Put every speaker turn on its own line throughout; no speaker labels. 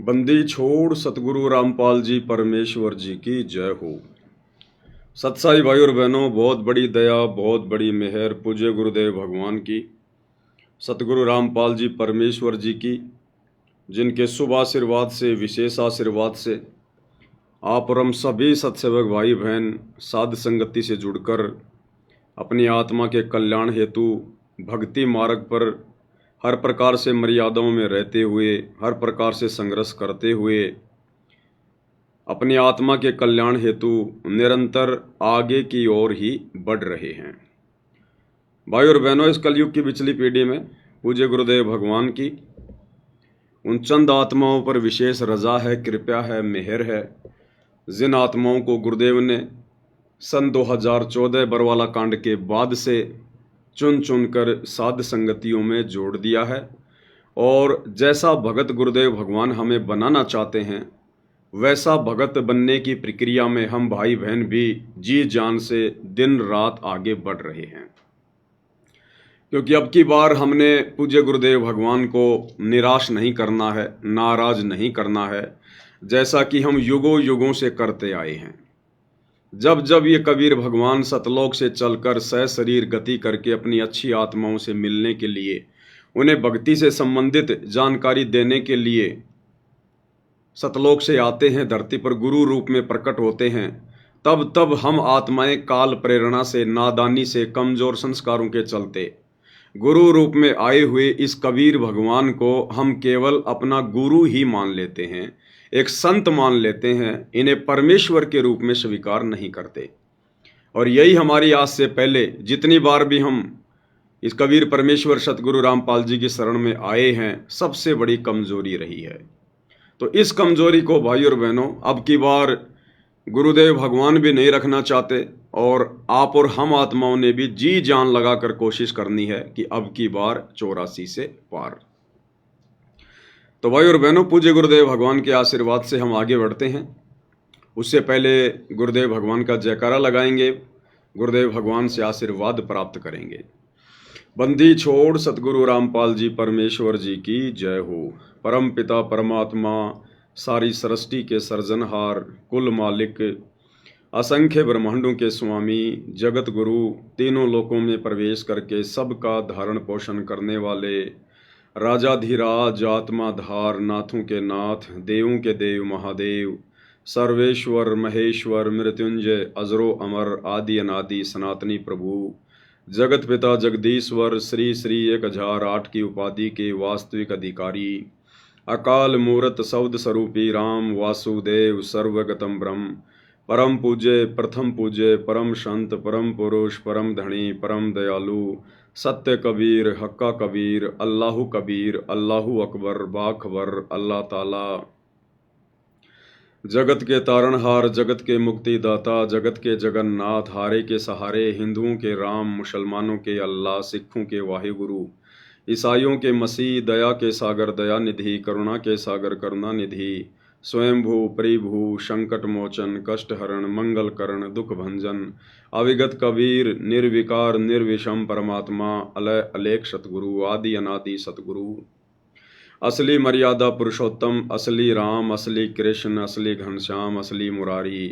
बंदी छोड़ सतगुरु रामपाल जी परमेश्वर जी की जय हो। सत्साई भाई और बहनों, बहुत बड़ी दया, बहुत बड़ी मेहर पूज्य गुरुदेव भगवान की, सतगुरु रामपाल जी परमेश्वर जी की, जिनके शुभ आशीर्वाद से, विशेष आशीर्वाद से आप और हम सभी सत्सेवक भाई बहन साध संगति से जुड़कर अपनी आत्मा के कल्याण हेतु भक्ति मार्ग पर हर प्रकार से मर्यादाओं में रहते हुए, हर प्रकार से संघर्ष करते हुए अपनी आत्मा के कल्याण हेतु निरंतर आगे की ओर ही बढ़ रहे हैं। भाई और बहनों, इस कलयुग की पिछली पीढ़ी में पूज्य गुरुदेव भगवान की उन चंद आत्माओं पर विशेष रजा है, कृपा है, मेहर है, जिन आत्माओं को गुरुदेव ने सन 2014 बरवाला कांड के बाद से चुन चुनकर साध संगतियों में जोड़ दिया है। और जैसा भगत गुरुदेव भगवान हमें बनाना चाहते हैं, वैसा भगत बनने की प्रक्रिया में हम भाई बहन भी जी जान से दिन रात आगे बढ़ रहे हैं। क्योंकि अब की बार हमने पूज्य गुरुदेव भगवान को निराश नहीं करना है, नाराज नहीं करना है, जैसा कि हम युगों युगों से करते आए हैं। जब जब ये कबीर भगवान सतलोक से चलकर सशरीर गति करके अपनी अच्छी आत्माओं से मिलने के लिए, उन्हें भक्ति से संबंधित जानकारी देने के लिए सतलोक से आते हैं, धरती पर गुरु रूप में प्रकट होते हैं, तब तब हम आत्माएं काल प्रेरणा से, नादानी से, कमजोर संस्कारों के चलते गुरु रूप में आए हुए इस कबीर भगवान को हम केवल अपना गुरु ही मान लेते हैं, एक संत मान लेते हैं, इन्हें परमेश्वर के रूप में स्वीकार नहीं करते। और यही हमारी आज से पहले जितनी बार भी हम इस कबीर परमेश्वर सतगुरु रामपाल जी की शरण में आए हैं, सबसे बड़ी कमजोरी रही है। तो इस कमजोरी को भाई और बहनों अब की बार गुरुदेव भगवान भी नहीं रखना चाहते, और आप और हम आत्माओं ने भी जी जान लगाकर कोशिश करनी है कि अब की बार 84 से पार। तो भाई और बहनों, पूज्य गुरुदेव भगवान के आशीर्वाद से हम आगे बढ़ते हैं। उससे पहले गुरुदेव भगवान का जयकारा लगाएंगे, गुरुदेव भगवान से आशीर्वाद प्राप्त करेंगे। बंदी छोड़ सतगुरु रामपाल जी परमेश्वर जी की जय हो। परम पिता परमात्मा, सारी सृष्टि के सर्जनहार, कुल मालिक, असंख्य ब्रह्मांडों के स्वामी, जगत गुरु, तीनों लोकों में प्रवेश करके सबका धारण पोषण करने वाले, राजाधिराज, आत्माधार, नाथों के नाथ, देवों के देव महादेव, सर्वेश्वर महेश्वर, मृत्युंजय, अजरो अमर, आदि अनादि सनातनी प्रभु, जगत पिता जगदीश्वर, श्री श्री 1008 की उपाधि के वास्तविक अधिकारी, अकाल मूर्त शब्द स्वरूपी राम वासुदेव, सर्वगतम ब्रह्म, परम पूज्य, प्रथम पूज्य, परम संत, परम पुरुष, परम धनी, परम दयालु, सत्य कबीर, हक्का कबीर, अल्लाहु कबीर, अल्लाहु अकबर, बाखबर, अल्लाह ताला, जगत के तारणहार, जगत के मुक्तिदाता, जगत के जगन्नाथ, हारे के सहारे, हिंदुओं के राम, मुसलमानों के अल्लाह, सिखों के वाहिगुरु, ईसाइयों के मसीह, दया के सागर दया निधि, करुणा के सागर करुणा निधि, स्वयंभू परिभू, संकट मोचन, कष्ट हरण, मंगल करण, दुख भंजन, अविगत कबीर, निर्विकार निर्विषम परमात्मा, अलय अलेख सतगुरु, आदि अनादि सतगुरु, असली मर्यादा पुरुषोत्तम, असली राम, असली कृष्ण, असली घनश्याम, असली मुरारी,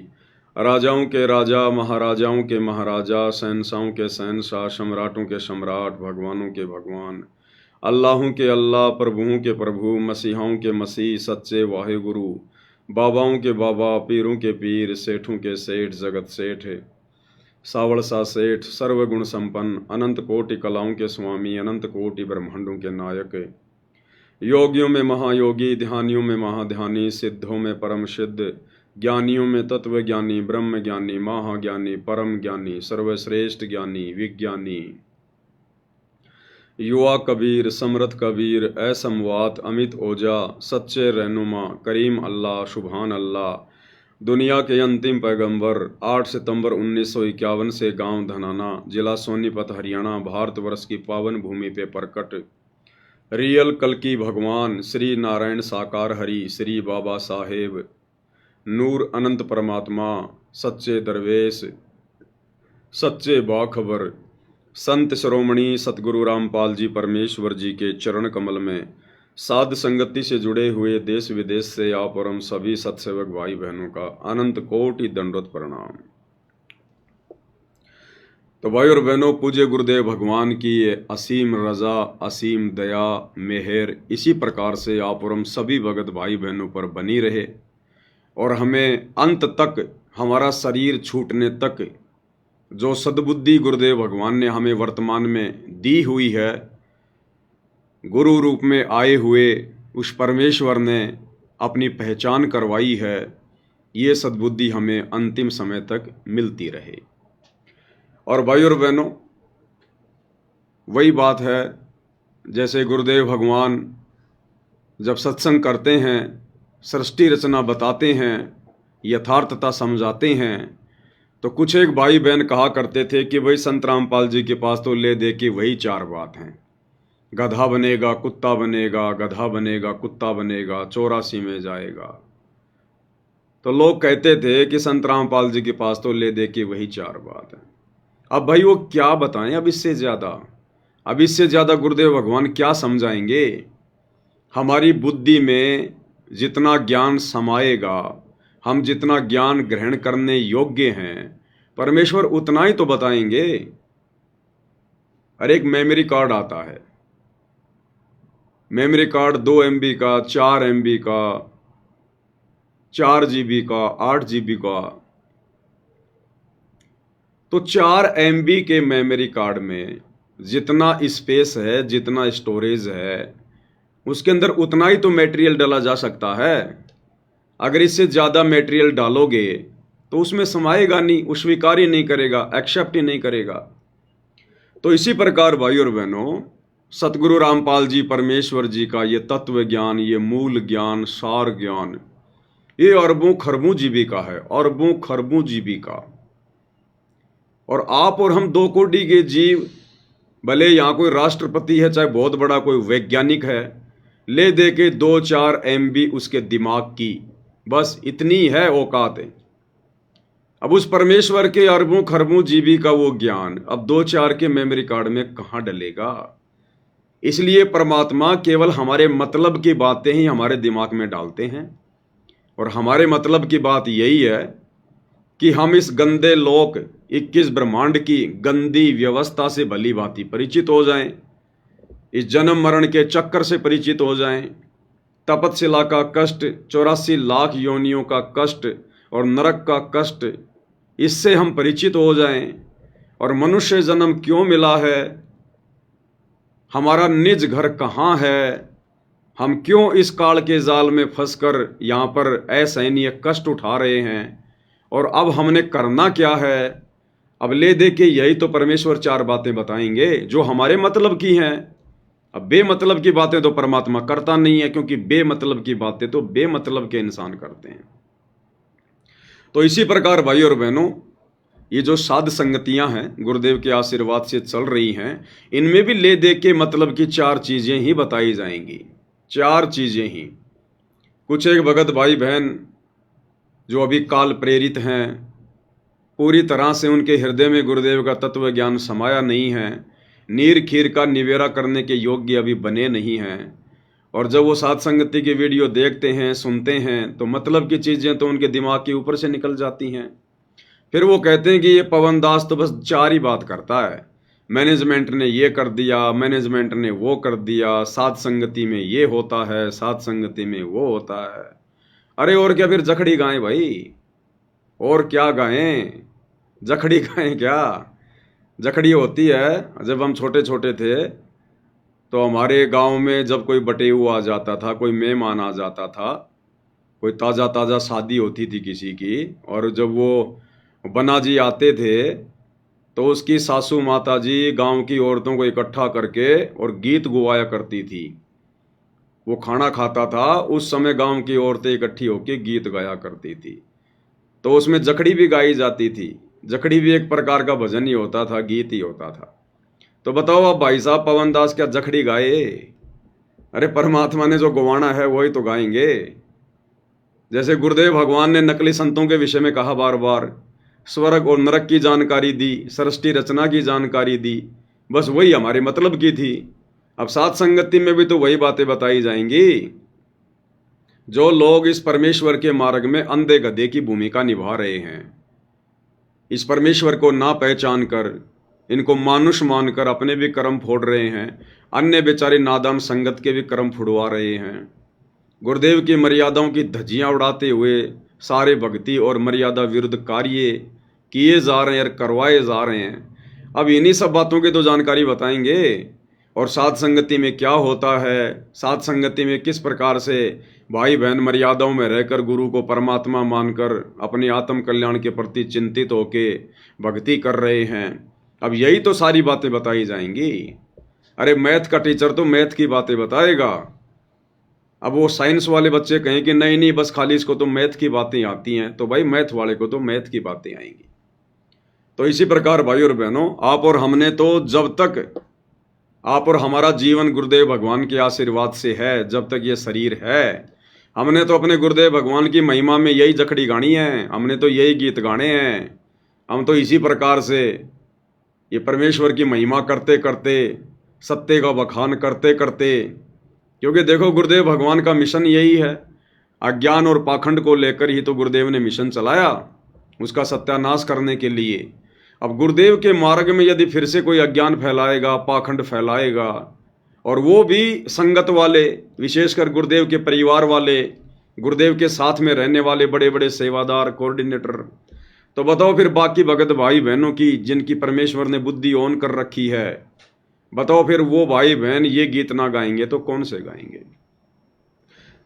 राजाओं के राजा, महाराजाओं के महाराजा, शहंशाहों के शहंशाह, सम्राटों के सम्राट, भगवानों के भगवान, अल्लाहों के अल्लाह, प्रभुओं के प्रभु, मसीहाओं के मसीह, सच्चे वाहिगुरु, बाबाओं के बाबा, पीरों के पीर, सेठों के सेठ, जगत सेठ, सावड़ सा सेठ, सर्वगुण संपन्न, अनंत कोटि कलाओं के स्वामी, अनंत कोटि ब्रह्मांडों के नायक, योगियों में महायोगी, ध्यानियों में महाध्यानी, सिद्धों में परम सिद्ध, ज्ञानियों में तत्व ज्ञानी, ब्रह्म ज्ञानी, महाज्ञानी, परम ज्ञानी, सर्वश्रेष्ठ ज्ञानी, विज्ञानी, युवा कबीर, समृत कबीर, असमवात, अमित ओजा, सच्चे रहनुमा, करीम अल्लाह, सुभान अल्लाह, दुनिया के अंतिम पैगंबर, 8 सितंबर 1951 से गांव धनाना, जिला सोनीपत, हरियाणा, भारतवर्ष की पावन भूमि पे प्रकट रियल कल्कि भगवान श्री नारायण साकार हरि, श्री बाबा साहेब, नूर अनंत परमात्मा, सच्चे दरवेश, सच्चे बाखबर, संत शिरोमणि सतगुरु रामपाल जी परमेश्वर जी के चरण कमल में साध संगति से जुड़े हुए देश विदेश से आप और हम सभी सत्सेवक भाई बहनों का अनंत कोटि दंडवत प्रणाम। तो भाई और बहनों, पूज्य गुरुदेव भगवान की ये असीम रजा, असीम दया, मेहर इसी प्रकार से आप और हम सभी भगत भाई बहनों पर बनी रहे और हमें अंत तक, हमारा शरीर छूटने तक जो सद्बुद्धि गुरुदेव भगवान ने हमें वर्तमान में दी हुई है, गुरु रूप में आए हुए उस परमेश्वर ने अपनी पहचान करवाई है, ये सद्बुद्धि हमें अंतिम समय तक मिलती रहे। और भाई और बहनों, वही बात है, जैसे गुरुदेव भगवान जब सत्संग करते हैं, सृष्टि रचना बताते हैं, यथार्थता समझाते हैं, तो कुछ एक भाई बहन कहा करते थे कि भाई संत रामपाल जी के पास तो ले दे के वही चार बात हैं, गधा बनेगा, कुत्ता बनेगा, गधा बनेगा, कुत्ता बनेगा, 84 में जाएगा। तो लोग कहते थे कि संत रामपाल जी के पास तो ले दे के वही चार बात है। अब भाई वो क्या बताएं अब इससे ज़्यादा गुरुदेव भगवान क्या समझाएंगे। हमारी बुद्धि में जितना ज्ञान समाएगा, हम जितना ज्ञान ग्रहण करने योग्य हैं, परमेश्वर उतना ही तो बताएंगे। अरे एक मेमोरी कार्ड आता है, मेमोरी कार्ड 2 MB का, 4 MB का, 4 GB का, 8 GB का। तो 4 MB के मेमोरी कार्ड में जितना स्पेस है, जितना स्टोरेज है, उसके अंदर उतना ही तो मटेरियल डाला जा सकता है। अगर इससे ज़्यादा मटेरियल डालोगे तो उसमें समाएगा नहीं, वो स्वीकार ही नहीं करेगा, एक्सेप्ट ही नहीं करेगा। तो इसी प्रकार भाई और बहनों, सतगुरु रामपाल जी परमेश्वर जी का ये तत्व ज्ञान, ये मूल ज्ञान, सार ज्ञान, ये अरबों खरबों जीबी का है, अरबों खरबों जीबी का। और आप और हम 2 कोटि के जीव, भले यहाँ कोई राष्ट्रपति है, चाहे बहुत बड़ा कोई वैज्ञानिक है, ले दे के 2-4 MB उसके दिमाग की, बस इतनी है औकात है। अब उस परमेश्वर के अरबों खरबों जीबी का वो ज्ञान अब 2-4 के मेमोरी कार्ड में कहाँ डलेगा। इसलिए परमात्मा केवल हमारे मतलब की बातें ही हमारे दिमाग में डालते हैं। और हमारे मतलब की बात यही है कि हम इस गंदे लोक 21 ब्रह्मांड की गंदी व्यवस्था से भली भांति परिचित हो जाएं, इस जन्म मरण के चक्कर से परिचित हो जाएं, तपतशिला का कष्ट, 84 लाख योनियों का कष्ट और नरक का कष्ट, इससे हम परिचित हो जाएं। और मनुष्य जन्म क्यों मिला है, हमारा निज घर कहाँ है, हम क्यों इस काल के जाल में फंसकर यहाँ पर असहनीय कष्ट उठा रहे हैं, और अब हमने करना क्या है। अब ले दे के यही तो परमेश्वर 4 बातें बताएंगे जो हमारे मतलब की हैं। अब बेमतलब की बातें तो परमात्मा करता नहीं है, क्योंकि बेमतलब की बातें तो बेमतलब के इंसान करते हैं। तो इसी प्रकार भाई और बहनों, ये जो साध संगतियां हैं गुरुदेव के आशीर्वाद से चल रही हैं, इनमें भी ले दे के मतलब की 4 चीजें ही बताई जाएंगी, 4 चीजें ही। कुछ एक भगत भाई बहन जो अभी काल प्रेरित हैं, पूरी तरह से उनके हृदय में गुरुदेव का तत्व ज्ञान समाया नहीं है, नीर खीर का निवेरा करने के योग्य अभी बने नहीं हैं। और जब वो साध संगति की वीडियो देखते हैं, सुनते हैं, तो मतलब की चीज़ें तो उनके दिमाग के ऊपर से निकल जाती हैं। फिर वो कहते हैं कि ये पवन दास तो बस 4 ही बात करता है, मैनेजमेंट ने ये कर दिया, मैनेजमेंट ने वो कर दिया, साध संगति में ये होता है, साध संगति में वो होता है। अरे और क्या, फिर जखड़ी गाएं भाई, और क्या गाएं, जखड़ी गाएं क्या। जखड़ी होती है, जब हम छोटे छोटे थे तो हमारे गांव में जब कोई बटेऊ आ जाता था, कोई मेहमान आ जाता था, कोई ताज़ा ताज़ा शादी होती थी किसी की, और जब वो बना जी आते थे तो उसकी सासू माता जी गांव की औरतों को इकट्ठा करके और गीत गुवाया करती थी। वो खाना खाता था, उस समय गांव की औरतें इकट्ठी होकर गीत गाया करती थी, तो उसमें जखड़ी भी गाई जाती थी। जखड़ी भी एक प्रकार का भजन ही होता था, गीत ही होता था। तो बताओ अब भाई साहब, पवन दास क्या जखड़ी गाए। अरे परमात्मा ने जो गवाना है वही तो गाएंगे। जैसे गुरुदेव भगवान ने नकली संतों के विषय में कहा, बार बार स्वर्ग और नरक की जानकारी दी, सृष्टि रचना की जानकारी दी, बस वही हमारे मतलब की थी। अब सात संगति में भी तो वही बातें बताई जाएंगी। जो लोग इस परमेश्वर के मार्ग में अंधे गधे की भूमिका निभा रहे हैं, इस परमेश्वर को ना पहचान कर, इनको मानुष मानकर अपने भी कर्म फोड़ रहे हैं, अन्य बेचारे नादान संगत के भी कर्म फुड़वा रहे हैं, गुरुदेव की मर्यादाओं की धज्जियां उड़ाते हुए सारे भक्ति और मर्यादा विरुद्ध कार्य किए जा रहे हैं और करवाए जा रहे हैं। अब इन्हीं सब बातों की तो जानकारी बताएंगे। और सात संगति में क्या होता है, सात संगति में किस प्रकार से भाई बहन मर्यादाओं में रहकर गुरु को परमात्मा मानकर अपने आत्म कल्याण के प्रति चिंतित होके भक्ति कर रहे हैं। अब यही तो सारी बातें बताई जाएंगी। अरे मैथ का टीचर तो मैथ की बातें बताएगा। अब वो साइंस वाले बच्चे कहें कि नहीं नहीं बस खाली इसको तो मैथ की बातें आती हैं, तो भाई मैथ वाले को तो मैथ की बातें आएंगी। तो इसी प्रकार भाई और बहनों, आप और हमने तो जब तक आप और हमारा जीवन गुरुदेव भगवान के आशीर्वाद से है, जब तक ये शरीर है, हमने तो अपने गुरुदेव भगवान की महिमा में यही जखड़ी गानी है, हमने तो यही गीत गाने हैं। हम तो इसी प्रकार से ये परमेश्वर की महिमा करते करते, सत्य का बखान करते करते, क्योंकि देखो गुरुदेव भगवान का मिशन यही है। अज्ञान और पाखंड को लेकर ही तो गुरुदेव ने मिशन चलाया, उसका सत्यानाश करने के लिए। अब गुरुदेव के मार्ग में यदि फिर से कोई अज्ञान फैलाएगा, पाखंड फैलाएगा, और वो भी संगत वाले, विशेषकर गुरुदेव के परिवार वाले, गुरुदेव के साथ में रहने वाले बड़े बड़े सेवादार, कोऑर्डिनेटर, तो बताओ फिर बाकी भगत भाई बहनों की, जिनकी परमेश्वर ने बुद्धि ऑन कर रखी है, बताओ फिर वो भाई बहन ये गीत ना गाएंगे तो कौन से गाएंगे।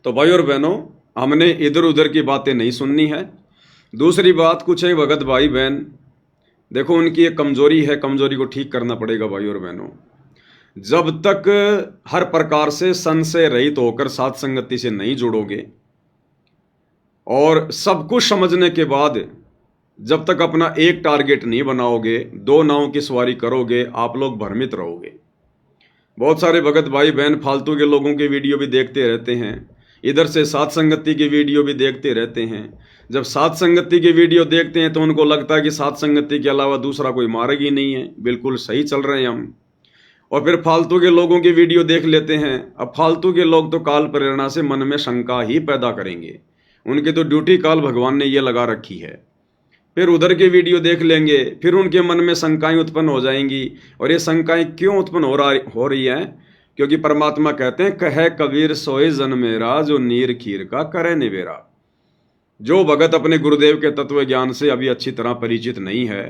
तो भाई और बहनों, हमने इधर उधर की बातें नहीं सुननी है। दूसरी बात, कुछ है भगत भाई बहन, देखो उनकी एक कमजोरी है, कमजोरी को ठीक करना पड़ेगा भाई और बहनों। जब तक हर प्रकार से संशय रहित होकर साथ संगति से नहीं जुड़ोगे और सब कुछ समझने के बाद जब तक अपना एक टारगेट नहीं बनाओगे, दो नावों की सवारी करोगे, आप लोग भ्रमित रहोगे। बहुत सारे भगत भाई बहन फालतू के लोगों के वीडियो भी देखते रहते हैं, इधर से सात संगति की वीडियो भी देखते रहते हैं। जब सात संगति की वीडियो देखते हैं तो उनको लगता है कि सात संगति के अलावा दूसरा कोई मार्ग ही नहीं है, बिल्कुल सही चल रहे हैं हम। और फिर फालतू के लोगों की वीडियो देख लेते हैं। अब फालतू के लोग तो काल प्रेरणा से मन में शंका ही पैदा करेंगे, उनकी तो ड्यूटी काल भगवान ने ये लगा रखी है। फिर उधर के वीडियो देख लेंगे, फिर उनके मन में शंकाएं उत्पन्न हो जाएंगी। और ये शंकाएं क्यों उत्पन्न हो रही हैं? क्योंकि परमात्मा कहते हैं, कहे कबीर सोए जन मेरा, जो नीर खीर का करे निवेरा। जो भगत अपने गुरुदेव के तत्व ज्ञान से अभी अच्छी तरह परिचित नहीं है,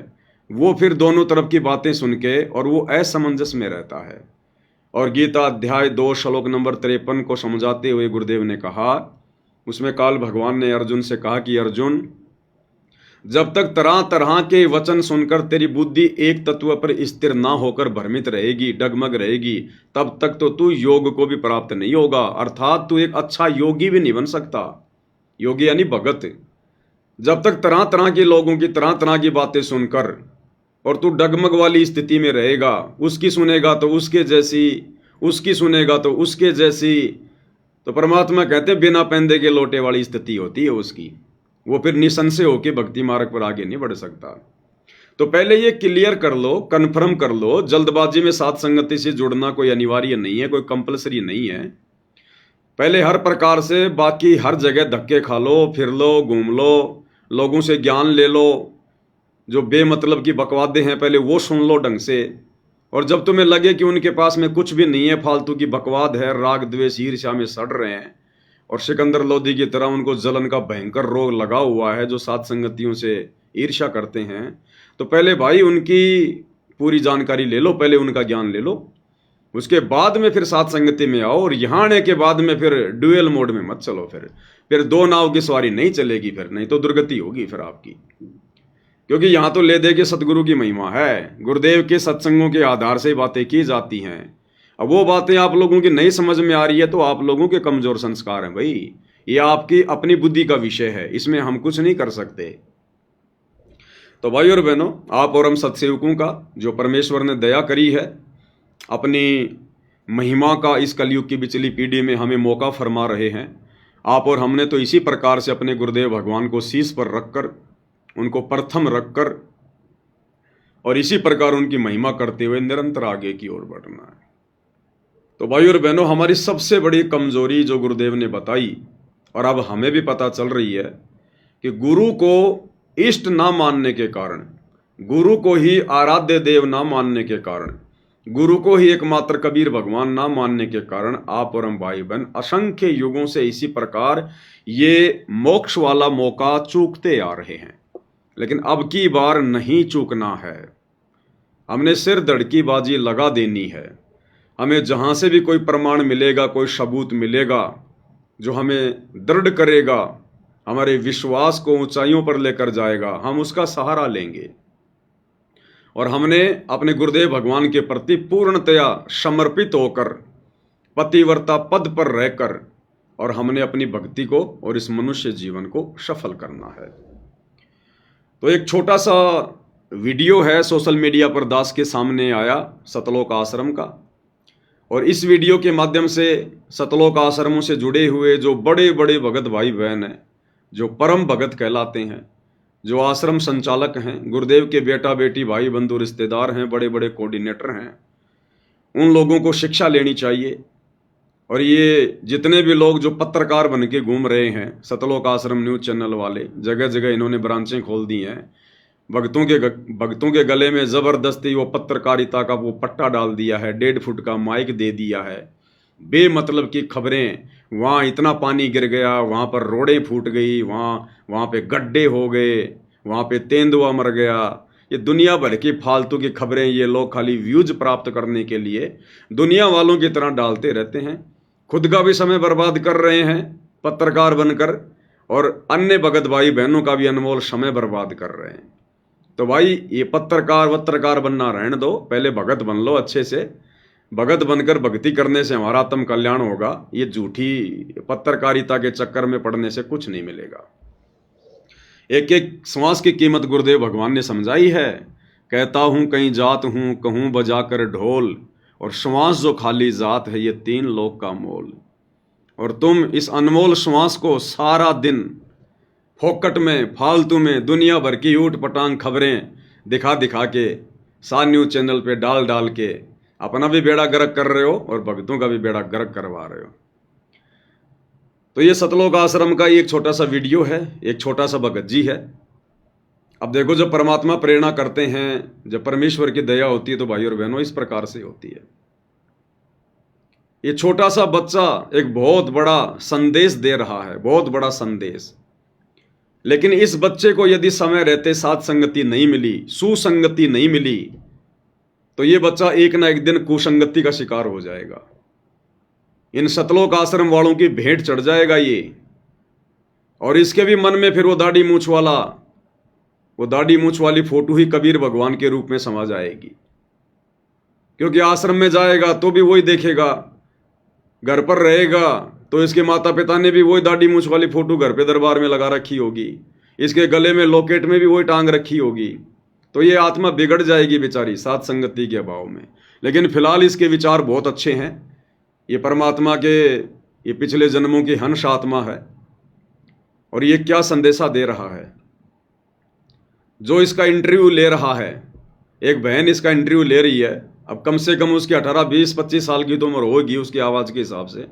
वो फिर दोनों तरफ की बातें सुन के और वो असमंजस में रहता है। और गीता अध्याय 2 श्लोक नंबर 53 को समझाते हुए गुरुदेव ने कहा, उसमें काल भगवान ने अर्जुन से कहा कि अर्जुन, जब तक तरह तरह के वचन सुनकर तेरी बुद्धि एक तत्व पर स्थिर ना होकर भ्रमित रहेगी, डगमग रहेगी, तब तक तो तू योग को भी प्राप्त नहीं होगा, अर्थात तू एक अच्छा योगी भी नहीं बन सकता। योगी यानी भगत। जब तक तरह तरह के लोगों की तरह तरह की बातें सुनकर और तू डगमग वाली स्थिति में रहेगा, उसकी सुनेगा तो उसके जैसी, उसकी सुनेगा तो उसके जैसी, तो परमात्मा कहते बिना पैंदे के लोटे वाली स्थिति होती है उसकी। वो फिर निसंशय होकर भक्ति मार्ग पर आगे नहीं बढ़ सकता। तो पहले ये क्लियर कर लो, कन्फर्म कर लो, जल्दबाजी में साथ संगति से जुड़ना कोई अनिवार्य नहीं है, कोई कंपलसरी नहीं है। पहले हर प्रकार से बाकी हर जगह धक्के खा लो, फिर लो, घूम लो, लोगों से ज्ञान ले लो, जो बेमतलब की बकवादे हैं पहले वो सुन लो ढंग से। और जब तुम्हें लगे कि उनके पास में कुछ भी नहीं है, फालतू की बकवाद है, राग द्वेष ईर्ष्या में सड़ रहे हैं और सिकंदर लोधी की तरह उनको जलन का भयंकर रोग लगा हुआ है, जो सात संगतियों से ईर्ष्या करते हैं, तो पहले भाई उनकी पूरी जानकारी ले लो, पहले उनका ज्ञान ले लो, उसके बाद में फिर सात संगति में आओ। और यहाँ आने के बाद में फिर ड्यूएल मोड में मत चलो, फिर दो नाव की सवारी नहीं चलेगी, फिर नहीं तो दुर्गति होगी फिर आपकी। क्योंकि यहाँ तो ले दे के सतगुरु की महिमा है, गुरुदेव के सत्संगों के आधार से बातें की जाती हैं। अब वो बातें आप लोगों की नहीं समझ में आ रही है तो आप लोगों के कमजोर संस्कार हैं भाई, ये आपकी अपनी बुद्धि का विषय है, इसमें हम कुछ नहीं कर सकते। तो भाई और बहनों, आप और हम सत्सेवकों का जो परमेश्वर ने दया करी है, अपनी महिमा का इस कलयुग की बिचली पीढ़ी में हमें मौका फरमा रहे हैं। आप और हमने तो इसी प्रकार से अपने गुरुदेव भगवान को शीश पर रखकर, उनको प्रथम रखकर और इसी प्रकार उनकी महिमा करते हुए निरंतर आगे की ओर बढ़ना है। तो भाई और बहनों, हमारी सबसे बड़ी कमजोरी जो गुरुदेव ने बताई और अब हमें भी पता चल रही है कि गुरु को इष्ट ना मानने के कारण, गुरु को ही आराध्य देव ना मानने के कारण, गुरु को ही एकमात्र कबीर भगवान ना मानने के कारण आप और हम भाई बहन असंख्य युगों से इसी प्रकार ये मोक्ष वाला मौका चूकते आ रहे हैं। लेकिन अब की बार नहीं चूकना है, हमने सिर धड़की बाजी लगा देनी है। हमें जहां से भी कोई प्रमाण मिलेगा, कोई सबूत मिलेगा जो हमें दृढ़ करेगा, हमारे विश्वास को ऊंचाइयों पर लेकर जाएगा, हम उसका सहारा लेंगे। और हमने अपने गुरुदेव भगवान के प्रति पूर्णतया समर्पित होकर पतिव्रता पद पर रहकर और हमने अपनी भक्ति को और इस मनुष्य जीवन को सफल करना है। तो एक छोटा सा वीडियो है सोशल मीडिया पर दास के सामने आया सतलोक आश्रम का, और इस वीडियो के माध्यम से सतलोक आश्रमों से जुड़े हुए जो बड़े बड़े भगत भाई बहन हैं, जो परम भगत कहलाते हैं, जो आश्रम संचालक हैं, गुरुदेव के बेटा बेटी भाई बंधु रिश्तेदार हैं, बड़े बड़े कोऑर्डिनेटर हैं, उन लोगों को शिक्षा लेनी चाहिए। और ये जितने भी लोग जो पत्रकार बन के घूम रहे हैं, सतलोक आश्रम न्यूज़ चैनल वाले, जगह जगह इन्होंने ब्रांचें खोल दी हैं, भक्तों के गले में ज़बरदस्ती वो पत्रकारिता का वो पट्टा डाल दिया है, 1.5 फुट का माइक दे दिया है, बेमतलब की खबरें, वहाँ इतना पानी गिर गया, वहाँ पर रोडें फूट गई, वहाँ पे गड्ढे हो गए, वहाँ पे तेंदुआ मर गया, ये दुनिया भर की फालतू की खबरें ये लोग खाली व्यूज प्राप्त करने के लिए दुनिया वालों की तरह डालते रहते हैं। खुद का भी समय बर्बाद कर रहे हैं पत्रकार बनकर, और अन्य भगत भाई बहनों का भी अनमोल समय बर्बाद कर रहे हैं। तो भाई ये पत्रकार बनना रहने दो, पहले भगत बन लो अच्छे से। भगत बनकर भक्ति करने से हमारा आत्म कल्याण होगा, ये झूठी पत्रकारिता के चक्कर में पड़ने से कुछ नहीं मिलेगा। एक एक श्वास की कीमत गुरुदेव भगवान ने समझाई है। कहता हूँ कहीं जात हूँ, कहूँ बजाकर ढोल, और श्वास जो खाली जात है ये 3 लोक का मोल। और तुम इस अनमोल श्वास को सारा दिन फोकट में, फालतू में, दुनिया भर की ऊट पटांग खबरें दिखा दिखा के, सा न्यूज़ चैनल पे डाल डाल के अपना भी बेड़ा गर्क कर रहे हो और भक्तों का भी बेड़ा गर्क करवा रहे हो। तो ये सतलोक आश्रम का एक छोटा सा वीडियो है, एक छोटा सा भगत जी है। अब देखो, जब परमात्मा प्रेरणा करते हैं, जब परमेश्वर की दया होती है तो भाई और बहनों इस प्रकार से होती है। ये छोटा सा बच्चा एक बहुत बड़ा संदेश दे रहा है, बहुत बड़ा संदेश। लेकिन इस बच्चे को यदि समय रहते साथ संगति नहीं मिली, सुसंगति नहीं मिली, तो ये बच्चा एक ना एक दिन कुसंगति का शिकार हो जाएगा। इन सतलोक आश्रम वालों की भेंट चढ़ जाएगा ये, और इसके भी मन में फिर वो दाढ़ी मूछ वाली फोटो ही कबीर भगवान के रूप में समा जाएगी। क्योंकि आश्रम में जाएगा तो भी वही देखेगा, घर पर रहेगा तो इसके माता पिता ने भी वही दाढ़ी मूछ वाली फोटो घर पे दरबार में लगा रखी होगी, इसके गले में लॉकेट में भी वही टांग रखी होगी। तो ये आत्मा बिगड़ जाएगी बेचारी साथ संगति के अभाव में। लेकिन फिलहाल इसके विचार बहुत अच्छे हैं। ये परमात्मा के ये पिछले जन्मों की हंस आत्मा है, और ये क्या संदेशा दे रहा है। जो इसका इंटरव्यू ले रहा है, एक बहन इसका इंटरव्यू ले रही है, अब कम से कम उसकी 18, 20, 25 साल की तो उम्र होगी उसकी आवाज़ के हिसाब से।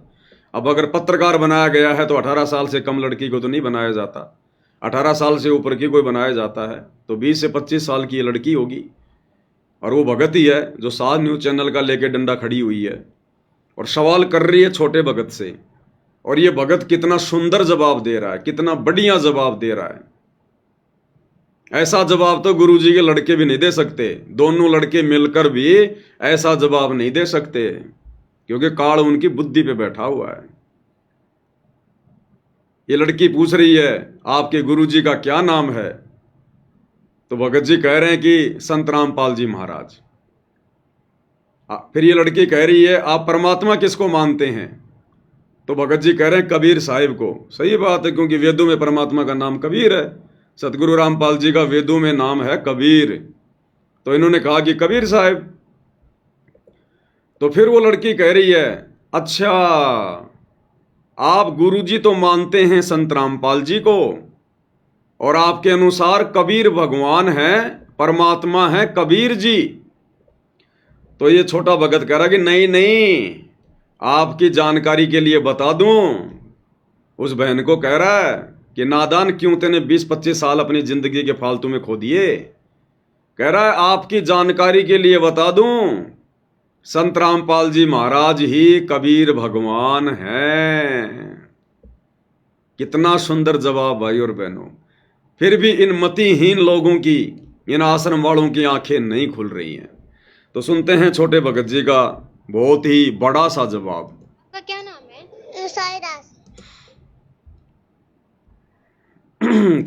अब अगर पत्रकार बनाया गया है तो 18 साल से कम लड़की को तो नहीं बनाया जाता, 18 साल से ऊपर की कोई बनाया जाता है तो 20 से 25 साल की ये लड़की होगी। और वो भगत ही है जो साथ न्यूज़ चैनल का लेके डंडा खड़ी हुई है और सवाल कर रही है छोटे भगत से। और ये भगत कितना सुंदर जवाब दे रहा है, कितना बढ़िया जवाब दे रहा है। ऐसा जवाब तो गुरुजी के लड़के भी नहीं दे सकते, दोनों लड़के मिलकर भी ऐसा जवाब नहीं दे सकते, क्योंकि काल उनकी बुद्धि पे बैठा हुआ है। ये लड़की पूछ रही है आपके गुरुजी का क्या नाम है, तो भगत जी कह रहे हैं कि संत रामपाल जी महाराज। फिर ये लड़की कह रही है आप परमात्मा किसको मानते हैं, तो भगत जी कह रहे हैं कबीर साहिब को। सही बात है, क्योंकि वेदों में परमात्मा का नाम कबीर है, सतगुरु रामपाल जी का वेदों में नाम है कबीर। तो इन्होंने कहा कि कबीर साहिब। तो फिर वो लड़की कह रही है अच्छा आप गुरुजी तो मानते हैं संत रामपाल जी को, और आपके अनुसार कबीर भगवान है, परमात्मा है कबीर जी। तो ये छोटा भगत कह रहा कि नहीं नहीं, आपकी जानकारी के लिए बता दूं, उस बहन को कह रहा है कि नादान क्यों तेने 20-25 साल अपनी जिंदगी के फालतू में खो दिए। कह रहा है आपकी जानकारी के लिए बता दूं, संत रामपाल जी महाराज ही कबीर भगवान हैं। कितना सुंदर जवाब भाई और बहनों। फिर भी इन मतिहीन लोगों की, इन आश्रम वालों की आंखें नहीं खुल रही हैं। तो सुनते हैं छोटे भगत जी का बहुत ही बड़ा सा जवाब।
आपका क्या नाम है? साईदास।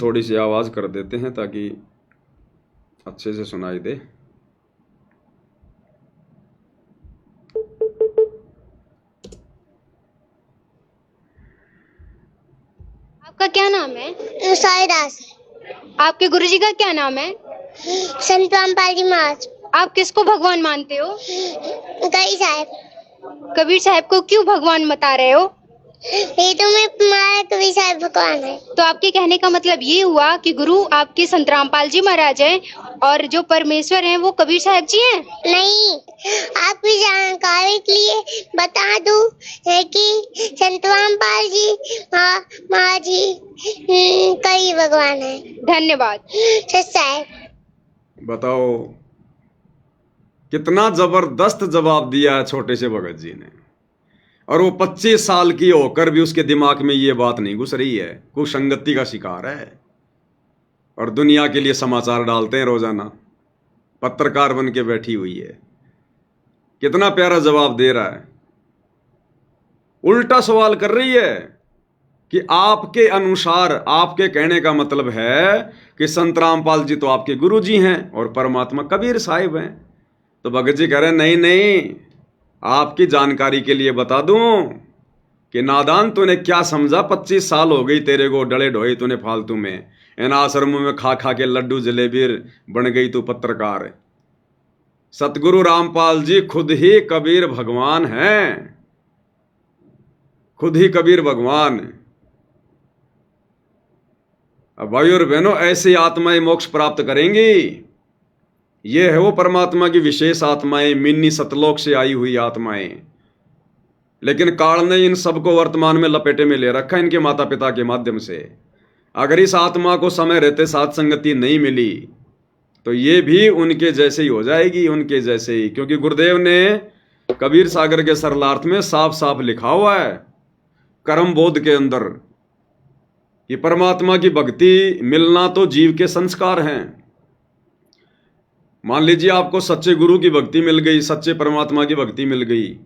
थोड़ी सी आवाज कर देते हैं ताकि अच्छे से सुनाई दे।
आपका क्या नाम है? साईदास। आपके गुरुजी का क्या नाम है? संत रामपाल जी महाराज। आप किसको भगवान मानते हो? कबीर साहब। कबीर साहब को क्यों भगवान बता रहे हो? ये तो मैं तुम्हारा कबीर साहब भगवान है। तो आपके कहने का मतलब ये हुआ कि गुरु आपके संत रामपाल जी महाराज हैं और जो परमेश्वर हैं वो कबीर साहब जी हैं? नहीं, आपकी जानकारी के लिए बता दूं है कि संत रामपाल जी महाराज जी कई भगवान है। धन्यवाद।
बताओ कितना जबरदस्त जवाब दिया है छोटे से भगत जी ने। और वो 25 साल की होकर भी उसके दिमाग में ये बात नहीं घुस रही है। कुसंगति का शिकार है और दुनिया के लिए समाचार डालते हैं रोजाना, पत्रकार बन के बैठी हुई है। कितना प्यारा जवाब दे रहा है। उल्टा सवाल कर रही है कि आपके अनुसार, आपके कहने का मतलब है कि संत रामपाल जी तो आपके गुरु जी हैं और परमात्मा कबीर साहिब हैं। तो भगत जी कह रहे हैं नहीं नहीं, आपकी जानकारी के लिए बता दूं कि नादान तूने क्या समझा, 25 साल हो गई तेरे को डले ढोए तूने फालतू में, इन आश्रमों में खा खा के लड्डू जलेबी बन गई तू पत्रकार। सतगुरु रामपाल जी खुद ही कबीर भगवान हैं, खुद ही कबीर भगवान। अब भाई और बहनों, ऐसी आत्माएं मोक्ष प्राप्त करेंगी। ये है वो परमात्मा की विशेष आत्माएं, मिन्नी सतलोक से आई हुई आत्माएं। लेकिन काल ने इन सबको वर्तमान में लपेटे में ले रखा इनके माता पिता के माध्यम से। अगर इस आत्मा को समय रहते साथ संगति नहीं मिली तो ये भी उनके जैसे ही हो जाएगी, उनके जैसे ही। क्योंकि गुरुदेव ने कबीर सागर के सरलार्थ में साफ साफ लिखा हुआ है कर्म बोध के अंदर कि परमात्मा की भक्ति मिलना तो जीव के संस्कार हैं। मान लीजिए आपको सच्चे गुरु की भक्ति मिल गई, सच्चे परमात्मा की भक्ति मिल गई,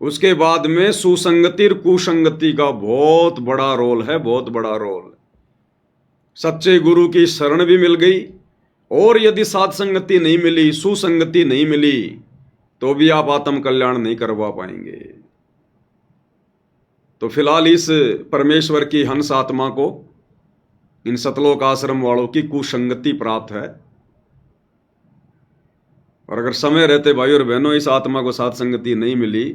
उसके बाद में सुसंगति और कुसंगति का बहुत बड़ा रोल है, बहुत बड़ा रोल। सच्चे गुरु की शरण भी मिल गई और यदि साथ संगति नहीं मिली, सुसंगति नहीं मिली, तो भी आप आत्म कल्याण नहीं करवा पाएंगे। तो फिलहाल इस परमेश्वर की हंस आत्मा को इन सतलोक आश्रम वालों की कुसंगति प्राप्त है। और अगर समय रहते भाई और बहनों इस आत्मा को साथ संगति नहीं मिली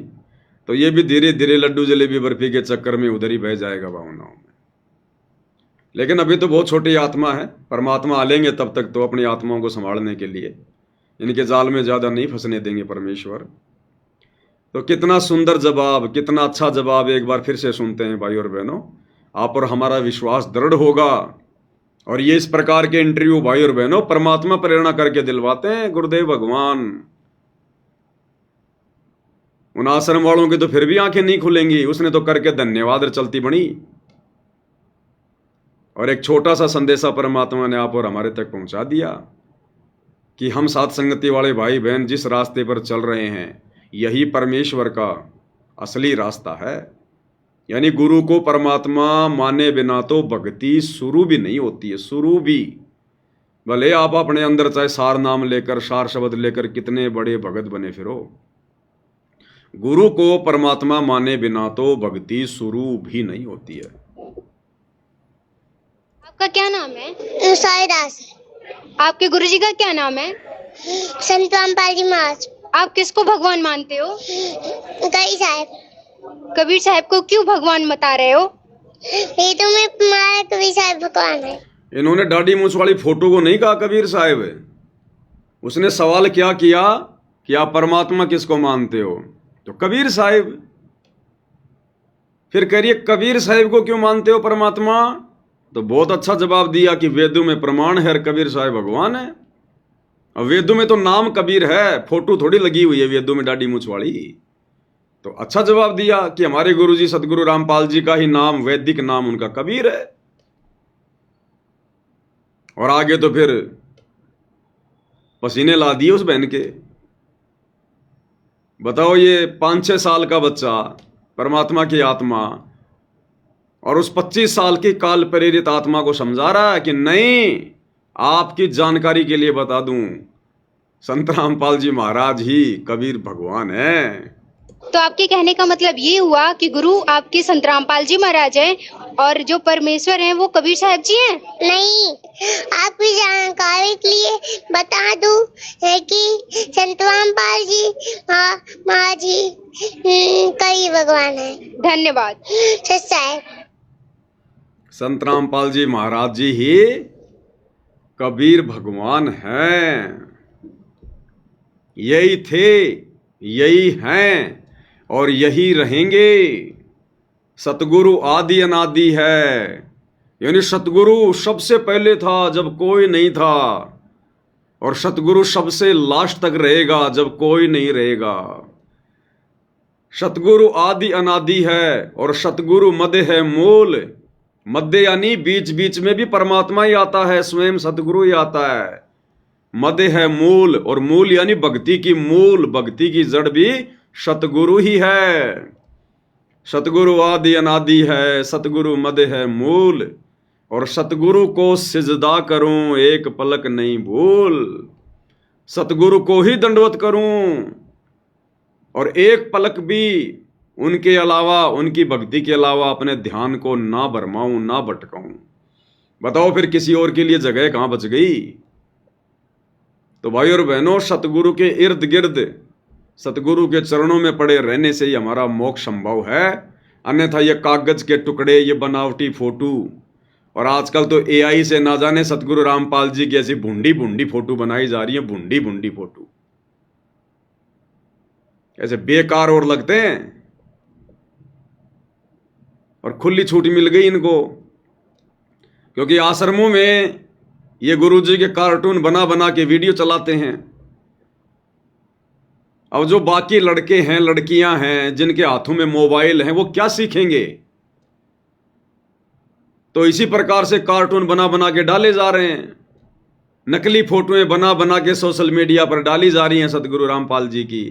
तो ये भी धीरे धीरे लड्डू जलेबी बर्फी के चक्कर में उधर ही बह जाएगा भावनाओं में। लेकिन अभी तो बहुत छोटी आत्मा है, परमात्मा आ लेंगे तब तक तो अपनी आत्माओं को संभालने के लिए इनके जाल में ज़्यादा नहीं फंसने देंगे परमेश्वर। तो कितना सुंदर जवाब, कितना अच्छा जवाब एक बार फिर से सुनते हैं भाई और बहनों। आप पर हमारा विश्वास दृढ़ होगा। और ये इस प्रकार के इंटरव्यू भाई और बहनों परमात्मा प्रेरणा करके दिलवाते हैं गुरुदेव भगवान। उन आश्रम वालों की तो फिर भी आंखें नहीं खुलेंगी, उसने तो करके धन्यवाद चलती बनी। और एक छोटा सा संदेशा परमात्मा ने आप और हमारे तक पहुंचा दिया कि हम साथ संगति वाले भाई बहन जिस रास्ते पर चल रहे हैं यही परमेश्वर का असली रास्ता है। यानी गुरु को परमात्मा माने बिना तो भक्ति शुरू भी नहीं होती है, शुरू भी। भले आप अपने अंदर चाहे सार नाम लेकर, सार शब्द लेकर कितने बड़े भगत बने फिरो, गुरु को परमात्मा माने बिना तो भक्ति शुरू भी नहीं होती है।
आपका क्या नाम है? साईदास। आपके गुरुजी का क्या नाम है? संत रामपाल जी महाराज। आप किसको भगवान मानते हो? कबीर साहब। कबीर साहब को क्यों भगवान बता रहे हो? ये तो मैं तुम्हारा कबीर साहब भगवान है।
इन्होंने दाढ़ी मूंछ वाली फोटो को नहीं कहा कबीर साहब, उसने सवाल क्या किया कि आप परमात्मा किसको मानते हो, तो कबीर साहब। फिर कह रही है कबीर साहिब को क्यों मानते हो परमात्मा? तो बहुत अच्छा जवाब दिया कि वेदों में प्रमाण है कबीर साहिब भगवान है। और वेदों में तो नाम कबीर है, फोटो थोड़ी लगी हुई है वेदों में दाढ़ी मूछ वाली। तो अच्छा जवाब दिया कि हमारे गुरुजी सतगुरु रामपाल जी का ही नाम, वैदिक नाम उनका कबीर है। और आगे तो फिर पसीने ला दिए उस बहन के। बताओ, ये 5-6 साल का बच्चा परमात्मा की आत्मा और उस 25 साल की काल प्रेरित आत्मा को समझा रहा है कि नहीं, आपकी जानकारी के लिए बता दूं, संत रामपाल जी महाराज ही कबीर भगवान है।
तो आपके कहने का मतलब ये हुआ कि गुरु आपके संत रामपाल जी महाराज हैं और जो परमेश्वर हैं वो कबीर साहब जी हैं? नहीं, आपकी जानकारी के लिए बता दूं है कि संत रामपाल जी महाराज जी कबीर भगवान है। धन्यवाद।
संत रामपाल जी महाराज जी ही कबीर भगवान हैं। यही थे, यही हैं और यही रहेंगे। सतगुरु आदि अनादि है, यानी सतगुरु सबसे पहले था जब कोई नहीं था, और सतगुरु सबसे लास्ट तक रहेगा जब कोई नहीं रहेगा। सतगुरु आदि अनादि है और सतगुरु मध्य है मूल। मध्य यानी बीच बीच में भी परमात्मा ही आता है, स्वयं सतगुरु ही आता है। मध्य है मूल, और मूल यानी भक्ति की मूल, भक्ति की जड़ भी सतगुरु ही है। सतगुरु आदि अनादि है, सतगुरु मध्य है मूल, और सतगुरु को सिजदा करूं एक पलक नहीं भूल। सतगुरु को ही दंडवत करूं और एक पलक भी उनके अलावा, उनकी भक्ति के अलावा अपने ध्यान को ना भरमाऊं, ना भटकाऊं। बताओ फिर किसी और के लिए जगह कहां बच गई? तो भाई और बहनों, सतगुरु के इर्द गिर्द, सतगुरु के चरणों में पड़े रहने से ही हमारा मोक्ष संभव है। अन्यथा ये कागज के टुकड़े, ये बनावटी फोटो, और आजकल तो एआई से ना जाने सतगुरु रामपाल जी की ऐसी भुंडी भुंडी फोटो बनाई जा रही है, भुंडी भुंडी फोटो, ऐसे बेकार और लगते हैं। और खुली छूट मिल गई इनको, क्योंकि आश्रमों में ये गुरुजी के कार्टून बना बना के वीडियो चलाते हैं। अब जो बाकी लड़के हैं, लड़कियां हैं, जिनके हाथों में मोबाइल हैं, वो क्या सीखेंगे? तो इसी प्रकार से कार्टून बना बना के डाले जा रहे हैं, नकली फोटोएं बना बना के सोशल मीडिया पर डाली जा रही हैं सतगुरु रामपाल जी की।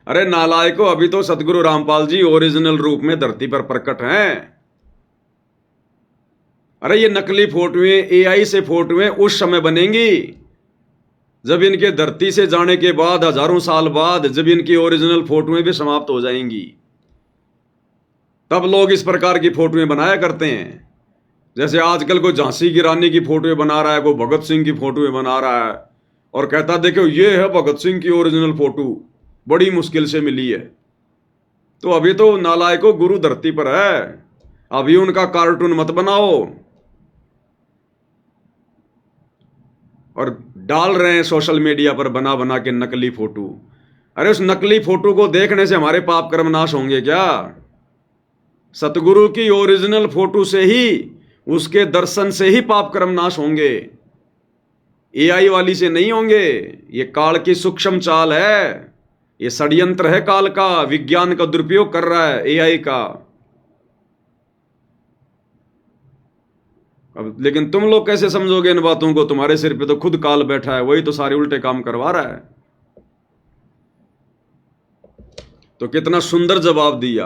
अरे नालायकों, अभी तो सतगुरु रामपाल जी ओरिजिनल रूप में धरती पर प्रकट हैं। अरे ये नकली फोटोएं, एआई से फोटोएं उस समय बनेंगी जब इनके धरती से जाने के बाद, हजारों साल बाद, जब इनकी ओरिजिनल फोटोएं भी समाप्त हो जाएंगी, तब लोग इस प्रकार की फोटोएं बनाया करते हैं। जैसे आजकल कोई झांसी की रानी की फोटोएं बना रहा है, कोई भगत सिंह की फोटोएं बना रहा है और कहता है देखो ये है भगत सिंह की ओरिजिनल फोटो, बड़ी मुश्किल से मिली है। तो अभी तो नालायकों गुरु धरती पर है, अभी उनका कार्टून मत बनाओ। और डाल रहे हैं सोशल मीडिया पर बना बना के नकली फोटो। अरे उस नकली फोटो को देखने से हमारे पाप कर्म नाश होंगे क्या? सतगुरु की ओरिजिनल फोटो से ही, उसके दर्शन से ही पाप कर्म नाश होंगे, एआई वाली से नहीं होंगे। ये काल की सूक्ष्म चाल है, ये षड्यंत्र है काल का, विज्ञान का दुरुपयोग कर रहा है एआई का। अब लेकिन तुम लोग कैसे समझोगे इन बातों को? तुम्हारे सिर पे तो खुद काल बैठा है, वही तो सारे उल्टे काम करवा रहा है। तो कितना सुंदर जवाब दिया।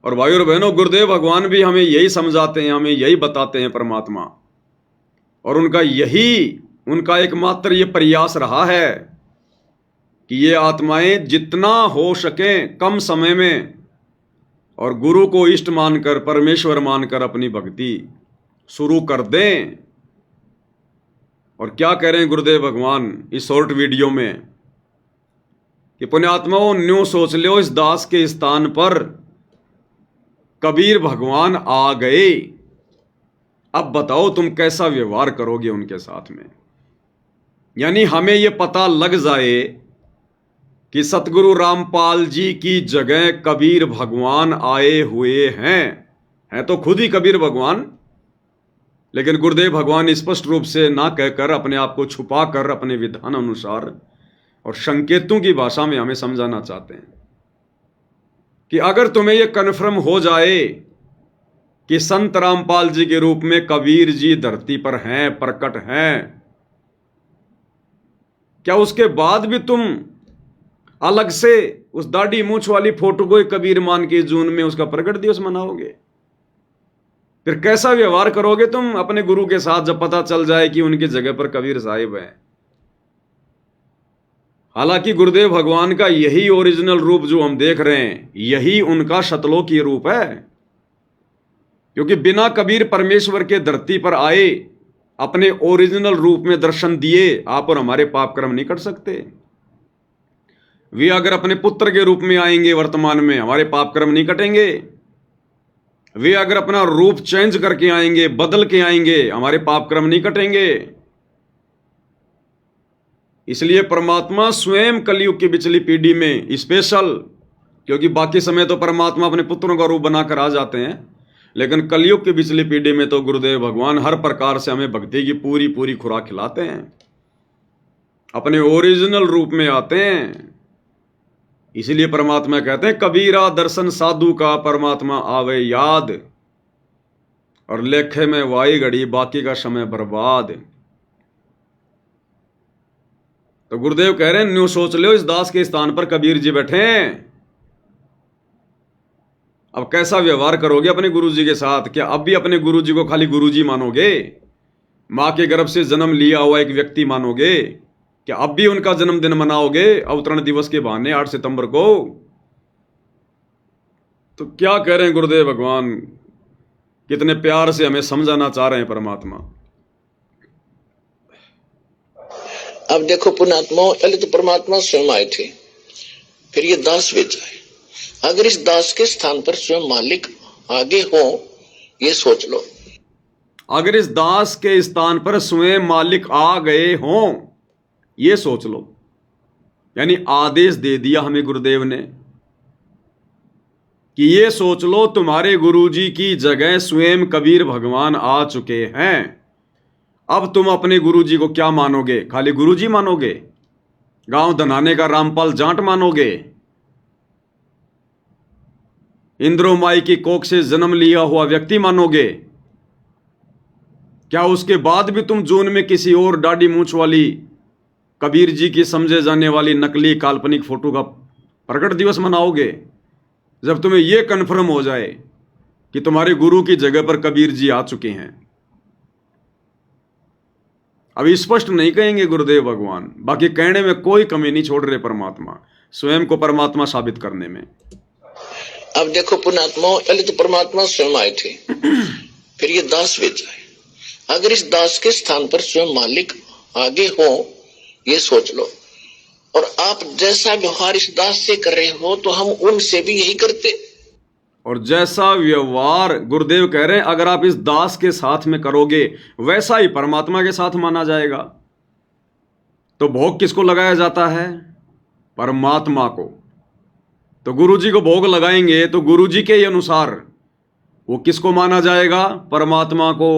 और भाई और बहनों, गुरुदेव भगवान भी हमें यही समझाते हैं, हमें यही बताते हैं परमात्मा, और उनका यही, उनका एकमात्र ये प्रयास रहा है कि ये आत्माएं जितना हो सके कम समय में और गुरु को इष्ट मानकर, परमेश्वर मानकर अपनी भक्ति शुरू कर दें। और क्या कह रहे हैं गुरुदेव भगवान इस शॉर्ट वीडियो में कि पुण्यात्माओं, न्यू सोच लो इस दास के स्थान पर कबीर भगवान आ गए। अब बताओ तुम कैसा व्यवहार करोगे उनके साथ में? यानी हमें यह पता लग जाए कि सतगुरु रामपाल जी की जगह कबीर भगवान आए हुए हैं तो खुद ही कबीर भगवान, लेकिन गुरुदेव भगवान स्पष्ट रूप से ना कहकर अपने आप को छुपा कर अपने विधान अनुसार और संकेतों की भाषा में हमें समझाना चाहते हैं कि अगर तुम्हें यह कन्फर्म हो जाए कि संत रामपाल जी के रूप में कबीर जी धरती पर हैं, प्रकट हैं, क्या उसके बाद भी तुम अलग से उस दाढ़ी मूछ वाली फोटो को कबीर मान के जून में उसका प्रकट दिवस मनाओगे? फिर कैसा व्यवहार करोगे तुम अपने गुरु के साथ जब पता चल जाए कि उनकी जगह पर कबीर साहिब है? हालांकि गुरुदेव भगवान का यही ओरिजिनल रूप जो हम देख रहे हैं, यही उनका शतलोकी रूप है, क्योंकि बिना कबीर परमेश्वर के धरती पर आए अपने ओरिजिनल रूप में दर्शन दिए आप और हमारे पाप कर्म नहीं कर सकते। वे अगर अपने पुत्र के रूप में आएंगे वर्तमान में, हमारे पाप कर्म नहीं कटेंगे। वे अगर अपना रूप चेंज करके आएंगे, बदल के आएंगे, हमारे पाप कर्म नहीं कटेंगे। इसलिए परमात्मा स्वयं कलयुग की पिछली पीढ़ी में स्पेशल, क्योंकि बाकी समय तो परमात्मा अपने पुत्रों का रूप बनाकर आ जाते हैं, लेकिन कलयुग की पिछली पीढ़ी में तो गुरुदेव भगवान हर प्रकार से हमें भक्ति की पूरी पूरी खुराक खिलाते हैं, अपने ओरिजिनल रूप में आते हैं। इसीलिए परमात्मा कहते हैं कबीरा दर्शन साधु का परमात्मा आवे याद, और लेखे में वाई घड़ी बाकी का समय बर्बाद। तो गुरुदेव कह रहे हैं न्यू सोच लो, इस दास के स्थान पर कबीर जी बैठे हैं। अब कैसा व्यवहार करोगे अपने गुरुजी के साथ? क्या अब भी अपने गुरुजी को खाली गुरुजी मानोगे? मां के गर्भ से जन्म लिया हुआ एक व्यक्ति मानोगे? क्या अब भी उनका जन्मदिन मनाओगे अवतरण दिवस के बहाने 8 सितंबर को? तो क्या कह रहे हैं गुरुदेव भगवान, कितने प्यार से हमें समझाना चाह रहे हैं परमात्मा।
अब देखो पुण्यात्मा, पहले तो परमात्मा स्वयं आए थे, फिर ये दास भेजा है। अगर इस दास के स्थान पर स्वयं मालिक आगे हो, ये सोच लो।
अगर इस दास के स्थान पर स्वयं मालिक आ गए हों, ये सोच लो। यानी आदेश दे दिया हमें गुरुदेव ने कि ये सोच लो तुम्हारे गुरुजी की जगह स्वयं कबीर भगवान आ चुके हैं। अब तुम अपने गुरुजी को क्या मानोगे? खाली गुरुजी मानोगे? गांव धनाने का रामपाल जाट मानोगे? इंद्रो माई की कोख से जन्म लिया हुआ व्यक्ति मानोगे? क्या उसके बाद भी तुम जून में किसी और दाढ़ी मूछ वाली कबीर जी की समझे जाने वाली नकली काल्पनिक फोटो का प्रकट दिवस मनाओगे? जब तुम्हें यह कन्फर्म हो जाए कि तुम्हारे गुरु की जगह पर कबीर जी आ चुके हैं। अभी स्पष्ट नहीं कहेंगे गुरुदेव भगवान, बाकी कहने में कोई कमी नहीं छोड़ रहे परमात्मा, स्वयं को परमात्मा साबित करने में।
अब देखो पुण्यात्मा, पहले तो परमात्मा स्वयं आए थे, फिर ये दास भेजा है। अगर इस दास के स्थान पर स्वयं मालिक आगे हो, ये सोच लो। और आप जैसा व्यवहार इस दास से कर रहे हो, तो हम उनसे भी यही करते।
और जैसा व्यवहार गुरुदेव कह रहे हैं अगर आप इस दास के साथ में करोगे, वैसा ही परमात्मा के साथ माना जाएगा। तो भोग किसको लगाया जाता है? परमात्मा को। तो गुरुजी को भोग लगाएंगे तो गुरुजी के ही अनुसार वो किसको माना जाएगा? परमात्मा को।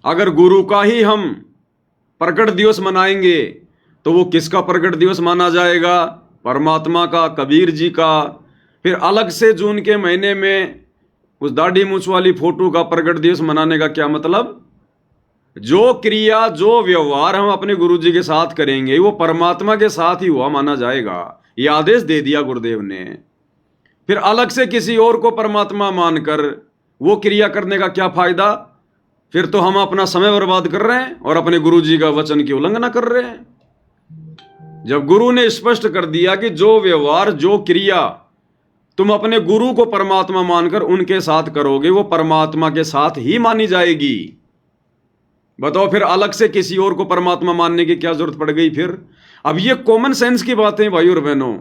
अगर गुरु का ही हम प्रकट दिवस मनाएंगे तो वो किसका प्रकट दिवस माना जाएगा? परमात्मा का, कबीर जी का। फिर अलग से जून के महीने में उस दाढ़ी मूछ वाली फोटो का प्रकट दिवस मनाने का क्या मतलब? जो क्रिया, जो व्यवहार हम अपने गुरुजी के साथ करेंगे वो परमात्मा के साथ ही हुआ माना जाएगा। ये आदेश दे दिया गुरुदेव ने। फिर अलग से किसी और को परमात्मा मानकर वो क्रिया करने का क्या फायदा? फिर तो हम अपना समय बर्बाद कर रहे हैं और अपने गुरुजी का वचन की उल्लंघना कर रहे हैं। जब गुरु ने स्पष्ट कर दिया कि जो व्यवहार, जो क्रिया तुम अपने गुरु को परमात्मा मानकर उनके साथ करोगे वो परमात्मा के साथ ही मानी जाएगी। बताओ फिर अलग से किसी और को परमात्मा मानने की क्या जरूरत पड़ गई? फिर अब ये कॉमन सेंस की बातें भाई और बहनों,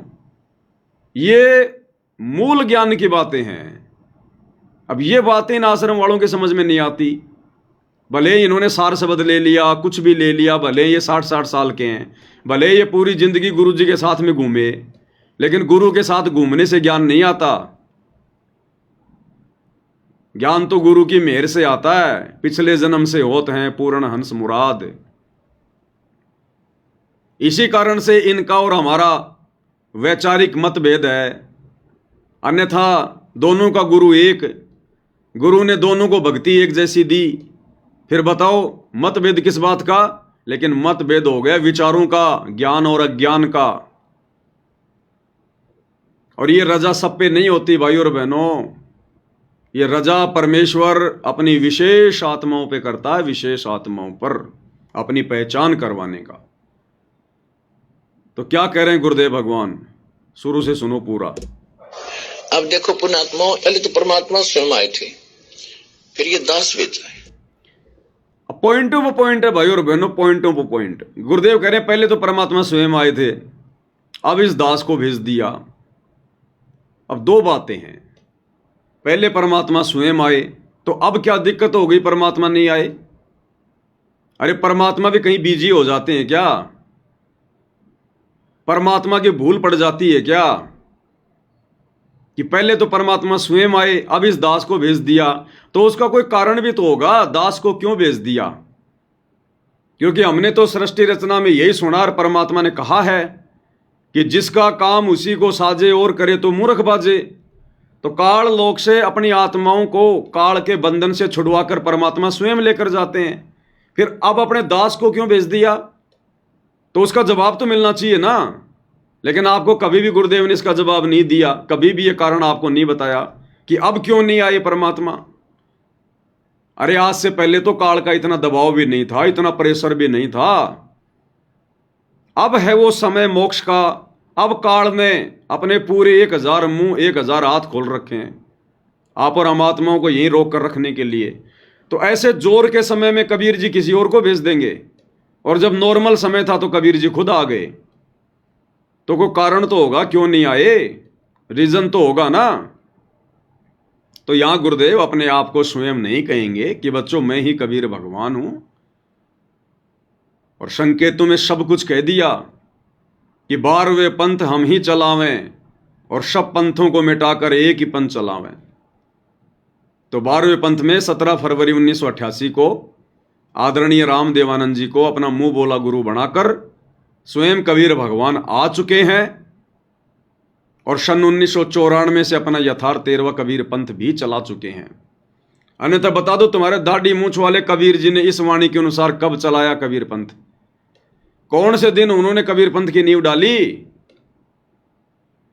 ये मूल ज्ञान की बातें हैं। अब ये बातें इन आश्रम वालों के समझ में नहीं आती। भले ही इन्होंने सार शब्द ले लिया, कुछ भी ले लिया, भले ये 60-60 साल के हैं, भले ये पूरी जिंदगी गुरु जी के साथ में घूमे, लेकिन गुरु के साथ घूमने से ज्ञान नहीं आता। ज्ञान तो गुरु की मेहर से आता है। पिछले जन्म से होते हैं पूर्ण हंस मुराद। इसी कारण से इनका और हमारा वैचारिक मतभेद है, अन्यथा दोनों का गुरु एक, गुरु ने दोनों को भक्ति एक जैसी दी। फिर बताओ मतभेद किस बात का? लेकिन मतभेद हो गया विचारों का, ज्ञान और अज्ञान का। और ये रजा सब पे नहीं होती भाई और बहनों, ये रजा परमेश्वर अपनी विशेष आत्माओं पे करता है, विशेष आत्माओं पर अपनी पहचान करवाने का। तो क्या कह रहे हैं गुरुदेव भगवान, शुरू से सुनो पूरा।
अब देखो पुण्यात्मा, पहले तो परमात्मा स्वयं आए थे, फिर ये दास भेज आए।
पॉइंटों पर पॉइंट है भाई और बहनों, पॉइंटों पर पॉइंट। गुरुदेव कह रहे हैं पहले तो परमात्मा स्वयं आए थे, अब इस दास को भेज दिया। अब दो बातें हैं, पहले परमात्मा स्वयं आए तो अब क्या दिक्कत हो गई परमात्मा नहीं आए? अरे परमात्मा भी कहीं बिजी हो जाते हैं क्या? परमात्मा की भूल पड़ जाती है क्या कि पहले तो परमात्मा स्वयं आए, अब इस दास को भेज दिया? तो उसका कोई कारण भी तो होगा, दास को क्यों भेज दिया? क्योंकि हमने तो सृष्टि रचना में यही सुना और परमात्मा ने कहा है कि जिसका काम उसी को साजे और करे तो मूर्ख बाजे। तो काल लोक से अपनी आत्माओं को काल के बंधन से छुड़वाकर परमात्मा स्वयं लेकर जाते हैं, फिर अब अपने दास को क्यों भेज दिया? तो उसका जवाब तो मिलना चाहिए ना। लेकिन आपको कभी भी गुरुदेव ने इसका जवाब नहीं दिया, कभी भी ये कारण आपको नहीं बताया कि अब क्यों नहीं आए परमात्मा। अरे आज से पहले तो काल का इतना दबाव भी नहीं था, इतना प्रेशर भी नहीं था। अब है वो समय मोक्ष का। अब काल ने अपने पूरे 1000 मुंह 1000 हाथ खोल रखे हैं आप और हम आत्माओं को यहीं रोक कर रखने के लिए। तो ऐसे जोर के समय में कबीर जी किसी और को भेज देंगे, और जब नॉर्मल समय था तो कबीर जी खुद आ गए। तो कोई कारण तो होगा क्यों नहीं आए, रीजन तो होगा ना। तो यहां गुरुदेव अपने आप को स्वयं नहीं कहेंगे कि बच्चों मैं ही कबीर भगवान हूं, और संकेतों में सब कुछ कह दिया कि 12वें पंथ हम ही चलावें और सब पंथों को मिटाकर एक ही पंथ चलावें। तो 12वें पंथ में 17 फरवरी 1988 को आदरणीय रामदेवानंद जी को अपना मुंह बोला गुरु बनाकर स्वयं कबीर भगवान आ चुके हैं, और सन 1994 से अपना यथार्थ 13वां कबीर पंथ भी चला चुके हैं। अन्यथा बता दो तुम्हारे दाढ़ी मूंछ वाले कबीर जी ने इस वाणी के अनुसार कब चलाया कबीर पंथ? कौन से दिन उन्होंने कबीर पंथ की नींव डाली?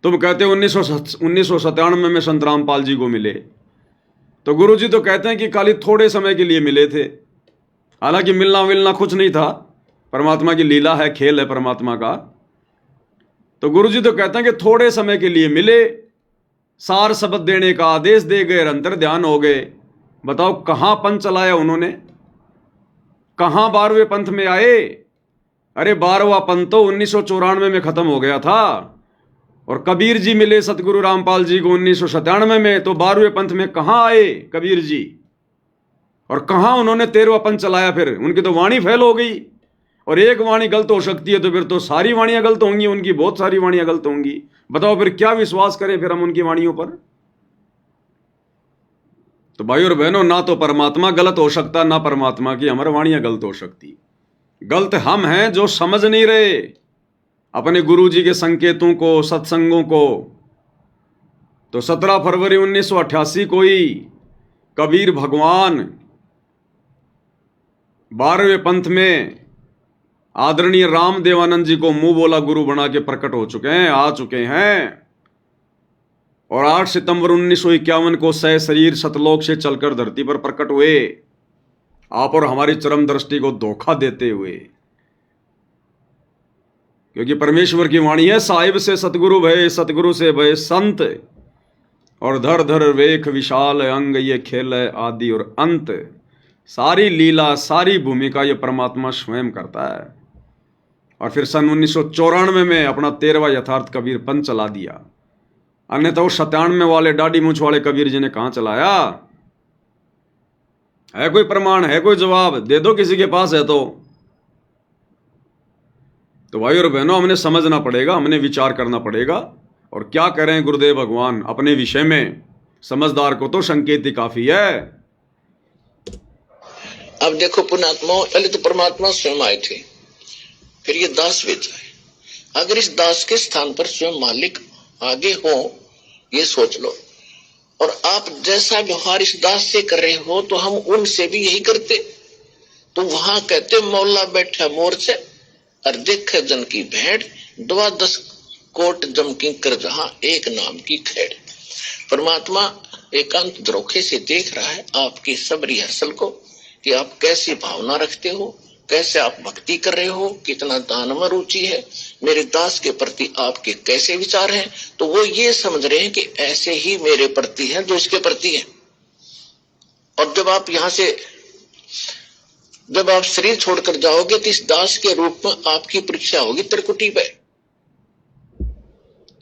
तुम कहते हो 1997 में संत रामपाल जी को मिले, तो गुरु जी तो कहते हैं कि खाली थोड़े समय के लिए मिले थे। हालांकि मिलना कुछ नहीं था, परमात्मा की लीला है, खेल है परमात्मा का। तो गुरु जी तो कहते हैं कि थोड़े समय के लिए मिले, सार शब्द देने का आदेश दे गए, अंतर ध्यान हो गए। बताओ कहां पंथ चलाया उन्होंने, कहां 12वें पंथ में आए? अरे 12वां पंथ तो 1994 में खत्म हो गया था, और कबीर जी मिले सतगुरु रामपाल जी को 1997 में, तो 12वें पंथ में कहां आए कबीर जी, और कहां उन्होंने 13वां पंथ चलाया? फिर उनकी तो वाणी फैल हो गई, और एक वाणी गलत हो सकती है तो फिर तो सारी वाणियां गलत होंगी, उनकी बहुत सारी वाणियां गलत होंगी। बताओ फिर क्या विश्वास करें फिर हम उनकी वाणियों पर? तो भाई और बहनों, ना तो परमात्मा गलत हो सकता, ना परमात्मा की हमारी वाणियां गलत हो सकती। गलत हम हैं जो समझ नहीं रहे अपने गुरु जी के संकेतों को, सत्संगों को। तो 17 फरवरी 1988 को ही कबीर भगवान 12वें पंथ में आदरणीय रामदेवानंद जी को मुंह बोला गुरु बना के प्रकट हो चुके हैं, आ चुके हैं। और 8 सितंबर 1951 को सह शरीर सतलोक से चलकर धरती पर प्रकट हुए, आप और हमारी चरम दृष्टि को धोखा देते हुए। क्योंकि परमेश्वर की वाणी है, साहिब से सतगुरु भय, सतगुरु से भय संत, और धर धर वेख विशाल अंग, ये खेल है आदि और अंत। सारी लीला, सारी भूमिका ये परमात्मा स्वयं करता है। और फिर सन 1994 में अपना 13वां यथार्थ कबीर पंथ चला दिया। अन्यथा वो 97 वाले दाढ़ी मूंछ वाले कबीर जी ने कहां चलाया? है कोई प्रमाण, है कोई जवाब? दे दो किसी के पास है तो भाई और बहनों, हमने समझना पड़ेगा, हमने विचार करना पड़ेगा। और क्या करें गुरुदेव भगवान अपने विषय में, समझदार को तो संकेत ही काफी है।
अब देखो पुण्यात्मा, पहले तो परमात्मा स्वयं आए थे, फिर ये दास भेजा है। अगर इस दास के स्थान पर स्वयं मालिक आगे हो, ये सोच लो। और आप जैसा व्यवहार इस दास से कर रहे हो तो हम उनसे भी यही करते। तो वहां कहते मौला बैठा मोर से और देखे जन की भेड़, 12 कोट जमकी कर जहां एक नाम की खेड़। परमात्मा एकांत द्रोखे से देख रहा है आपकी सब रिहर्सल को, कि आप कैसी भावना रखते हो, कैसे आप भक्ति कर रहे हो, कितना दान में रुचि है, मेरे दास के प्रति आपके कैसे विचार हैं। तो वो ये समझ रहे हैं कि ऐसे ही मेरे प्रति है जो इसके प्रति है। और जब आप शरीर छोड़कर जाओगे तो इस दास के रूप में आपकी परीक्षा होगी त्रिकुटी पे।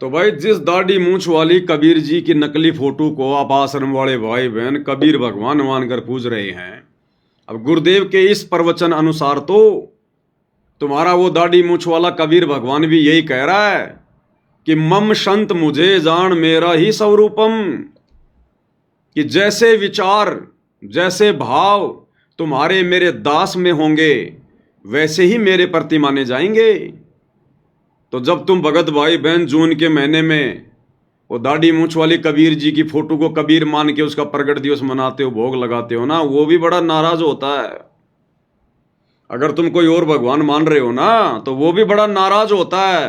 तो भाई जिस दाढ़ी मूंछ वाली कबीर जी की नकली फोटो को आप आश्रम वाले भाई बहन कबीर भगवान मानकर पूज रहे हैं, अब गुरुदेव के इस प्रवचन अनुसार तो तुम्हारा वो दाढ़ी मूंछ वाला कबीर भगवान भी यही कह रहा है कि मम संत मुझे जान मेरा ही स्वरूपम, कि जैसे विचार जैसे भाव तुम्हारे मेरे दास में होंगे वैसे ही मेरे प्रति माने जाएंगे। तो जब तुम भगत भाई बहन जून के महीने में वो दाढ़ी मूंछ वाली कबीर जी की फोटो को कबीर मान के उसका प्रगट दिवस मनाते हो, भोग लगाते हो ना, वो भी बड़ा नाराज होता है। अगर तुम कोई और भगवान मान रहे हो ना तो वो भी बड़ा नाराज होता है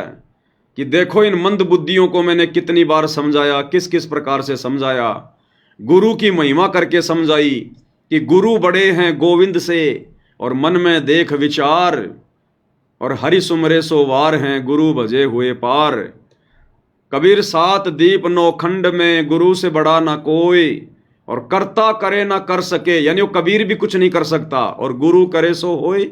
कि देखो इन मंद बुद्धियों को मैंने कितनी बार समझाया, किस किस प्रकार से समझाया, गुरु की महिमा करके समझाई कि गुरु बड़े हैं गोविंद से और मन में देख विचार, और हरि सुमरे सो वार हैं गुरु भजे हुए पार। कबीर 7 दीप 9 खंड में गुरु से बड़ा ना कोई, और करता करे ना कर सके, यानी वो कबीर भी कुछ नहीं कर सकता और गुरु करे सो होए।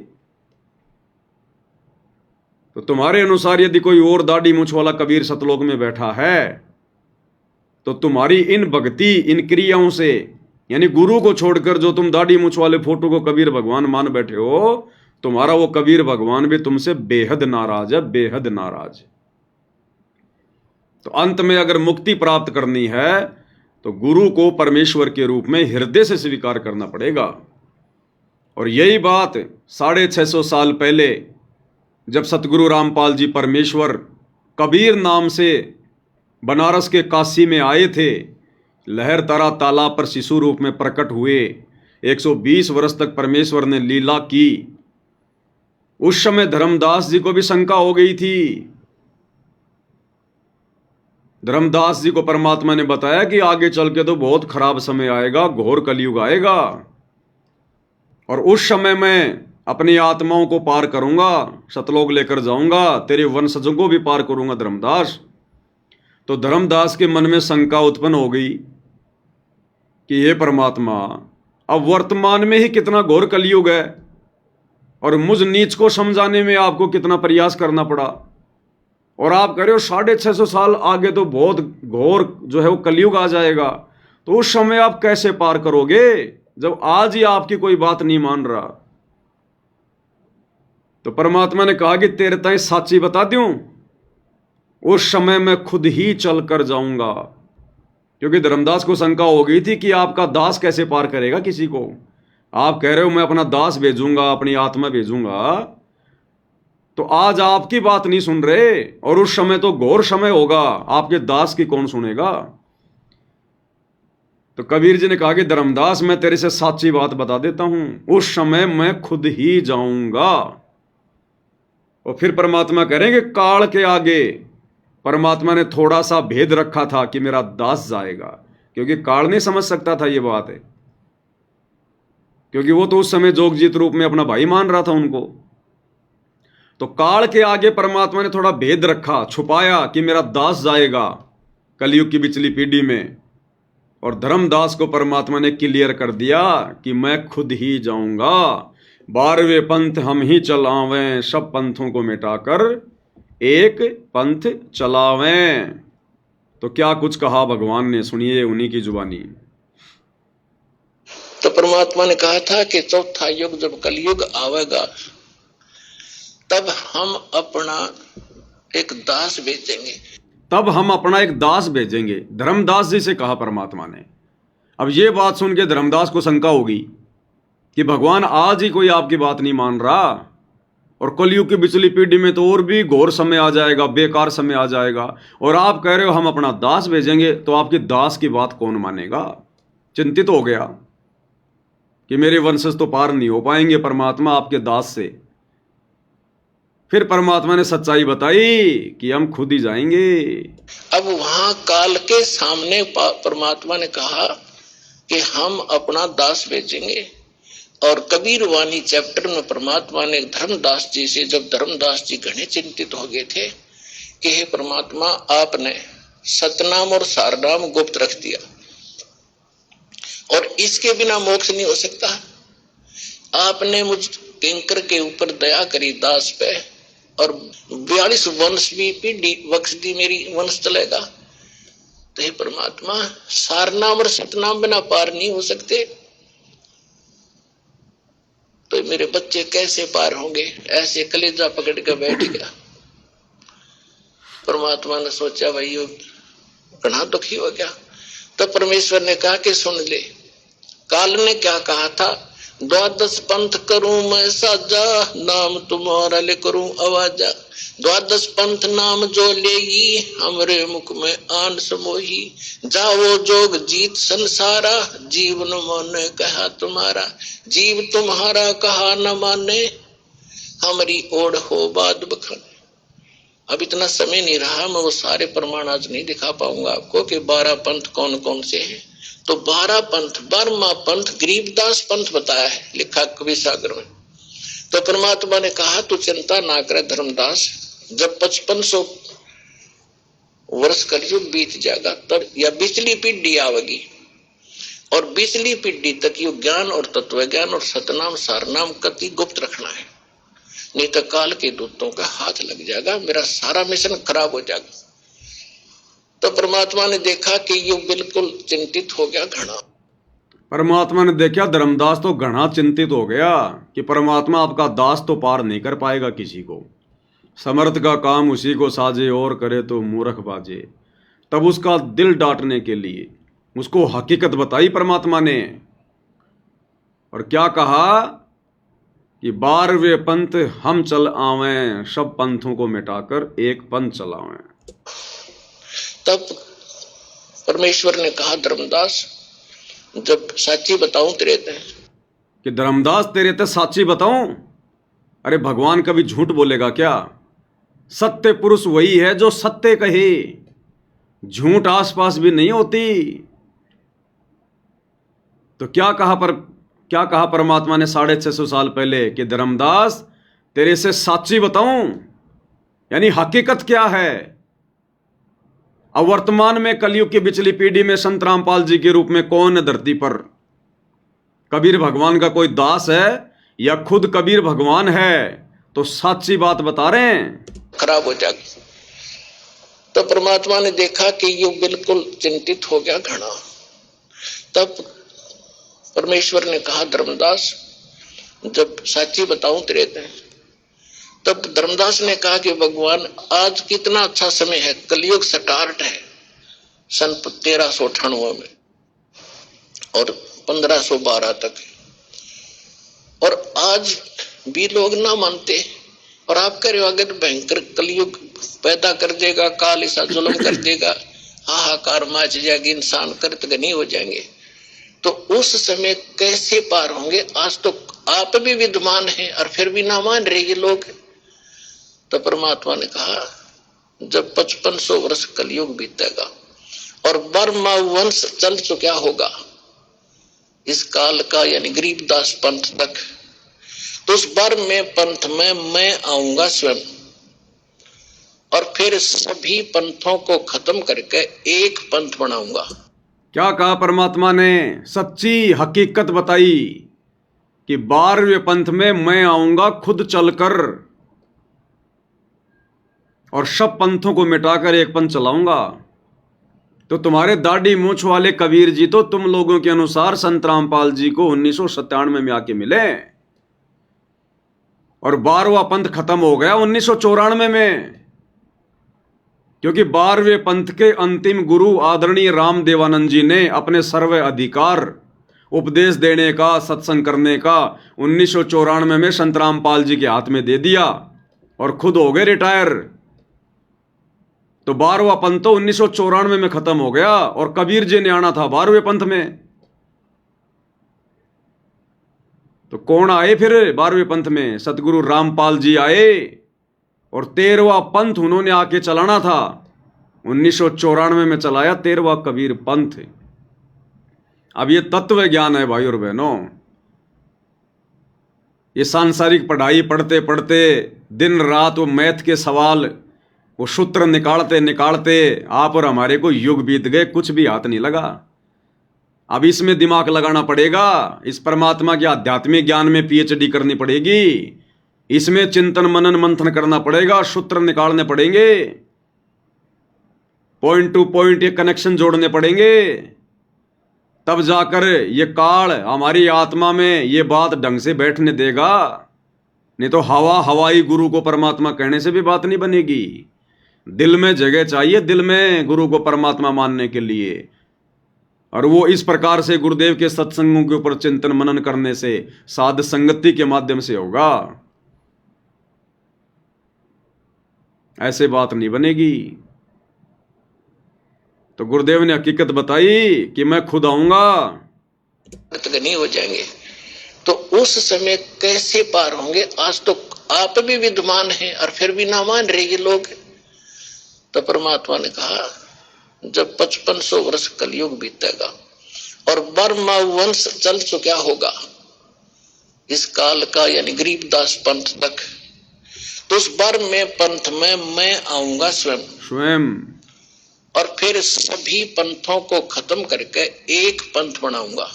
तो तुम्हारे अनुसार यदि कोई और दाढ़ी मूंछ वाला कबीर सतलोक में बैठा है तो तुम्हारी इन भक्ति इन क्रियाओं से, यानी गुरु को छोड़कर जो तुम दाढ़ी मूंछ वाले फोटो को कबीर भगवान मान बैठे हो, तुम्हारा वो कबीर भगवान भी तुमसे बेहद नाराज है, बेहद नाराज। तो अंत में अगर मुक्ति प्राप्त करनी है तो गुरु को परमेश्वर के रूप में हृदय से स्वीकार करना पड़ेगा। और यही बात 650 साल पहले जब सतगुरु रामपाल जी परमेश्वर कबीर नाम से बनारस के काशी में आए थे, लहर तारा तालाब पर शिशु रूप में प्रकट हुए, 120 वर्ष तक परमेश्वर ने लीला की। उस समय धर्मदास जी को भी शंका हो गई थी। धर्मदास जी को परमात्मा ने बताया कि आगे चल के तो बहुत खराब समय आएगा, घोर कलयुग आएगा, और उस समय मैं अपनी आत्माओं को पार करूंगा, सतलोक लेकर जाऊंगा, तेरे वंशजों को भी पार करूंगा धर्मदास। तो धर्मदास के मन में शंका उत्पन्न हो गई कि हे परमात्मा, अब वर्तमान में ही कितना घोर कलयुग है और मुझ नीच को समझाने में आपको कितना प्रयास करना पड़ा, और आप कह रहे हो 650 साल आगे तो बहुत घोर जो है वो कलयुग आ जाएगा। तो उस समय आप कैसे पार करोगे जब आज ही आपकी कोई बात नहीं मान रहा। तो परमात्मा ने कहा कि तेरे ताई साची बता दूं, उस समय मैं खुद ही चल कर जाऊंगा। क्योंकि धर्मदास को शंका हो गई थी कि आपका दास कैसे पार करेगा किसी को। आप कह रहे हो मैं अपना दास भेजूंगा, अपनी आत्मा भेजूंगा, तो आज आपकी बात नहीं सुन रहे, और उस समय तो घोर समय होगा, आपके दास की कौन सुनेगा। तो कबीर जी ने कहा कि धर्मदास मैं तेरे से सच्ची बात बता देता हूं, उस समय मैं खुद ही जाऊंगा। और फिर परमात्मा कह रहे हैं कि काल के आगे परमात्मा ने थोड़ा सा भेद रखा था कि मेरा दास जाएगा, क्योंकि काल नहीं समझ सकता था ये बात है, क्योंकि वो तो उस समय जोगजीत रूप में अपना भाई मान रहा था उनको। तो काल के आगे परमात्मा ने थोड़ा भेद रखा, छुपाया कि मेरा दास जाएगा कलयुग की पिछली पीढ़ी में, और धर्मदास को परमात्मा ने क्लियर कर दिया कि मैं खुद ही जाऊंगा, 12वें पंथ हम ही चलावें, सब पंथों को मिटाकर एक पंथ चलावें। तो क्या कुछ कहा भगवान ने, सुनिए उन्हीं की जुबानी।
तो परमात्मा ने कहा था कि चौथा युग जब कलयुग आवेगा तब हम अपना एक दास भेजेंगे।
तब हम अपना एक दास भेजेंगे, धर्मदास जी से कहा परमात्मा ने। अब ये बात सुन के धर्मदास को शंका होगी कि भगवान आज ही कोई आपकी बात नहीं मान रहा, और कलयुग की पिछली पीढ़ी में तो और भी घोर समय आ जाएगा, बेकार समय आ जाएगा, और आप कह रहे हो हम अपना दास भेजेंगे, तो आपकी दास की बात कौन मानेगा। चिंतित हो गया कि मेरे वंशज तो पार नहीं हो पाएंगे परमात्मा आपके दास से। फिर परमात्मा ने सच्चाई बताई कि हम खुद ही जाएंगे।
अब वहां काल के सामने परमात्मा ने कहा कि हम अपना दास भेजेंगे। और कबीर वाणी चैप्टर में परमात्मा ने धर्मदास जी से, जब धर्मदास जी घने चिंतित हो गए थे कि हे परमात्मा, आपने सतनाम और सारनाम गुप्त रख दिया और इसके बिना मोक्ष नहीं हो सकता। आपने मुझ किंकर के ऊपर दया करी दास पे, और 42 वंश भी पीढ़ी बख्श दी, मेरी वंश चलेगा। तो हे परमात्मा, सारनाम और सतनाम बिना पार नहीं हो सकते, तो मेरे बच्चे कैसे पार होंगे। ऐसे कलेजा पकड़ के बैठ गया। परमात्मा ने सोचा भाई ये घना दुखी हो गया। तो परमेश्वर ने कहा कि सुन ले, काल ने क्या कहा था, 12 पंथ करूं मैं साजा, नाम तुम्हारा ले करूं आवाजा। 12 पंथ नाम जो लेगी, हमरे मुख में आन समोही। जाओ जोग जीत संसारा, जीवन माने कहा तुम्हारा। जीव तुम्हारा कहा न माने, हमारी ओढ़ हो बाद बखाने। अब इतना समय नहीं रहा, मैं वो सारे प्रमाण आज नहीं दिखा पाऊंगा आपको कि 12 पंथ कौन कौन से हैं। तो 12 पंथ, 12वां पंथ गरीबदास पंथ बताया है, लिखा कवि सागर में। तो परमात्मा ने कहा तू चिंता ना करे धर्मदास, जब 5500 वर्ष कलयुग बीत जाएगा तब या पिछली पीढ़ी आवेगी, और पिछली पीढ़ी तक ये ज्ञान और तत्व ज्ञान और सतनाम सारनाम कति गुप्त रखना है, नहीं तो काल के दूतों का हाथ लग जाएगा, मेरा सारा मिशन खराब हो जाएगा। तो परमात्मा ने देखा कि ये बिल्कुल चिंतित हो गया घना।
परमात्मा ने देखा धर्मदास तो घना चिंतित हो गया कि परमात्मा आपका दास तो पार नहीं कर पाएगा किसी को। समर्थ का काम उसी को साजे, और करे तो मूर्ख बाजे। तब उसका दिल डांटने के लिए उसको हकीकत बताई परमात्मा ने, और क्या कहा कि 12वें पंथ हम चल आवें, सब पंथों को मिटाकर एक पंथ चलावें।
तब परमेश्वर ने कहा धर्मदास, जब साची बताऊं तेरे ते,
कि धर्मदास तेरे ते साची बताऊं। अरे भगवान कभी झूठ बोलेगा क्या। सत्य पुरुष वही है जो सत्य कहे, झूठ आसपास भी नहीं होती। तो क्या कहा परमात्मा ने 650 साल पहले कि धर्मदास तेरे से साची बताऊं, यानी हकीकत क्या है। अब वर्तमान में कलयुग की पिछली पीढ़ी में संत रामपाल जी के रूप में कौन है धरती पर। कबीर भगवान का कोई दास है या खुद कबीर भगवान है, तो सच्ची बात बता रहे हैं।
खराब हो जाएगा। तो परमात्मा ने देखा कि ये बिल्कुल चिंतित हो गया घना। तब परमेश्वर ने कहा धर्मदास, जब साची बताऊं तेरे ते। तब धर्मदास ने कहा कि भगवान आज कितना अच्छा समय है, कलयुग स्टार्ट है सन 1398 में और 1512 तक, और आज भी लोग ना मानते, और आप कह रहे हो अगर भयंकर कलयुग पैदा कर देगा, काल ऐसा जुल्म कर देगा, हाहाकार मच जाएगी, इंसान कृतघ्नी हो जाएंगे, तो उस समय कैसे पार होंगे। आज तो आप भी विद्वान हैं और फिर भी ना मान रहे ये लोग। तो परमात्मा ने कहा जब 5500 वर्ष कलयुग बीतेगा और बर्मा वंश चल चुका होगा इस काल का, यानी गरीबदास पंथ तक, तो उस बर्म में पंथ में मैं आऊंगा स्वयं, और फिर सभी पंथों को खत्म करके एक पंथ बनाऊंगा।
क्या कहा परमात्मा ने, सच्ची हकीकत बताई कि 12वें पंथ में मैं आऊंगा खुद चलकर, और सब पंथों को मिटाकर एक पंथ चलाऊंगा। तो तुम्हारे दाढ़ी मूछ वाले कबीर जी तो तुम लोगों के अनुसार संत रामपाल जी को 1997 में आके मिले, और 12वां पंथ खत्म हो गया 1994 में, क्योंकि 12वें पंथ के अंतिम गुरु आदरणीय राम देवानंद जी ने अपने सर्व अधिकार उपदेश देने का, सत्संग करने का 1994 में संत रामपाल जी के हाथ में दे दिया और खुद हो गए रिटायर। तो 12वां पंथ तो 1994 में खत्म हो गया और कबीर जी ने आना था 12वें पंथ में। तो कौन आए फिर 12वें पंथ में? सतगुरु रामपाल जी आए और 13वां पंथ उन्होंने आके चलाना था। 1994 में चलाया 13वां कबीर पंथ। अब ये तत्व ज्ञान है भाई और बहनों। ये सांसारिक पढ़ाई पढ़ते पढ़ते दिन रात वो मैथ के सवाल, वो सूत्र निकालते निकालते आप और हमारे को युग बीत गए, कुछ भी हाथ नहीं लगा। अब इसमें दिमाग लगाना पड़ेगा, इस परमात्मा के आध्यात्मिक ज्ञान में पीएचडी करनी पड़ेगी, इसमें चिंतन मनन मंथन करना पड़ेगा, सूत्र निकालने पड़ेंगे, पॉइंट टू पॉइंट ये कनेक्शन जोड़ने पड़ेंगे, तब जाकर ये काल हमारी आत्मा में ये बात ढंग से बैठने देगा। नहीं तो हवाई गुरु को परमात्मा कहने से भी बात नहीं बनेगी। दिल में जगह चाहिए, दिल में गुरु को परमात्मा मानने के लिए। और वो इस प्रकार से गुरुदेव के सत्संगों के ऊपर चिंतन मनन करने से, साध संगति के माध्यम से होगा। ऐसे बात नहीं बनेगी। तो गुरुदेव ने हकीकत बताई कि मैं खुद आऊंगा,
नहीं हो जाएंगे। तो उस समय कैसे पार होंगे? आज तो आप भी विद्वान हैं और फिर भी ना मान रहे ये लोग। तो परमात्मा ने कहा जब 5500 वर्ष कलयुग बीतेगा और बर्मा वंश चल चुका होगा इस काल का, यानी गरीबदास पंथ तक, तो उस बर्म में पंथ में मैं आऊंगा स्वयं और फिर सभी पंथों को खत्म करके एक पंथ बनाऊंगा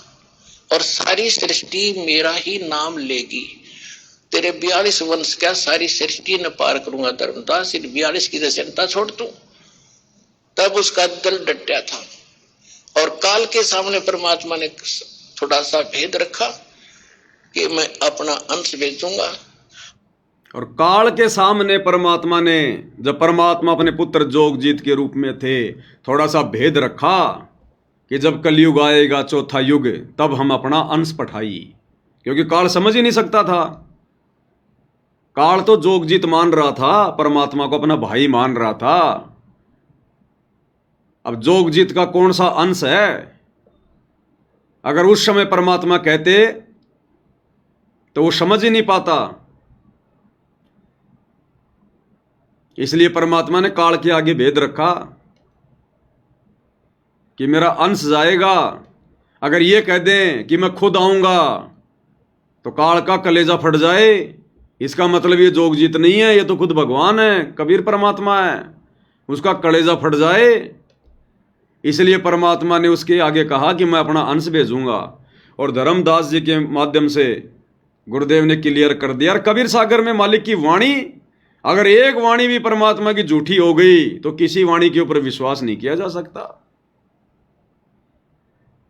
और सारी सृष्टि मेरा ही नाम लेगी। तेरे 42 वंश क्या सारी सृष्टि न पार करूंगा धर्मदास, 42 की दशनता छोड़ दूं। तब उसका दिल डटा था और काल के सामने परमात्मा ने थोड़ा सा भेद रखा कि मैं अपना अंश बेचूंगा।
और काल के सामने परमात्मा ने, जब परमात्मा अपने पुत्र जोगजीत के रूप में थे, थोड़ा सा भेद रखा कि जब कलयुग आएगा चौथा युग तब हम अपना अंश पठाई, क्योंकि काल समझ ही नहीं सकता था। काल तो जोगजीत मान रहा था, परमात्मा को अपना भाई मान रहा था। अब जोगजीत का कौन सा अंश है? अगर उस समय परमात्मा कहते तो वो समझ ही नहीं पाता। इसलिए परमात्मा ने काल के आगे भेद रखा कि मेरा अंश जाएगा। अगर ये कह दें कि मैं खुद आऊंगा तो काल का कलेजा फट जाए। इसका मतलब ये जोगजीत नहीं है, ये तो खुद भगवान है, कबीर परमात्मा है, उसका कलेजा फट जाए। इसलिए परमात्मा ने उसके आगे कहा कि मैं अपना अंश भेजूंगा। और धर्मदास जी के माध्यम से गुरुदेव ने क्लियर कर दिया। और कबीर सागर में मालिक की वाणी, अगर एक वाणी भी परमात्मा की झूठी हो गई तो किसी वाणी के ऊपर विश्वास नहीं किया जा सकता।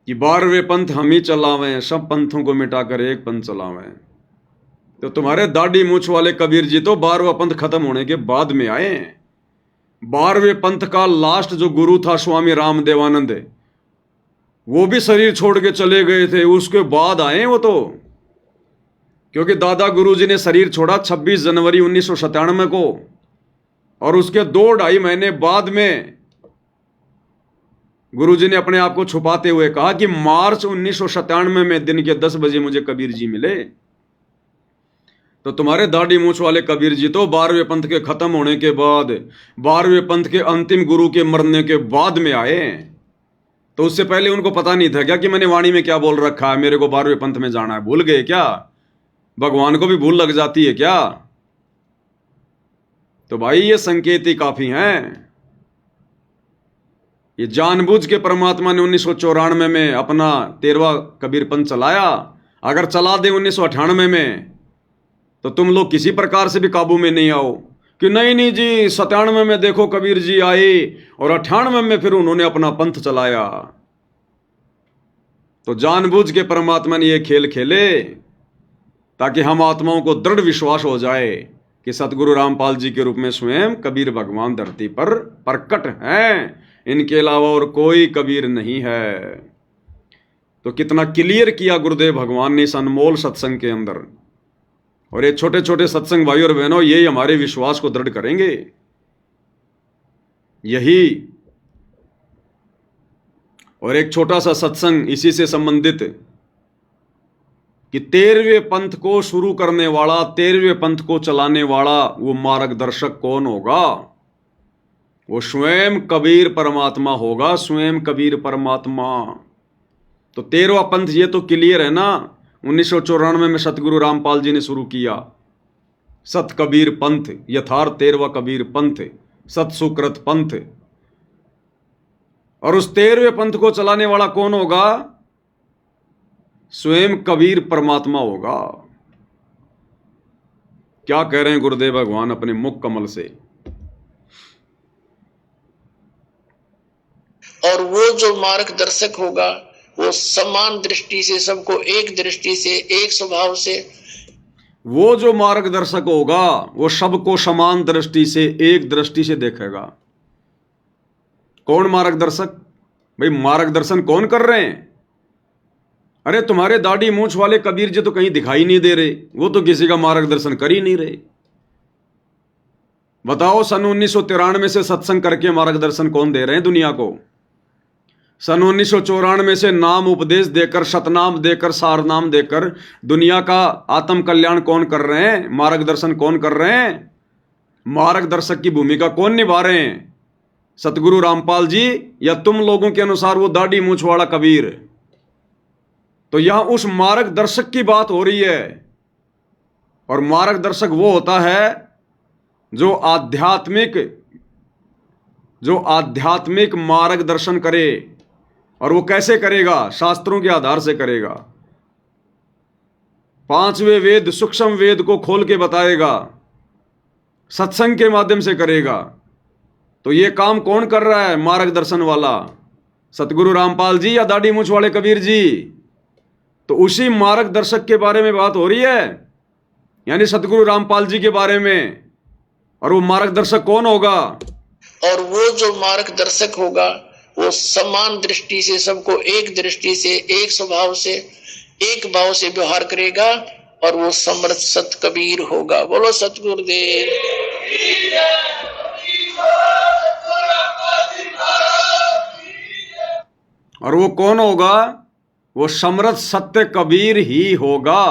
कि 12वें पंथ हम ही चलावें, सब पंथों को मिटाकर एक पंथ चलावें। तो तुम्हारे दाढ़ी मूछ वाले कबीर जी तो 12वां पंथ खत्म होने के बाद में आए। 12वें पंथ का लास्ट जो गुरु था स्वामी राम देवानंद, वो भी शरीर छोड़ के चले गए थे, उसके बाद आए वो तो। क्योंकि दादा गुरुजी ने शरीर छोड़ा 26 जनवरी 1997 को, और उसके 2-2.5 महीने बाद में गुरुजी ने अपने आप को छुपाते हुए कहा कि मार्च 1997 में दिन के 10 बजे मुझे कबीर जी मिले। तो तुम्हारे दाढ़ी मूछ वाले कबीर जी तो 12वें पंथ के खत्म होने के बाद, 12वें पंथ के अंतिम गुरु के मरने के बाद में आए। तो उससे पहले उनको पता नहीं था क्या कि मैंने वाणी में क्या बोल रखा है, मेरे को 12वें पंथ में जाना है? भूल गए क्या? भगवान को भी भूल लग जाती है क्या? तो भाई ये संकेत ही काफी हैं। ये जानबूझ के परमात्मा ने 1994 में अपना 13वां कबीर पंथ चलाया। अगर चला दे 1998 में तो तुम लोग किसी प्रकार से भी काबू में नहीं आओ। कि नहीं नहीं जी 97 में देखो कबीर जी आए और 98 में फिर उन्होंने अपना पंथ चलाया। तो जानबूझ के परमात्मा ने ये खेल खेले ताकि हम आत्माओं को दृढ़ विश्वास हो जाए कि सतगुरु रामपाल जी के रूप में स्वयं कबीर भगवान धरती पर प्रकट हैं, इनके अलावा और कोई कबीर नहीं है। तो कितना क्लियर किया गुरुदेव भगवान ने इस अनमोल सत्संग के अंदर। और ये छोटे छोटे सत्संग भाई और बहनों, यही हमारे विश्वास को दृढ़ करेंगे। यही और एक छोटा सा सत्संग इसी से संबंधित कि 13वें पंथ को शुरू करने वाला, 13वें पंथ को चलाने वाला वो मार्गदर्शक कौन होगा? वो स्वयं कबीर परमात्मा होगा, स्वयं कबीर परमात्मा। तो 13वां पंथ ये तो क्लियर है ना, 1994 में सतगुरु रामपाल जी ने शुरू किया सत कबीर पंथ, यथार्थ 13वां कबीर पंथ, सत सुकृत पंथ। और उस 13वें पंथ को चलाने वाला कौन होगा? स्वयं कबीर परमात्मा होगा। क्या कह रहे हैं गुरुदेव भगवान अपने मुख कमल से?
और वो जो मार्गदर्शक होगा वो समान दृष्टि से, सबको एक दृष्टि से, एक स्वभाव से,
वो जो मार्गदर्शक होगा वो सबको समान दृष्टि से, एक दृष्टि से देखेगा। कौन मार्गदर्शक? भाई मार्गदर्शन कौन कर रहे हैं? अरे तुम्हारे दाढ़ी मूंछ वाले कबीर जी तो कहीं दिखाई नहीं दे रहे, वो तो किसी का मार्गदर्शन कर ही नहीं रहे। बताओ सन 1993 से सत्संग करके मार्गदर्शन कौन दे रहे हैं दुनिया को? सन 1994 से नाम उपदेश देकर, सतनाम देकर, सारनाम देकर दुनिया का आत्म कल्याण कौन कर रहे हैं? मार्गदर्शन कौन कर रहे हैं? मार्गदर्शक की भूमिका कौन निभा रहे हैं? सतगुरु रामपाल जी या तुम लोगों के अनुसार वो दाढ़ी मूंछ वाला कबीर? तो यहां उस मार्गदर्शक की बात हो रही है। और मार्गदर्शक वो होता है जो आध्यात्मिक मार्गदर्शन करे। और वो कैसे करेगा? शास्त्रों के आधार से करेगा। 5वें वेद, सूक्ष्म वेद को खोल के बताएगा, सत्संग के माध्यम से करेगा। तो ये काम कौन कर रहा है? मार्गदर्शन वाला सतगुरु रामपाल जी या दाढ़ी मूंछ वाले कबीर जी? तो उसी मार्गदर्शक के बारे में बात हो रही है, यानी सतगुरु रामपाल जी के बारे में। और वो मार्गदर्शक कौन होगा?
और वो जो मार्गदर्शक होगा वो समान दृष्टि से, सबको एक दृष्टि से, एक स्वभाव से, एक भाव से व्यवहार करेगा। और वो समर्थ सत कबीर होगा। बोलो सतगुरुदेव।
और वो कौन होगा? वो समर्थ सत्य कबीर ही होगा।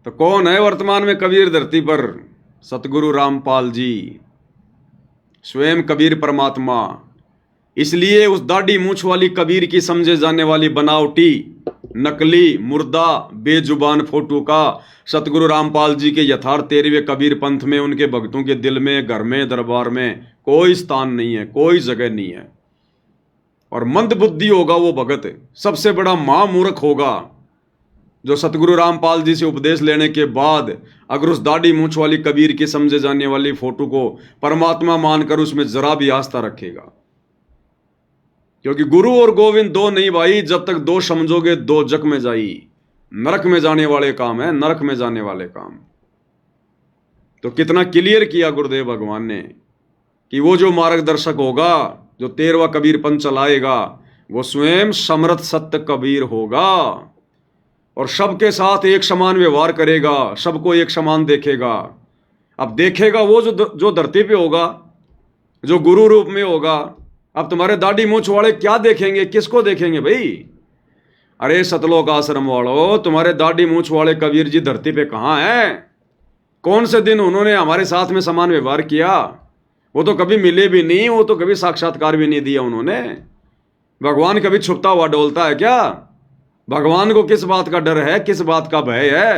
तो कौन है वर्तमान में कबीर धरती पर? सतगुरु रामपाल जी, स्वयं कबीर परमात्मा। इसलिए उस दाढ़ी मूंछ वाली कबीर की समझे जाने वाली बनावटी, नकली, मुर्दा, बेजुबान फोटो का सतगुरु रामपाल जी के यथार्थ 13वें कबीर पंथ में, उनके भक्तों के दिल में, घर में, दरबार में कोई स्थान नहीं है, कोई जगह नहीं है। और मंद बुद्धि होगा वो भगत, सबसे बड़ा महामूर्ख होगा जो सतगुरु रामपाल जी से उपदेश लेने के बाद अगर उस दाढ़ी मूंछ वाली कबीर की समझे जाने वाली फोटो को परमात्मा मानकर उसमें जरा भी आस्था रखेगा। क्योंकि गुरु और गोविंद दो नहीं भाई, जब तक दो समझोगे दो जग में जाई। नरक में जाने वाले काम है, नरक में जाने वाले काम। तो कितना क्लियर किया गुरुदेव भगवान ने कि वो जो मार्गदर्शक होगा, जो 13वां कबीर पंथ चलाएगा, वो स्वयं समर्थ सत्य कबीर होगा। और सबके साथ एक समान व्यवहार करेगा, सबको एक समान देखेगा। अब देखेगा वो जो धरती पे होगा, जो गुरु रूप में होगा। अब तुम्हारे दाढ़ी मूंछ वाले क्या देखेंगे? किसको देखेंगे भाई? अरे सतलोक आश्रम वालों, तुम्हारे दाढ़ी मूंछ वाले कबीर जी धरती पे कहाँ हैं? कौन से दिन उन्होंने हमारे साथ में समान व्यवहार किया? वो तो कभी मिले भी नहीं, वो तो कभी साक्षात्कार भी नहीं दिया उन्होंने। भगवान कभी छुपता हुआ डोलता है क्या? भगवान को किस बात का डर है, किस बात का भय है?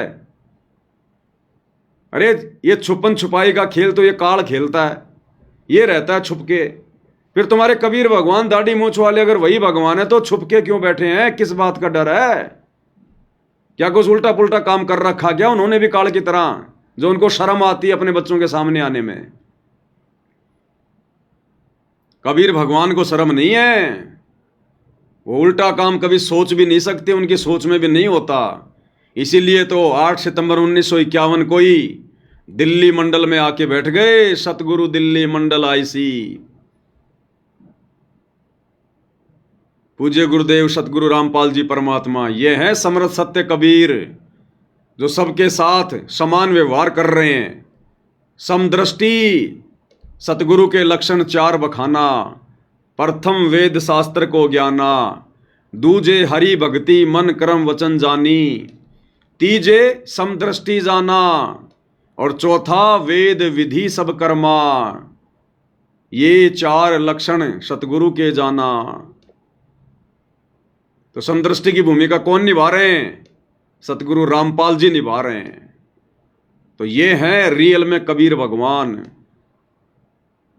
अरे ये छुपन छुपाई का खेल तो ये काल खेलता है, ये रहता है छुप के। फिर तुम्हारे कबीर भगवान दाढ़ी मूंछ वाले अगर वही भगवान है तो छुप के क्यों बैठे हैं? किस बात का डर है? क्या कुछ उल्टा पुल्टा काम कर रखा क्या उन्होंने भी काल की तरह? जो उनको शर्म आती है अपने बच्चों के सामने आने में। कबीर भगवान को शर्म नहीं है, वो उल्टा काम कभी सोच भी नहीं सकते, उनकी सोच में भी नहीं होता। इसीलिए तो 8 सितंबर 1951 को ही दिल्ली मंडल में आके बैठ गए, सतगुरु दिल्ली मंडल आईसी। पूज्य गुरुदेव सतगुरु रामपाल जी परमात्मा, ये है समर्थ सत्य कबीर, जो सबके साथ समान व्यवहार कर रहे हैं। समदृष्टि, सतगुरु के लक्षण 4 बखाना। प्रथम वेद शास्त्र को ज्ञाना, दूजे हरि भक्ति मन कर्म वचन जानी, तीजे समदृष्टि जाना, और चौथा वेद विधि सब कर्मा। ये 4 लक्षण सतगुरु के जाना। तो समदृष्टि की भूमिका कौन निभा रहे हैं? सतगुरु रामपाल जी निभा रहे हैं। तो ये हैं रियल में कबीर भगवान।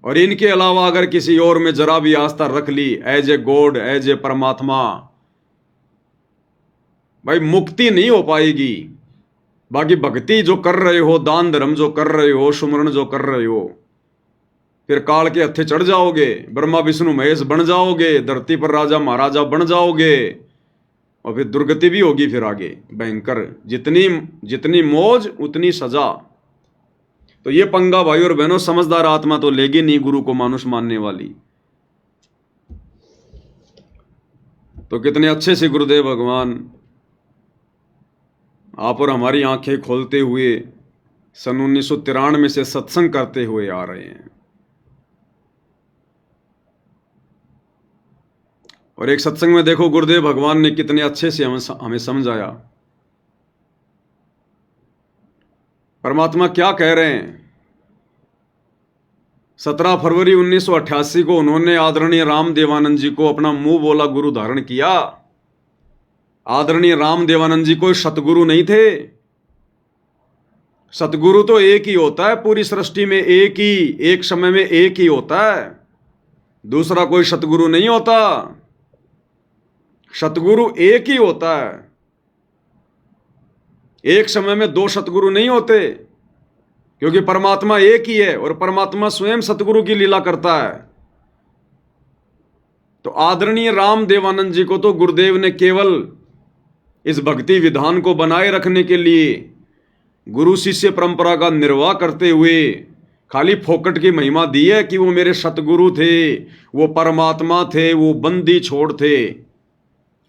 और इनके अलावा अगर किसी और में जरा भी आस्था रख ली, as a god, as a परमात्मा, भाई मुक्ति नहीं हो पाएगी। बाकी भक्ति जो कर रहे हो, दान धर्म जो कर रहे हो, सुमरण जो कर रहे हो, फिर काल के हत्थे चढ़ जाओगे, ब्रह्मा विष्णु महेश बन जाओगे, धरती पर राजा महाराजा बन जाओगे, और फिर दुर्गति भी होगी फिर आगे भयंकर। जितनी मौज उतनी सजा। तो ये पंगा भाई और बहनों समझदार आत्मा तो लेगी नहीं गुरु को मानुष मानने वाली। तो कितने अच्छे से गुरुदेव भगवान आप और हमारी आंखें खोलते हुए सन 1993 से सत्संग करते हुए आ रहे हैं। और एक सत्संग में देखो गुरुदेव भगवान ने कितने अच्छे से हमें समझाया। परमात्मा क्या कह रहे हैं? 17 फरवरी 1988 को उन्होंने आदरणीय राम देवानंद जी को अपना मुंह बोला गुरु धारण किया। आदरणीय राम देवानंद जी कोई सतगुरु नहीं थे। सतगुरु तो एक ही होता है पूरी सृष्टि में, एक ही, एक समय में एक ही होता है, दूसरा कोई सतगुरु नहीं होता। सतगुरु एक ही होता है। एक समय में 2 सतगुरु नहीं होते, क्योंकि परमात्मा एक ही है और परमात्मा स्वयं सतगुरु की लीला करता है। तो आदरणीय राम देवानंद जी को तो गुरुदेव ने केवल इस भक्ति विधान को बनाए रखने के लिए गुरु शिष्य परंपरा का निर्वाह करते हुए खाली फोकट की महिमा दी है कि वो मेरे सतगुरु थे, वो परमात्मा थे, वो बंदी छोड़ थे।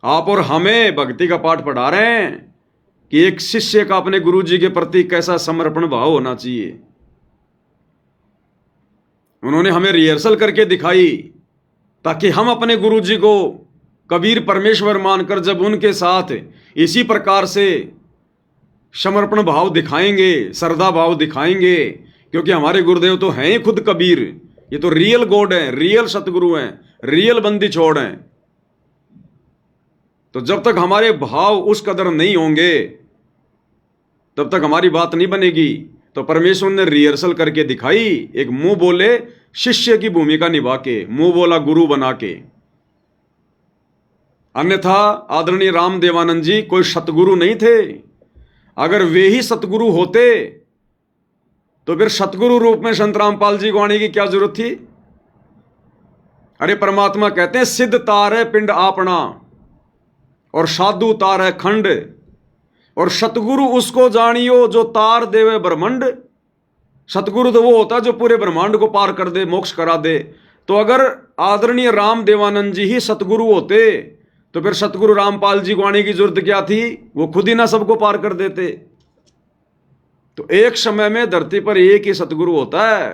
आप और हमें भक्ति का पाठ पढ़ा रहे हैं कि एक शिष्य का अपने गुरु जी के प्रति कैसा समर्पण भाव होना चाहिए। उन्होंने हमें रिहर्सल करके दिखाई, ताकि हम अपने गुरु जी को कबीर परमेश्वर मानकर जब उनके साथ इसी प्रकार से समर्पण भाव दिखाएंगे, श्रद्धा भाव दिखाएंगे, क्योंकि हमारे गुरुदेव तो हैं ही खुद कबीर। ये तो रियल गॉड हैं, रियल सतगुरु हैं, रियल बंदी छोड़ हैं। तो जब तक हमारे भाव उस कदर नहीं होंगे तब तक हमारी बात नहीं बनेगी। तो परमेश्वर ने रिहर्सल करके दिखाई, एक मुंह बोले शिष्य की भूमिका निभा के, मुंह बोला गुरु बना के। अन्यथा आदरणीय राम देवानंद जी कोई सतगुरु नहीं थे। अगर वे ही सतगुरु होते तो फिर सतगुरु रूप में संत रामपाल जी को आने की क्या जरूरत थी? अरे परमात्मा कहते हैं सिद्ध तार है पिंड आपना और साधु तार है खंड, और सतगुरु उसको जानियो जो तार देवे ब्रह्मांड। सतगुरु तो वो होता है जो पूरे ब्रह्मांड को पार कर दे, मोक्ष करा दे। तो अगर आदरणीय राम देवानंद जी ही सतगुरु होते तो फिर सतगुरु रामपाल जी को आने की जरूरत क्या थी? वो खुद ही ना सबको पार कर देते। तो एक समय में धरती पर एक ही सतगुरु होता है।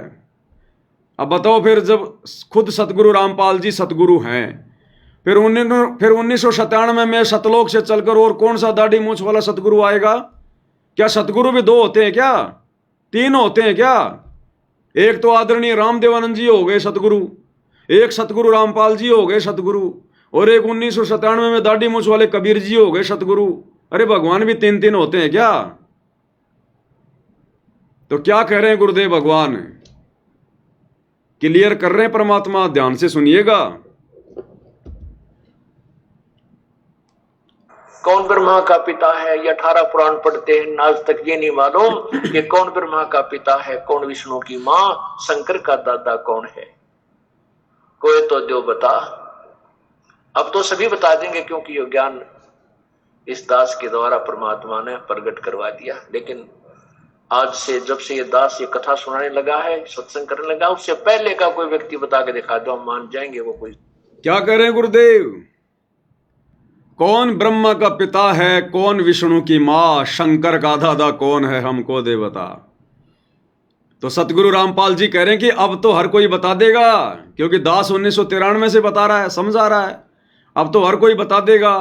अब बताओ, फिर जब खुद सतगुरु रामपाल जी सतगुरु हैं, फिर 1997 में सतलोक से चलकर और कौन सा दाढ़ी मूछ वाला सतगुरु आएगा? क्या सतगुरु भी 2 होते हैं क्या? 3 होते हैं क्या? एक तो आदरणीय राम देवानंद जी हो गए सतगुरु, एक सतगुरु रामपाल जी हो गए सतगुरु, और एक 1997 में दाढ़ी मूछ वाले कबीर जी हो गए सतगुरु। अरे भगवान भी 3 होते हैं क्या? तो क्या कह रहे हैं गुरुदेव भगवान? क्लियर कर रहे हैं परमात्मा, ध्यान से सुनिएगा।
कौन ब्रह्मा का पिता है, ये 18 पुराण पढ़ते हैं, आज तक ये नहीं मालूम कि कौन ब्रह्मा का पिता है, कौन विष्णु की मां, शंकर का दादा कौन है। कोई तो जो बता। अब तो सभी बता देंगे, क्योंकि ये ज्ञान इस दास के द्वारा परमात्मा ने प्रकट करवा दिया। लेकिन आज से, जब से ये दास ये कथा सुनाने लगा है, सत्संग करने लगा, उससे पहले का कोई व्यक्ति बता के दिखा दो, हम मान जाएंगे। वो कोई
क्या कह रहे हैं गुरुदेव? कौन ब्रह्मा का पिता है, कौन विष्णु की मां, शंकर का दादा कौन है, हमको दे बता। तो सतगुरु रामपाल जी कह रहे हैं कि अब तो हर कोई बता देगा, क्योंकि दास 1993 से बता रहा है, समझा रहा है, अब तो हर कोई बता देगा।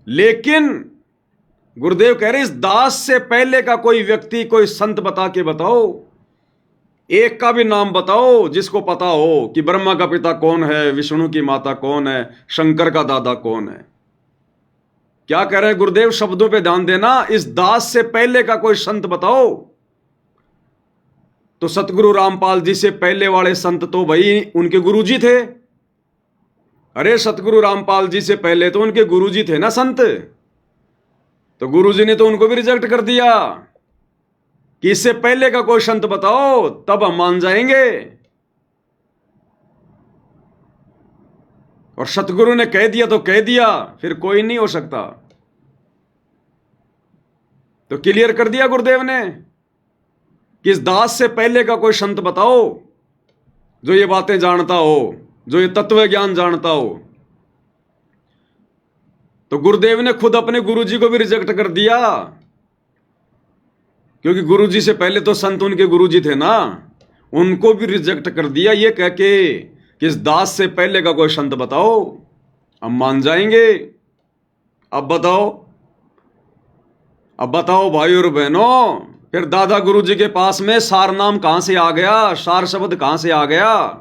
लेकिन गुरुदेव कह रहे हैं इस दास से पहले का कोई व्यक्ति, कोई संत बता के बताओ, एक का भी नाम बताओ जिसको पता हो कि ब्रह्मा का पिता कौन है, विष्णु की माता कौन है, शंकर का दादा कौन है। क्या कह रहे हैं गुरुदेव? शब्दों पे ध्यान देना। इस दास से पहले का कोई संत बताओ। तो सतगुरु रामपाल जी से पहले वाले संत तो भाई उनके गुरुजी थे। अरे सतगुरु रामपाल जी से पहले तो उनके गुरुजी थे ना संत। तो गुरुजी ने तो उनको भी रिजेक्ट कर दिया कि इससे पहले का कोई संत बताओ, तब हम मान जाएंगे। और सतगुरु ने कह दिया तो कह दिया, फिर कोई नहीं हो सकता। तो क्लियर कर दिया गुरुदेव ने कि इस दास से पहले का कोई संत बताओ जो ये बातें जानता हो, जो ये तत्व ज्ञान जानता हो। तो गुरुदेव ने खुद अपने गुरुजी को भी रिजेक्ट कर दिया, क्योंकि गुरुजी से पहले तो संत उनके गुरुजी थे ना, उनको भी रिजेक्ट कर दिया ये कह के कि इस दास से पहले का कोई संत बताओ, हम मान जाएंगे। अब बताओ भाई और बहनों, फिर दादा गुरुजी के पास में सार नाम कहां से आ गया, सार शब्द कहां से आ गया?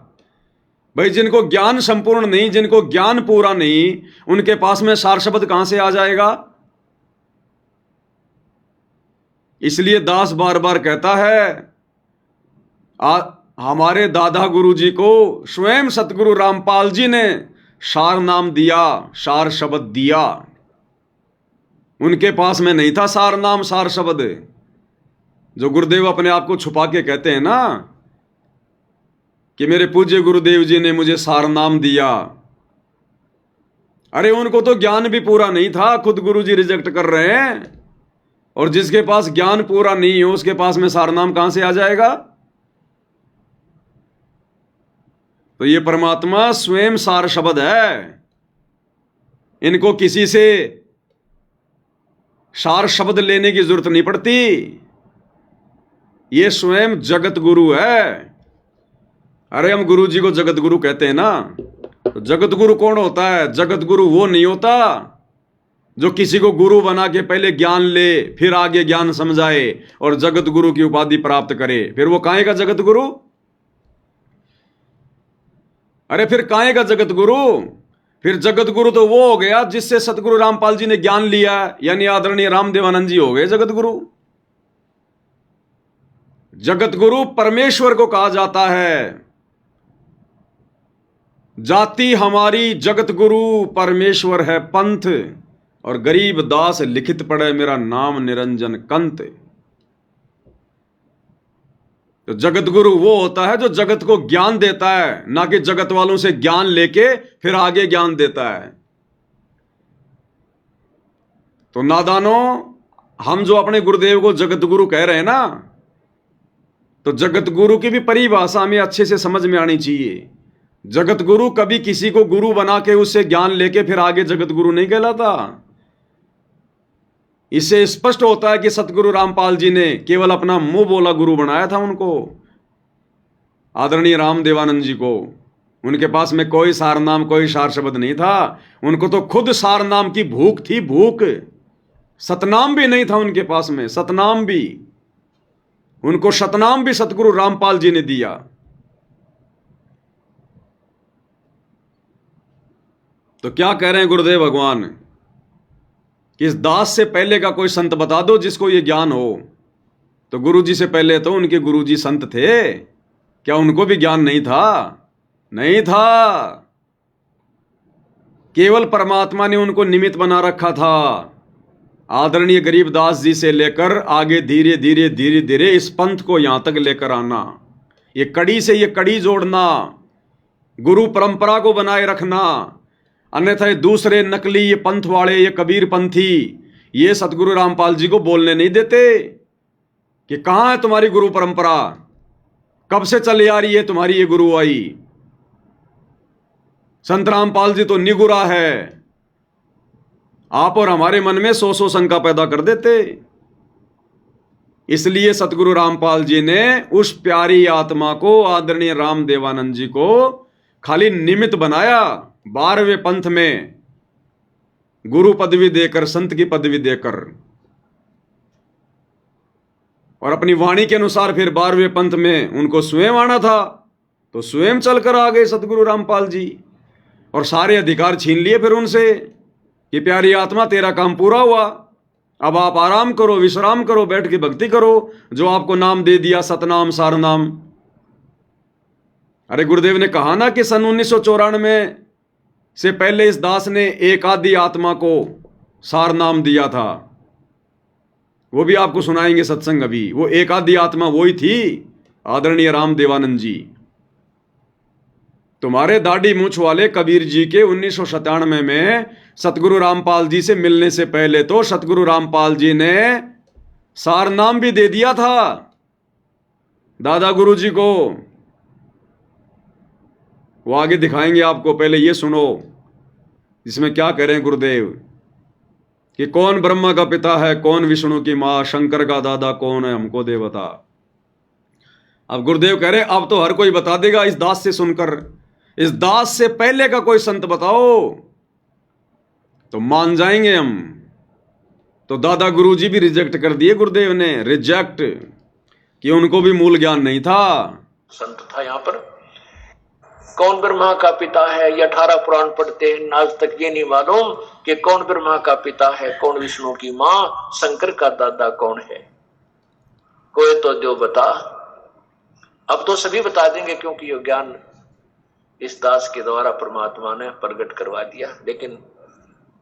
भाई जिनको ज्ञान संपूर्ण नहीं, जिनको ज्ञान पूरा नहीं, उनके पास में सार शब्द कहां से आ जाएगा? इसलिए दास बार बार कहता है, हमारे दादा गुरुजी को स्वयं सतगुरु रामपाल जी ने सार नाम दिया, सार शब्द दिया। उनके पास में नहीं था सार नाम, सार शब्द। जो गुरुदेव अपने आप को छुपा के कहते हैं ना कि मेरे पूज्य गुरुदेव जी ने मुझे सार नाम दिया, अरे उनको तो ज्ञान भी पूरा नहीं था, खुद गुरुजी रिजेक्ट कर रहे हैं। और जिसके पास ज्ञान पूरा नहीं हो उसके पास में सार नाम कहां से आ जाएगा? तो ये परमात्मा स्वयं सार शब्द है, इनको किसी से सार शब्द लेने की जरूरत नहीं पड़ती। ये स्वयं जगत गुरु है। अरे हम गुरु जी को जगत गुरु कहते हैं ना, तो जगत गुरु कौन होता है? जगत गुरु वो नहीं होता जो किसी को गुरु बना के पहले ज्ञान ले, फिर आगे ज्ञान समझाए और जगत गुरु की उपाधि प्राप्त करे। फिर वो काहे का जगत गुरु? अरे फिर काहे का जगत गुरु? फिर जगत गुरु तो वो हो गया जिससे सतगुरु रामपाल जी ने ज्ञान लिया, यानी आदरणीय रामदेवानंद जी हो गए जगत गुरु। जगत गुरु परमेश्वर को कहा जाता है। जाति हमारी जगत गुरु, परमेश्वर है पंथ, और गरीब दास लिखित पड़े मेरा नाम निरंजन कंत। तो जगत गुरु वो होता है जो जगत को ज्ञान देता है, ना कि जगत वालों से ज्ञान लेके फिर आगे ज्ञान देता है। तो नादानो, हम जो अपने गुरुदेव को जगत गुरु कह रहे हैं ना, तो जगत गुरु की भी परिभाषा हमें अच्छे से समझ में आनी चाहिए। जगत गुरु कभी किसी को गुरु बना के उससे ज्ञान लेके फिर आगे जगत गुरु नहीं कहलाता। इससे स्पष्ट होता है कि सतगुरु रामपाल जी ने केवल अपना मुंह बोला गुरु बनाया था उनको, आदरणीय रामदेवानंद जी को। उनके पास में कोई सार नाम, कोई सार शब्द नहीं था। उनको तो खुद सार नाम की भूख थी, भूख। सतनाम भी नहीं था उनके पास में, सतनाम भी। उनको सतनाम भी सतगुरु रामपाल जी ने दिया। तो क्या कह रहे हैं गुरुदेव भगवान कि इस दास से पहले का कोई संत बता दो जिसको ये ज्ञान हो। तो गुरुजी से पहले तो उनके गुरुजी संत थे, क्या उनको भी ज्ञान नहीं था? नहीं था। केवल परमात्मा ने उनको निमित्त बना रखा था। आदरणीय गरीबदास जी से लेकर आगे धीरे धीरे धीरे धीरे इस पंथ को यहां तक लेकर आना, ये कड़ी से ये कड़ी जोड़ना, गुरु परंपरा को बनाए रखना। अन्यथा ये दूसरे नकली ये पंथ वाले, ये कबीर पंथी, ये सतगुरु रामपाल जी को बोलने नहीं देते कि कहां है तुम्हारी गुरु परंपरा, कब से चली आ रही है तुम्हारी ये गुरु आई। संत रामपाल जी तो निगुरा है, आप और हमारे मन में सौ सौ शंका पैदा कर देते। इसलिए सतगुरु रामपाल जी ने उस प्यारी आत्मा को, आदरणीय राम देवानंद जी को खाली निमित्त बनाया। 12वें पंथ में गुरु पदवी देकर, संत की पदवी देकर, और अपनी वाणी के अनुसार फिर 12वें पंथ में उनको स्वयं आना था तो स्वयं चलकर आ गए सतगुरु रामपाल जी, और सारे अधिकार छीन लिए फिर उनसे कि प्यारी आत्मा तेरा काम पूरा हुआ, अब आप आराम करो, विश्राम करो, बैठ के भक्ति करो, जो आपको नाम दे दिया सतनाम सारनाम। अरे गुरुदेव ने कहा ना कि सन 1994 से पहले इस दास ने एक आदि आत्मा को सार नाम दिया था, वो भी आपको सुनाएंगे सत्संग अभी। वो एक आदि आत्मा वही थी, आदरणीय राम देवानंद जी। तुम्हारे दाढ़ी मूछ वाले कबीर जी के 1997 में सतगुरु रामपाल जी से मिलने से पहले तो सतगुरु रामपाल जी ने सार नाम भी दे दिया था दादा गुरु जी को। वो आगे दिखाएंगे आपको, पहले ये सुनो जिसमें क्या कह रहे हैं गुरुदेव कि कौन ब्रह्मा का पिता है, कौन विष्णु की मां, शंकर का दादा कौन है, हमको दे बता। अब गुरुदेव कह रहे अब तो हर कोई बता देगा इस दास से सुनकर, इस दास से पहले का कोई संत बताओ तो मान जाएंगे हम। तो दादा गुरु जी भी रिजेक्ट कर दिए गुरुदेव ने, रिजेक्ट, कि उनको भी मूल ज्ञान नहीं था।
संत था यहाँ पर, कौन ब्रह्मा का पिता है, ये 18 पुराण पढ़ते हैं, आज तक ये नहीं मालूम कि कौन ब्रह्मा का पिता है, कौन विष्णु की मां, शंकर का दादा कौन है। कोई तो जो बता, अब तो सभी बता देंगे क्योंकि ये ज्ञान इस दास के द्वारा परमात्मा ने प्रकट करवा दिया। लेकिन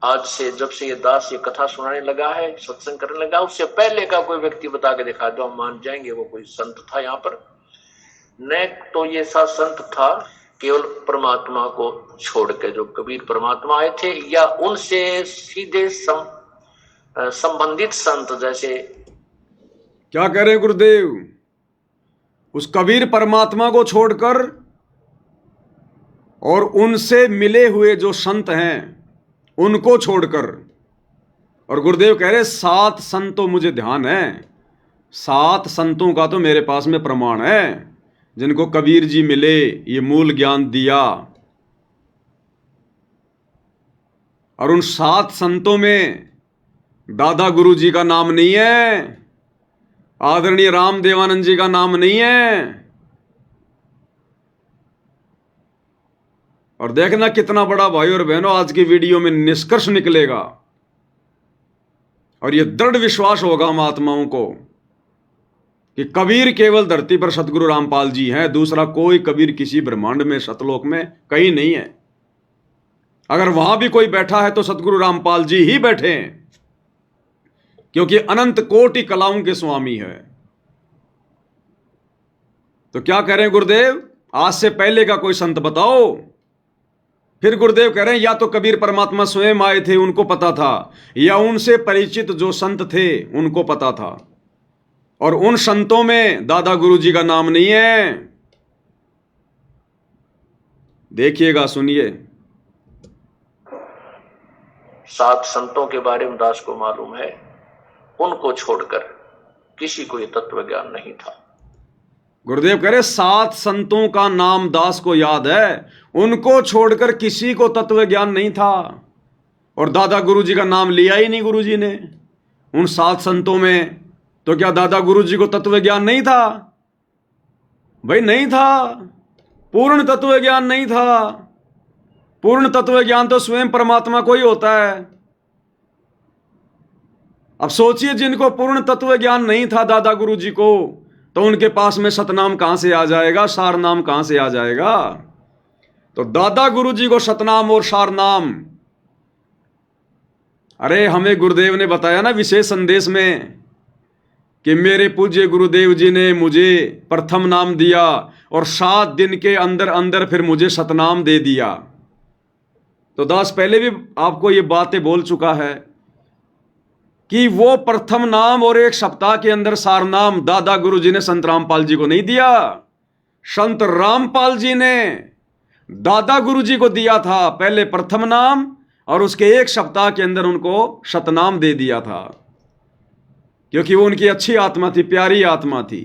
आज से जब से ये दास ये कथा सुनाने लगा है, सत्संग करने लगा, उससे पहले का कोई व्यक्ति बता के दिखा दो, हम मान जाएंगे वो कोई संत था यहाँ पर। न तो ये सा संत था केवल परमात्मा को छोड़ के, जो कबीर परमात्मा आए थे, या उनसे सीधे संबंधित संत, जैसे
क्या कह रहे हैं गुरुदेव, उस कबीर परमात्मा को छोड़कर और उनसे मिले हुए जो संत हैं उनको छोड़कर। और गुरुदेव कह रहे 7 संतों मुझे ध्यान है, 7 संतों का तो मेरे पास में प्रमाण है जिनको कबीर जी मिले, ये मूल ज्ञान दिया। और उन 7 संतों में दादा गुरु जी का नाम नहीं है, आदरणीय राम देवानंद जी का नाम नहीं है। और देखना कितना बड़ा भाई और बहनों आज की वीडियो में निष्कर्ष निकलेगा, और यह दृढ़ विश्वास होगा हम आत्माओं को कि कबीर केवल धरती पर सतगुरु रामपाल जी हैं, दूसरा कोई कबीर किसी ब्रह्मांड में, सतलोक में कहीं नहीं है। अगर वहां भी कोई बैठा है तो सतगुरु रामपाल जी ही बैठे हैं, क्योंकि अनंत कोटि कलाओं के स्वामी है। तो क्या कह रहे हैं गुरुदेव, आज से पहले का कोई संत बताओ। फिर गुरुदेव कह रहे हैं या तो कबीर परमात्मा स्वयं आए थे, उनको पता था, या उनसे परिचित जो संत थे उनको पता था, और उन संतों में दादा गुरु जी का नाम नहीं है। देखिएगा, सुनिए।
7 संतों के बारे में दास को मालूम है, उनको छोड़कर किसी को यह तत्व ज्ञान नहीं था।
गुरुदेव कह रहे 7 संतों का नाम दास को याद है, उनको छोड़कर किसी को तत्व ज्ञान नहीं था। और दादा गुरु जी का नाम लिया ही नहीं गुरु जी ने उन 7 संतों में। तो क्या दादा गुरु जी को तत्व ज्ञान नहीं था? भाई नहीं था, पूर्ण तत्व ज्ञान नहीं था। पूर्ण तत्व ज्ञान तो स्वयं परमात्मा को ही होता है। अब सोचिए, जिनको पूर्ण तत्व ज्ञान नहीं था दादा गुरु जी को, तो उनके पास में सतनाम कहां से आ जाएगा, सार नाम कहां से आ जाएगा? तो दादा गुरु जी को सतनाम और सार नाम अरे हमें गुरुदेव ने बताया ना विशेष संदेश में कि मेरे पूज्य गुरुदेव जी ने मुझे प्रथम नाम दिया और 7 दिन के अंदर अंदर फिर मुझे सतनाम दे दिया। तो दास पहले भी आपको ये बातें बोल चुका है कि वो प्रथम नाम और 1 सप्ताह के अंदर सार नाम दादा गुरु जी ने संत रामपाल जी को नहीं दिया, संत रामपाल जी ने दादा गुरु जी को दिया था पहले प्रथम नाम और उसके 1 सप्ताह के अंदर उनको शतनाम दे दिया था, क्योंकि वो उनकी अच्छी आत्मा थी, प्यारी आत्मा थी।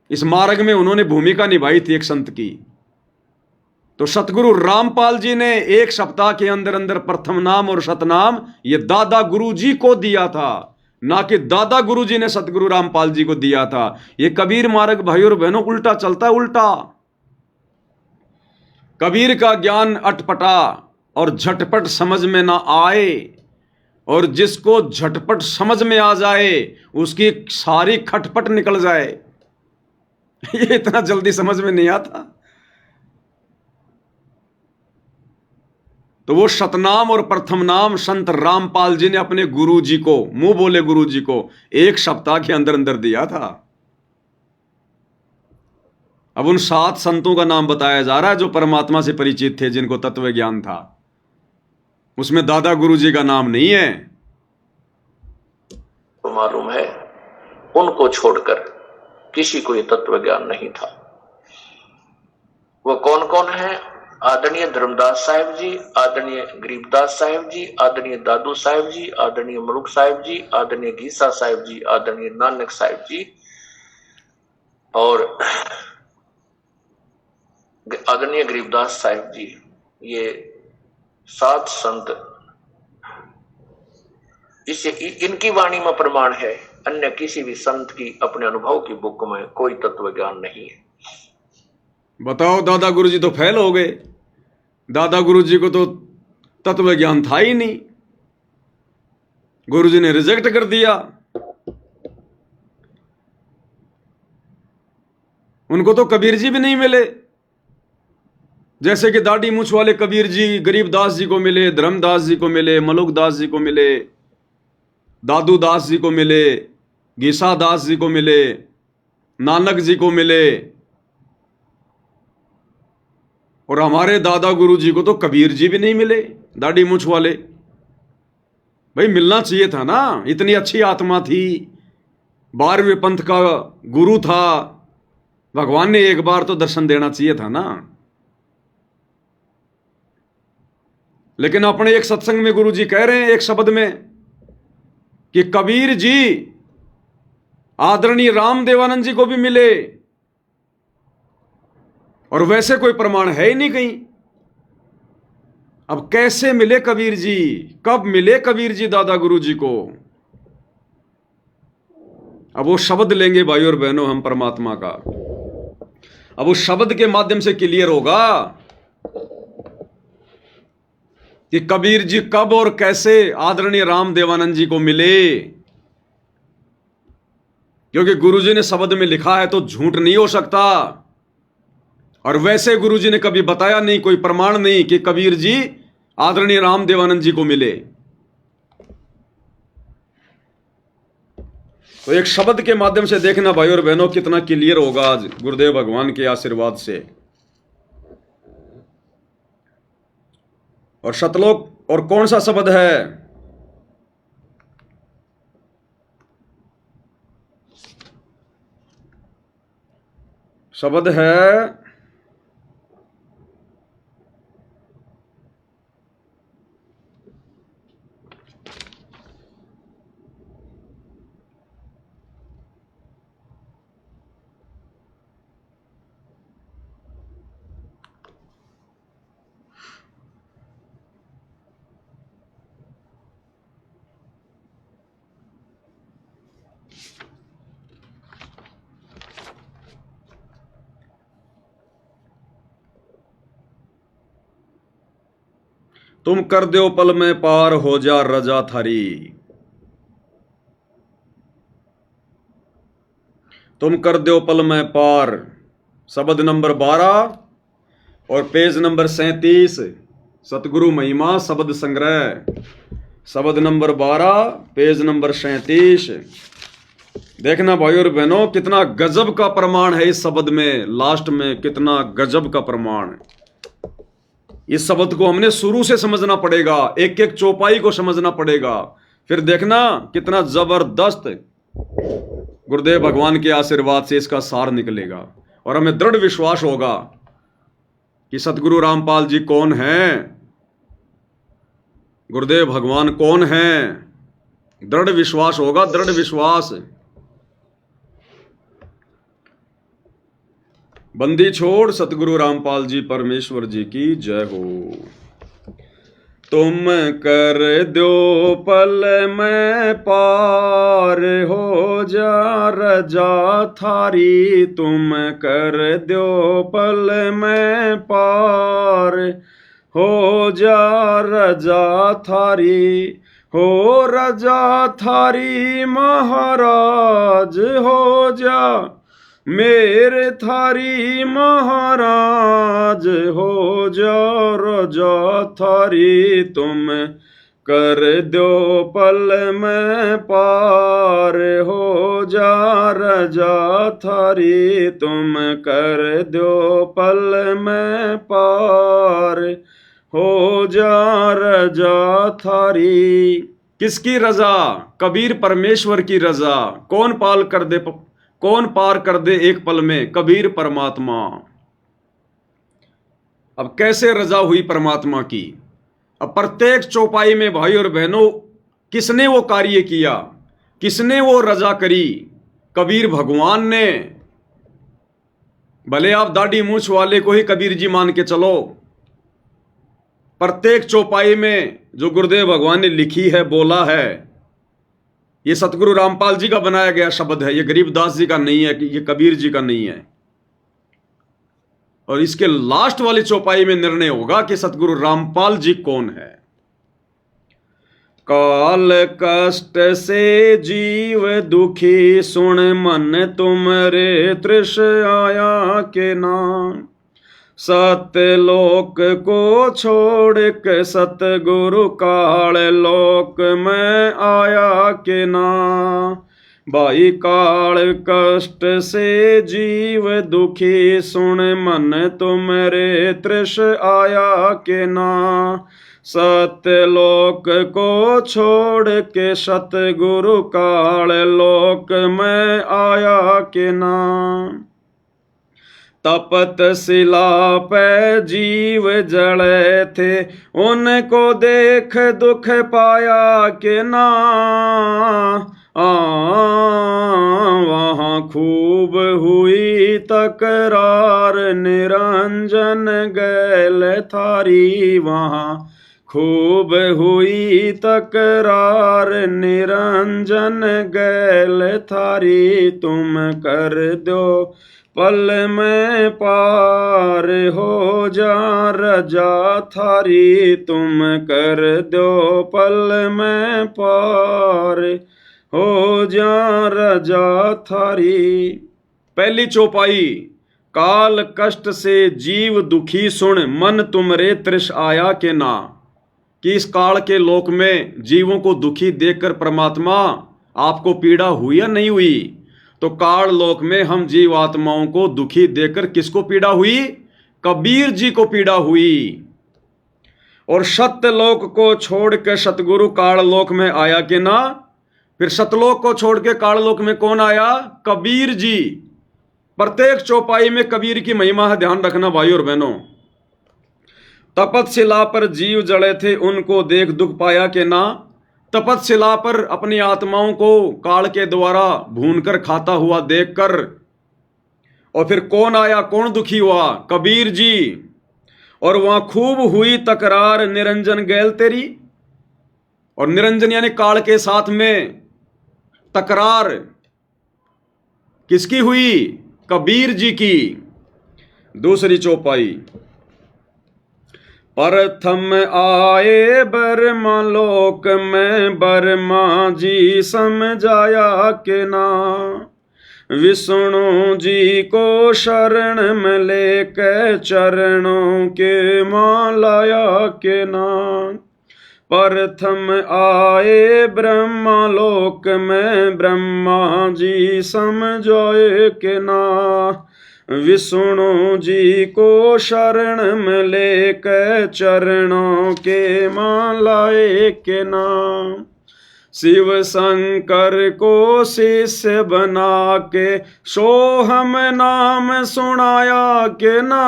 इस मार्ग में उन्होंने भूमिका निभाई थी एक संत की। तो सतगुरु रामपाल जी ने 1 सप्ताह के अंदर अंदर प्रथम नाम और शतनाम ये दादा गुरु जी को दिया था, ना कि दादा गुरु जी ने सतगुरु रामपाल जी को दिया था। ये कबीर मार्ग भाई और बहनों उल्टा चलता है, उल्टा। कबीर का ज्ञान अटपटा और झटपट समझ में ना आए, और जिसको झटपट समझ में आ जाए उसकी सारी खटपट निकल जाए। ये इतना जल्दी समझ में नहीं आता। तो वो शतनाम और प्रथम नाम संत रामपाल जी ने अपने गुरु जी को, मुंह बोले गुरु जी को 1 सप्ताह के अंदर अंदर दिया था। अब उन 7 संतों का नाम बताया जा रहा है जो परमात्मा से परिचित थे, जिनको तत्व ज्ञान था। उसमें दादा गुरु जी का नाम नहीं है।
तो मालूम है उनको छोड़कर किसी को ये तत्व ज्ञान नहीं था। वो कौन कौन है? आदरणीय धर्मदास साहिब जी, आदरणीय गरीबदास साहिब जी, आदरणीय दादू साहिब जी, आदरणीय मलुक साहिब जी, आदरणीय गीसा साहिब जी, आदरणीय नानक साहिब जी और आदरणीय गरीबदास साहिब जी। ये 7 संत, इससे इनकी वाणी में प्रमाण है, अन्य किसी भी संत की अपने अनुभव की बुक में कोई तत्व ज्ञान नहीं है।
बताओ, दादा गुरु जी तो फेल हो गए। दादा गुरु जी को तो तत्व ज्ञान था ही नहीं, गुरु जी ने रिजेक्ट कर दिया। उनको तो कबीर जी भी नहीं मिले, जैसे कि दाढ़ी मूछ वाले कबीर जी गरीबदास जी को मिले, धर्मदास जी को मिले, मलुक दास जी को मिले, दादू दास जी को मिले, गीसा दास जी को मिले, नानक जी को मिले, और हमारे दादा गुरु जी को तो कबीर जी भी नहीं मिले, दाढ़ी मूछ वाले। भाई मिलना चाहिए था ना, इतनी अच्छी आत्मा थी, 12वें पंथ का गुरु था, भगवान ने एक बार तो दर्शन देना चाहिए था ना। लेकिन अपने एक सत्संग में गुरु जी कह रहे हैं एक शब्द में कि कबीर जी आदरणीय रामदेवानंद जी को भी मिले, और वैसे कोई प्रमाण है ही नहीं कहीं। अब कैसे मिले कबीर जी, कब मिले कबीर जी दादा गुरु जी को? अब वो शब्द लेंगे भाई और बहनों हम परमात्मा का, अब उस शब्द के माध्यम से क्लियर होगा कि कबीर जी कब और कैसे आदरणीय रामदेवानंद जी को मिले। क्योंकि गुरुजी ने शब्द में लिखा है तो झूठ नहीं हो सकता, और वैसे गुरुजी ने कभी बताया नहीं, कोई प्रमाण नहीं कि कबीर जी आदरणीय रामदेवानंद जी को मिले। तो एक शब्द के माध्यम से देखना भाई और बहनों कितना क्लियर होगा आज गुरुदेव भगवान के आशीर्वाद से। और शतलोक, और कौन सा शब्द है? शब्द है तुम कर दो पल में पार हो जा रजा थारी। तुम कर दो पल में पार, शब्द नंबर 12 और पेज नंबर 37 सतगुरु महिमा शब्द संग्रह, शब्द नंबर 12, पेज नंबर 37। देखना भाई और बहनों, कितना गजब का प्रमाण है इस शब्द में, लास्ट में कितना गजब का प्रमाण। इस शब्द को हमने शुरू से समझना पड़ेगा, एक एक चौपाई को समझना पड़ेगा, फिर देखना कितना जबरदस्त गुरुदेव भगवान के आशीर्वाद से इसका सार निकलेगा। और हमें दृढ़ विश्वास होगा कि सतगुरु रामपाल जी कौन हैं, गुरुदेव भगवान कौन हैं। दृढ़ विश्वास होगा, दृढ़ विश्वास। बंदी छोड़ सतगुरु रामपाल जी परमेश्वर जी की जय हो। तुम कर दो पल में पार, हो जा रजा थारी। तुम कर दो पल में पार, हो जा रजा थारी। हो रजा थारी महाराज, हो जा मेरे थारी महाराज। हो जा रजा थारी। तुम कर दो पल में पार, हो जा रजा थारी। तुम कर दो पल में पार, हो जा रजा थारी। किसकी रजा? कबीर परमेश्वर की रजा। कौन पार कर दे एक पल में? कबीर परमात्मा। अब कैसे रजा हुई परमात्मा की? अब प्रत्येक चौपाई में भाई और बहनों किसने वो कार्य किया, किसने वो रजा करी? कबीर भगवान ने। भले आप दाढ़ी मूछ वाले को ही कबीर जी मान के चलो, प्रत्येक चौपाई में जो गुरुदेव भगवान ने लिखी है, बोला है, ये सतगुरु रामपाल जी का बनाया गया शब्द है, ये गरीबदास जी का नहीं है, ये कबीर जी का नहीं है। और इसके लास्ट वाली चौपाई में निर्णय होगा कि सतगुरु रामपाल जी कौन है। काल कष्ट से जीव दुखी, सुन मन तुमरे तृष आया के नाम। सत्य लोक को छोड़ के सतगुरु काल लोक में आया के ना। भाई काल कष्ट से जीव दुखी, सुन मन तुमरे तृष आया के ना। सत्य लोक को छोड़ के सतगुरु काल लोक में आया के ना। तपत शिला पे जीव जड़े थे, उनको देख दुख पाया के ना। वहाँ खूब हुई तकरार, निरंजन गैल थारी। वहाँ खूब हुई तकरार, निरंजन गैल थारी। तुम कर दो पल में पार, हो जा रजा थारी। तुम कर दो पल में पार, हो जा रजा थारी। पहली चौपाई, काल कष्ट से जीव दुखी, सुन मन तुमरे तृष आया के ना। कि इस काल के लोक में जीवों को दुखी देखकर परमात्मा आपको पीड़ा हुई या नहीं हुई? तो काल लोक में हम जीव आत्माओं को दुखी देखकर किसको पीड़ा हुई? कबीर जी को पीड़ा हुई। और सत्य लोक को छोड़ के सतगुरु काल लोक में आया कि ना। फिर सतलोक को छोड़ के काल लोक में कौन आया? कबीर जी। प्रत्येक चौपाई में कबीर की महिमा है, ध्यान रखना भाई और बहनों। तपतशिला पर जीव जड़े थे, उनको देख दुख पाया कि ना। तपतशिला पर अपनी आत्माओं को काल के द्वारा भूनकर खाता हुआ देखकर, और फिर कौन आया, कौन दुखी हुआ? कबीर जी। और वहां खूब हुई तकरार, निरंजन गैल तेरी। और निरंजन यानी काल के साथ में तकरार किसकी हुई? कबीर जी की। दूसरी चौपाई, प्रथम आए बर्मा लोक में, बर्मा जी समझाया के ना। विष्णु जी को शरण में लेके चरणों के मालाया के नाम। प्रथम आए ब्रह्मा लोक में ब्रह्मा जी समझाए के ना। विष्णु जी को शरण में लेके चरणों के मालाए के नाम। शिव शंकर को शिष्य बना के सोहम नाम सुनाया के ना।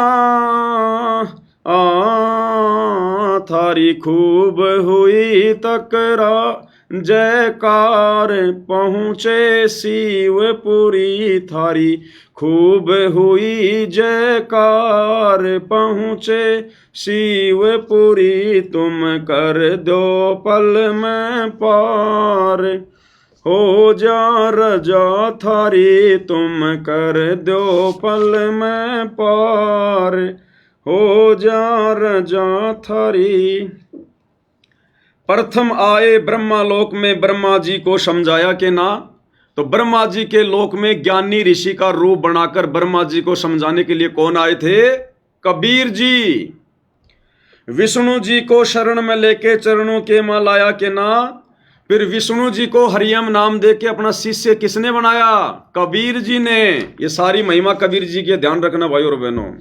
थारी खूब हुई तकरा जयकार पहुँचे शिवपुरी। थारी खूब हुई जयकार पहुँचे शिवपुरी। तुम कर दो पल में पार हो जा रजा थारी। तुम कर दो पल में पार हो जा रजा थारी। प्रथम आए ब्रह्मा लोक में ब्रह्मा जी को समझाया के ना। तो ब्रह्मा जी के लोक में ज्ञानी ऋषि का रूप बनाकर ब्रह्मा जी को समझाने के लिए कौन आए थे? कबीर जी। विष्णु जी को शरण में लेके चरणों के मां लाया के ना। फिर विष्णु जी को हरियम नाम दे के अपना शिष्य किसने बनाया? कबीर जी ने। ये सारी महिमा कबीर जी के, ध्यान रखना भाई और बहनों।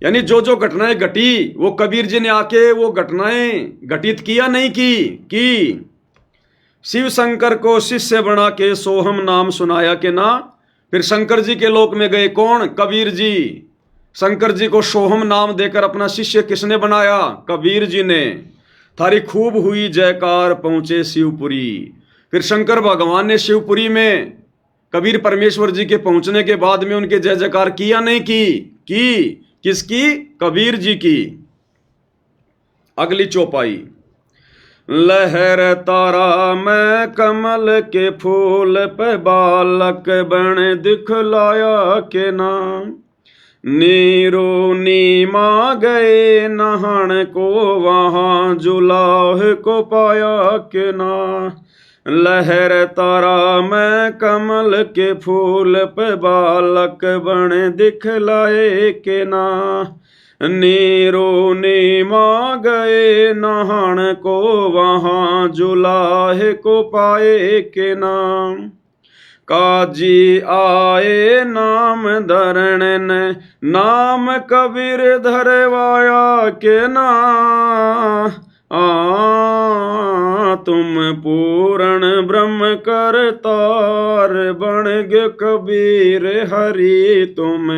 यानी जो जो घटनाएं घटी वो कबीर जी ने आके वो घटनाएं घटित किया नहीं की। शिव शंकर को शिष्य बना के सोहम नाम सुनाया के ना। फिर शंकर जी के लोक में गए कौन? कबीर जी। शंकर जी को सोहम नाम देकर अपना शिष्य किसने बनाया? कबीर जी ने। थारी खूब हुई जयकार पहुंचे शिवपुरी। फिर शंकर भगवान ने शिवपुरी में कबीर परमेश्वर जी के पहुंचने के बाद में उनके जय जयकार किया नहीं की? किसकी? कबीर जी की। अगली चौपाई। लहर तारा में कमल के फूल पे बालक बन दिखलाया के नाम। नीरो नीमा गए नहान को वहां जुलाह को पाया के ना। लहर तारा में कमल के फूल पे बालक बन दिखलाए के ना। नीरो नीमा गए नहान को वहां जुलाह को पाए के नाम। काजी आए नाम धरण ने नाम कबीर धरवाया के ना। तुम पूर्ण ब्रह्म करतार बन गे कबीर हरि। तुम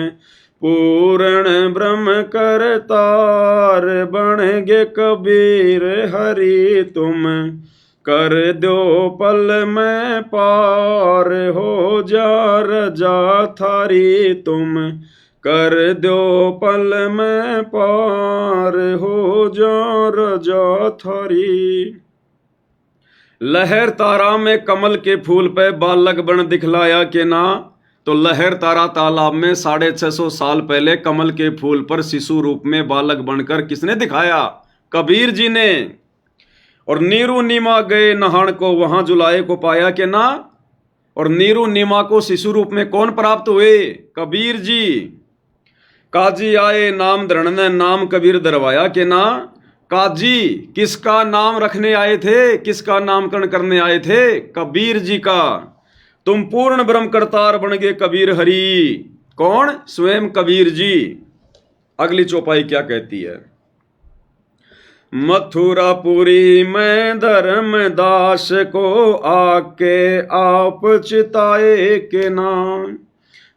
पूर्ण ब्रह्म करतार बन गे कबीर हरि। तुम कर दो पल में पार हो जा रजा थारी। तुम कर दो पल में पार हो जा रजा थारी। लहर तारा में कमल के फूल पे बालक बन दिखलाया के ना। तो लहर तारा तालाब में 650 साल पहले कमल के फूल पर शिशु रूप में बालक बनकर किसने दिखाया? कबीर जी ने। और नीरू नीमा गए नहान को वहां जुलाए को पाया के ना। और नीरू नीमा को शिशु रूप में कौन प्राप्त हुए? कबीर जी। काजी आए नाम धरण ने नाम कबीर धरवाया के ना। काजी किसका नाम रखने आए थे? किसका नामकरण करने आए थे? कबीर जी का। तुम पूर्ण ब्रह्म करतार बन गए कबीर हरि। कौन? स्वयं कबीर जी। अगली चौपाई क्या कहती है? मथुरापुरी में धर्मदास को आके आप चिताए के नाम।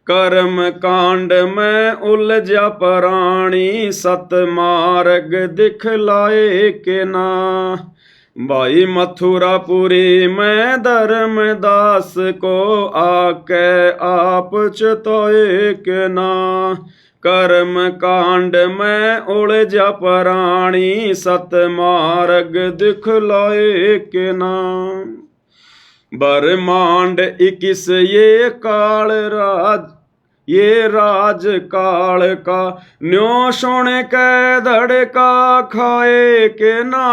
कर्म कांड में उलझा प्राणी सतमार्ग दिखलाए के ना। भाई मथुरापुरी में धर्मदास को आके आप चिताए के ना। कर्म कांड में उलझा प्राणी सतमार्ग दिखलाए के नाम। ब्रह्मांड 21 ये काल राज ये राज काल का न्यो सुन के धड़का खाए के ना।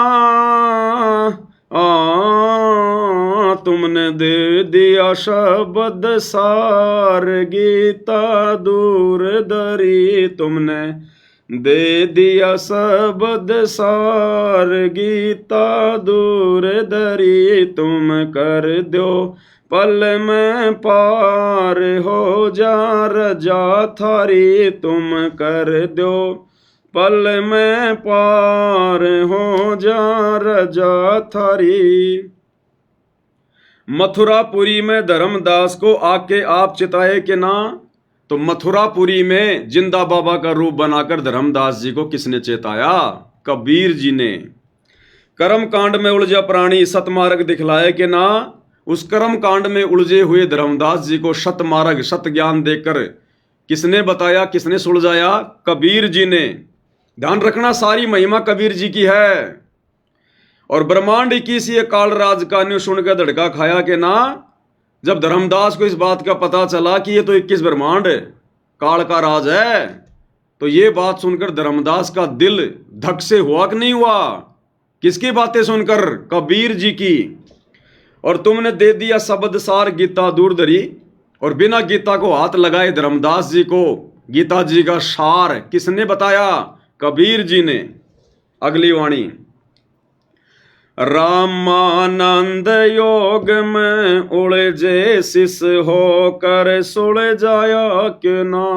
तुमने दे दिया शब्द सार गीता दूर दरी, तुमने दे दिया शब्द सार गीता दूर दरी, तुम कर दो पल में पार हो जा रजा थारी, तुम कर दो पल में पार हो जा रजा थारी। मथुरापुरी में धर्मदास को आके आप चिताए कि ना, तो मथुरापुरी में जिंदा बाबा का रूप बनाकर धर्मदास जी को किसने चेताया? कबीर जी ने। कर्म कांड में उलझा प्राणी सतमार्ग दिखलाए कि ना, उस कर्म कांड में उलझे हुए धर्मदास जी को सतमार्ग सत ज्ञान देकर किसने बताया, किसने सुलझाया? कबीर जी ने। ध्यान रखना, सारी महिमा कबीर जी की है। और ब्रह्मांड 21 ये काल राज का न्यू सुनकर धड़का खाया कि ना, जब धर्मदास को इस बात का पता चला कि ये तो 21 ब्रह्मांड काल का राज है, तो ये बात सुनकर धर्मदास का दिल धक से हुआ कि नहीं हुआ? किसकी बातें सुनकर? कबीर जी की। और तुमने दे दिया शब्द सार गीता दूर धरी, और बिना गीता को हाथ लगाए धर्मदास जी को गीता जी का सार किसने बताया? कबीर जी ने। अगली वाणी, रामानंद योग में उलझे शिष होकर सुलझाया कि ना,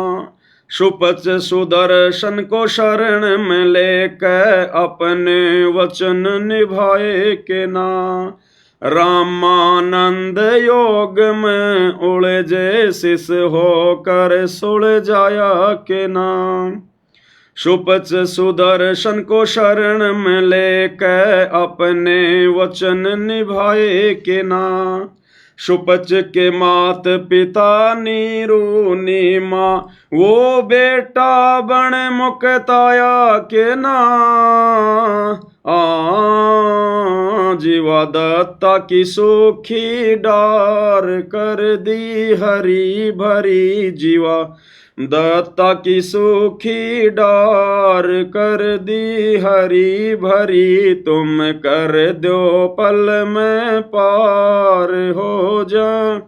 सुपच सुदर्शन को शरण में लेकर अपने वचन निभाए कि ना, रामानंद योग में उलझे शिष होकर सुलझाया कि ना, सुपच सुदर्शन को शरण में लेकर अपने वचन निभाए कि ना, सुपच के मात पिता नीरू नीमा वो बेटा बन मुक्ताया के ना, जीवा दत्ता की सूखी डार कर दी हरी भरी, जीवा दत्ता की सूखी डार कर दी हरी भरी, तुम कर दो पल में पार हो जा,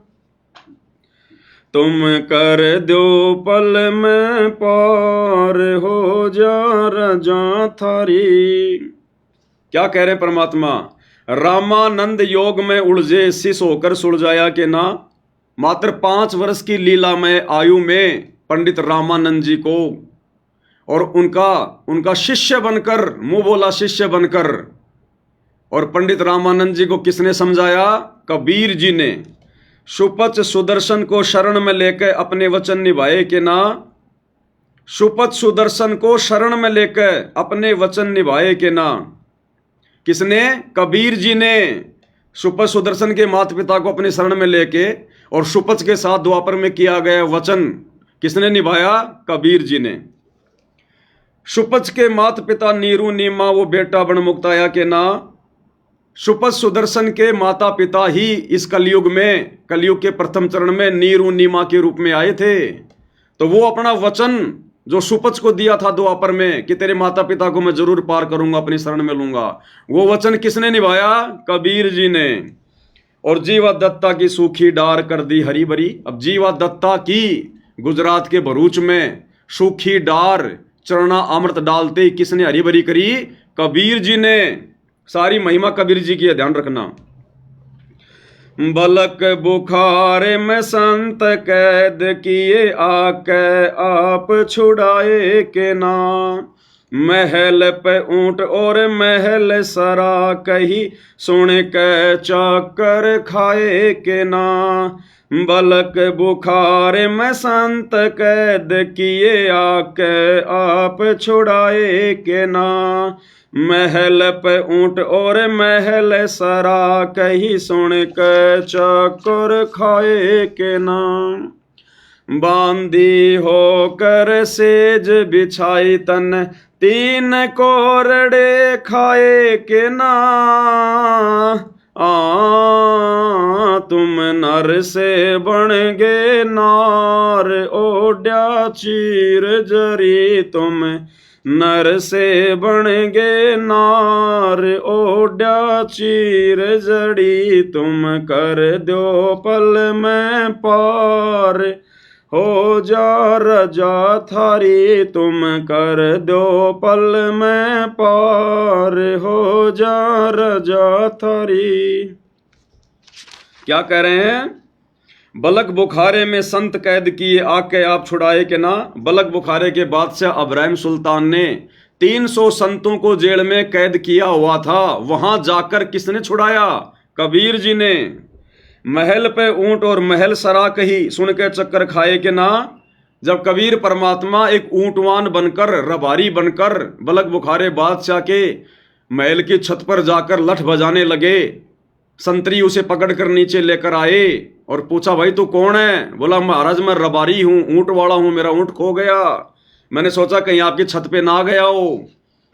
तुम कर दो पल में पार हो जा रजा थारी। क्या कह रहे परमात्मा? रामानंद योग में उलझे शिष होकर सुलझाया के ना, मात्र 5 वर्ष की लीलामय आयु में पंडित रामानंद जी को और उनका शिष्य बनकर, मुंह बोला शिष्य बनकर, और पंडित रामानंद जी को किसने समझाया? कबीर जी ने। सुपच सुदर्शन को शरण में लेकर अपने वचन निभाए कि ना, सुपच सुदर्शन को शरण में लेकर अपने वचन निभाए कि ना, किसने? कबीर जी ने। सुपच सुदर्शन के माता पिता को अपने शरण में लेके और सुपच के साथ द्वापर में किया गया वचन किसने निभाया? कबीर जी ने। सुपच के माता पिता नीरू नीमा वो बेटा बन मुक्ताया के ना, सुपच सुदर्शन के माता पिता ही इस कलयुग में, कलयुग के प्रथम चरण में नीरू नीमा के रूप में आए थे। तो वो अपना वचन जो सुपच को दिया था द्वापर में कि तेरे माता पिता को मैं जरूर पार करूंगा, अपनी शरण में लूंगा, वो वचन किसने निभाया? कबीर जी ने। और जीवा दत्ता की सूखी डार कर दी हरी भरी। अब जीवा दत्ता की गुजरात के भरूच में सूखी डार चरना अमृत डालते ही किसने हरी भरी करी? कबीर जी ने। सारी महिमा कबीर जी की है, ध्यान रखना। बलक बुखार में संत कैद किए आके आप छुड़ाए के ना, महल पे ऊंट और महल सरा कही सुन के चाकर खाए के ना, बलक बुखार में संत कैद किए आके आप छुड़ाए के ना, महल पे ऊंट और महल सरा कही सुन के चाकर खाए के ना, बांधी होकर सेज बिछाई तन 3 कोरड़े खाए के ना, तुम नर से बन गे नार ओड्या चीर जरी, तुम नर से बन गे नार, ओढ़ा चीर जड़ी, तुम कर दो पल में पार, हो जा रजा थारी, तुम कर दो पल में पार, हो जा रजा थारी। क्या कह रहे हैं? बलक बुखारे में संत कैद किए, आके आप छुड़ाए के ना। बलक बुखारे के बादशाह इब्राहिम सुल्तान ने 300 संतों को जेल में कैद किया हुआ था। वहां जाकर किसने छुड़ाया? कबीर जी ने। महल पे ऊंट और महल सरा कही, सुन के चक्कर खाए के ना। जब कबीर परमात्मा एक ऊंटवान बनकर, रबारी बनकर बलक बुखारे बादशाह के महल की छत पर जाकर लठ बजाने लगे, संतरी उसे पकड़कर नीचे लेकर आए और पूछा, भाई तू कौन है? बोला, महाराज मैं रबारी हूं, ऊंट वाला हूं, मेरा ऊंट खो गया, मैंने सोचा कहीं आपकी छत पे ना गया हो।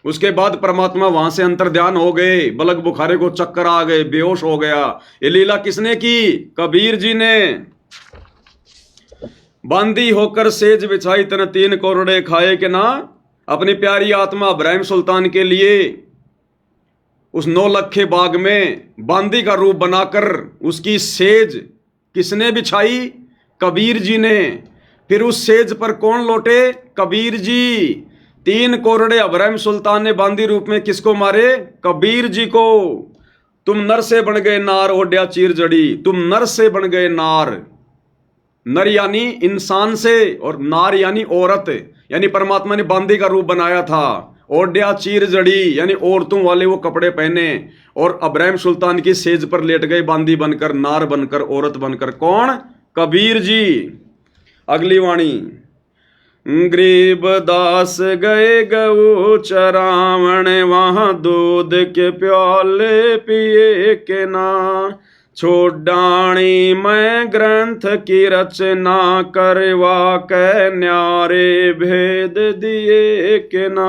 उसके बाद परमात्मा वहां से अंतर्ध्यान हो गए, बलक बुखारे को चक्कर आ गए, बेहोश हो गया। ये लीला किसने की? कबीर जी ने। बांदी होकर सेज बिछाई, तन 3 कोरड़े खाए के ना। अपनी प्यारी आत्मा इब्राहिम सुल्तान के लिए उस 9 लखे बाग में बांदी का रूप बनाकर उसकी सेज किसने बिछाई? कबीर जी ने। फिर उस सेज पर कौन लौटे? कबीर जी। 3 कोरड़े इब्राहिम सुल्तान ने बांदी रूप में किसको मारे? कबीर जी को। तुम नर से बन गए नार, ओढ़ा चीर जड़ी, तुम नर से बन गए नार। नर यानी इंसान से और नार यानी औरत, यानी परमात्मा ने बांदी का रूप बनाया था। ओढ़ा चीर जड़ी यानी औरतों वाले वो कपड़े पहने और इब्राहिम सुल्तान की सेज पर लेट गए बांदी बनकर, नार बनकर, औरत बनकर। कौन? कबीर जी। अगली वाणी, गरीब दास गए गऊ चरावण, वहां दूध के प्याले पिए के ना। छोड़ाणी मैं ग्रंथ की रचना, करवा के न्यारे भेद दिए के ना।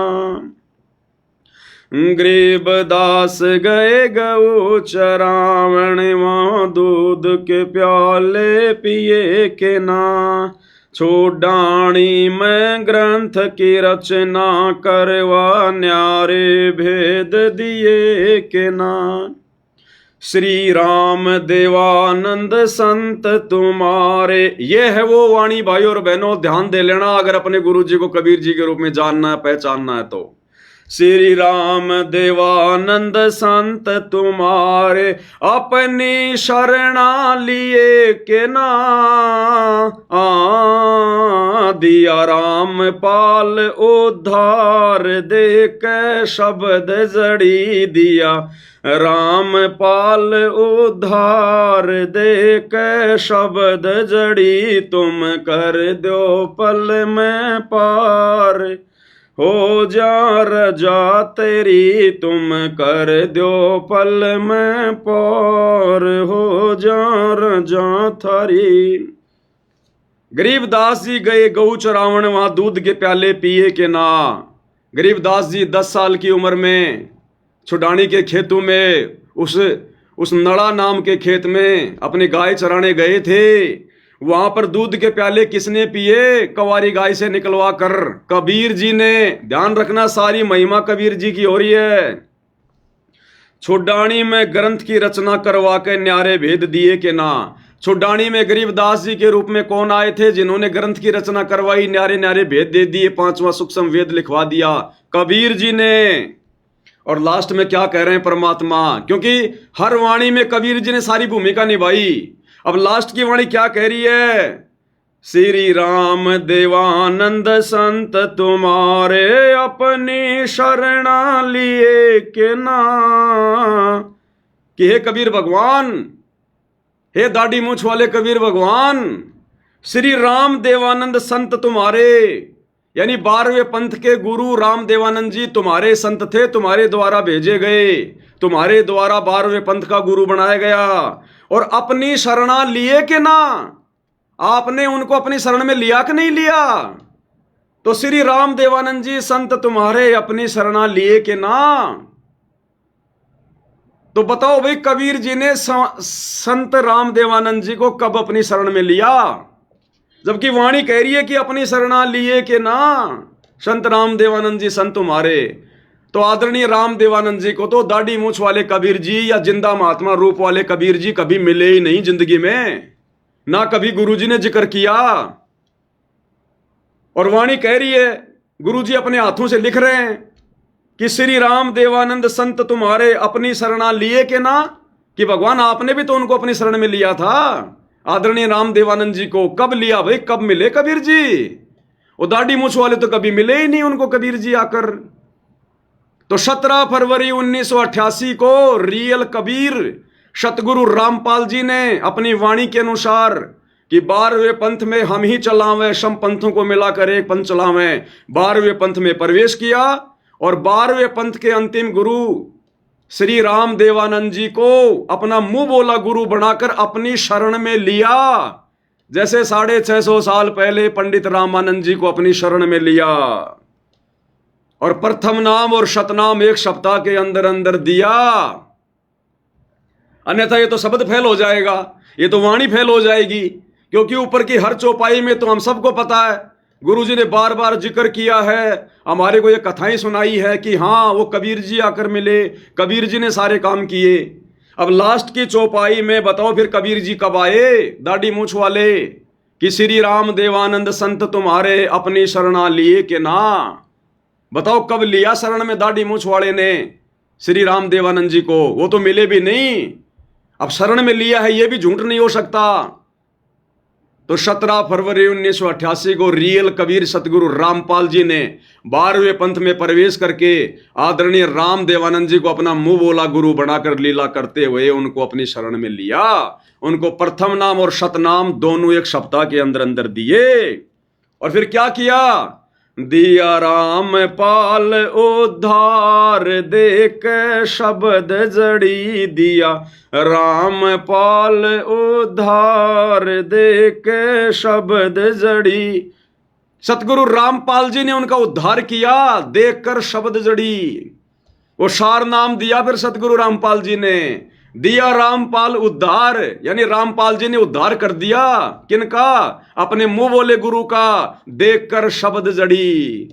गरीब दास गए गऊ चरावण, वहां दूध के प्याले पिए के ना। छोड़ाणी मैं ग्रंथ की रचना, करवा न्यारे भेद दिए के ना। श्री राम देवानंद संत तुम्हारे। ये है वो वाणी भाई और बहनों, ध्यान दे लेना अगर अपने गुरु जी को कबीर जी के रूप में जानना है, पहचानना है तो। श्री राम देवानंद संत तुम्हारे, अपनी शरणा लिए के ना। दिया राम पाल उद्धार, दे के शब्द जड़ी दिया। राम पाल उद्धार, दे के शब्द जड़ी, तुम कर दो पल में पार। हो जा रजा तेरी, तुम कर दो पल में पार। हो जा रजा थारी। गरीबदास जी गए गऊ चरावण, वहां दूध के प्याले पिए के ना। गरीबदास जी 10 साल की उम्र में छुडानी के खेतों में, उस नड़ा नाम के खेत में अपनी गाय चराने गए थे। वहां पर दूध के प्याले किसने पिए? कवारी गाय से निकलवा कर कबीर जी ने। ध्यान रखना, सारी महिमा कबीर जी की हो रही है। छुडानी में ग्रंथ की रचना करवा के न्यारे भेद दिए के ना। छुडानी में गरीबदास जी के रूप में कौन आए थे जिन्होंने ग्रंथ की रचना करवाई, न्यारे न्यारे भेद दे दिए, 5वां सूक्ष्म वेद लिखवा दिया? कबीर जी ने। और लास्ट में क्या कह रहे हैं परमात्मा? क्योंकि हर वाणी में कबीर जी ने सारी भूमिका निभाई। अब लास्ट की वाणी क्या कह रही है? श्री राम देवानंद संत तुम्हारे, अपनी शरणा लिए के ना। कि हे कबीर भगवान, हे दाढ़ी मूछ वाले कबीर भगवान, श्री राम देवानंद संत तुम्हारे, यानी 12वें पंथ के गुरु राम देवानंद जी तुम्हारे संत थे, तुम्हारे द्वारा भेजे गए, तुम्हारे द्वारा 12वें पंथ का गुरु बनाया गया। और अपनी शरणा लिए के ना, आपने उनको अपनी शरण में लिया कि नहीं लिया? तो श्री राम देवानंद जी संत तुम्हारे, अपनी शरणा लिए के ना। तो बताओ भाई, कबीर जी ने संत राम देवानंद जी को कब अपनी शरण में लिया? जबकि वाणी कह रही है कि अपनी शरणा लिए के ना। संत राम देवानंद जी संत तुम्हारे, तो आदरणीय राम देवानंद जी को तो दाढ़ी मूछ वाले कबीर जी या जिंदा महात्मा रूप वाले कबीर जी कभी मिले ही नहीं जिंदगी में, ना कभी गुरुजी ने जिक्र किया। और वाणी कह रही है, गुरुजी अपने हाथों से लिख रहे हैं कि श्री राम देवानंद संत तुम्हारे अपनी शरणा लिए के ना, कि भगवान आपने भी तो उनको अपनी शरण में लिया था। आदरणीय राम देवानंद जी को कब लिया भाई, कब मिले कबीर जी? वो दाढ़ी मूछ वाले तो कभी मिले ही नहीं उनको कबीर जी आकर। तो 17 फरवरी 1988 को रियल कबीर सतगुरु रामपाल जी ने अपनी वाणी के अनुसार कि 12वें पंथ में हम ही चलावें, सम पंथों को मिलाकर एक पंथ चलावें, 12वें पंथ में प्रवेश किया। और 12वें पंथ के अंतिम गुरु श्री राम देवानंद जी को अपना मुंह बोला गुरु बनाकर अपनी शरण में लिया, जैसे 650 साल पहले पंडित रामानंद जी को अपनी शरण में लिया। और प्रथम नाम और शतनाम एक सप्ताह के अंदर अंदर दिया, अन्यथा ये तो शब्द फेल हो जाएगा, ये तो वाणी फेल हो जाएगी। क्योंकि ऊपर की हर चौपाई में तो हम सबको पता है, गुरुजी ने बार बार जिक्र किया है, हमारे को ये कथाएं सुनाई है कि हाँ वो कबीर जी आकर मिले, कबीर जी ने सारे काम किए। अब लास्ट की चौपाई में बताओ फिर कबीर जी कब आए दाढ़ी मूछ वाले, कि श्री राम देवानंद संत तुम्हारे अपनी शरणा लिए के ना। बताओ कब लिया शरण में दाढ़ी मूछ वाले ने श्री राम देवानंद जी को? वो तो मिले भी नहीं, अब शरण में लिया है ये भी झूठ नहीं हो सकता। तो 17 फरवरी 1988 को रियल कबीर सतगुरु रामपाल जी ने 12वें पंथ में प्रवेश करके आदरणीय राम देवानंद जी को अपना मुंह बोला गुरु बनाकर लीला करते हुए उनको अपनी शरण में लिया। उनको प्रथम नाम और शतनाम दोनों एक सप्ताह के अंदर अंदर दिए। और फिर क्या किया? दिया रामपाल उद्धार देख शब्द जड़ी, दिया रामपाल उद्धार देख शब्द जड़ी। सतगुरु रामपाल जी ने उनका उद्धार किया देखकर शब्द जड़ी। वो सार नाम दिया फिर सतगुरु रामपाल जी ने, दिया रामपाल उद्धार, यानी रामपाल जी ने उद्धार कर दिया किनका? अपने मुंह बोले गुरु का, देखकर शब्द जड़ी।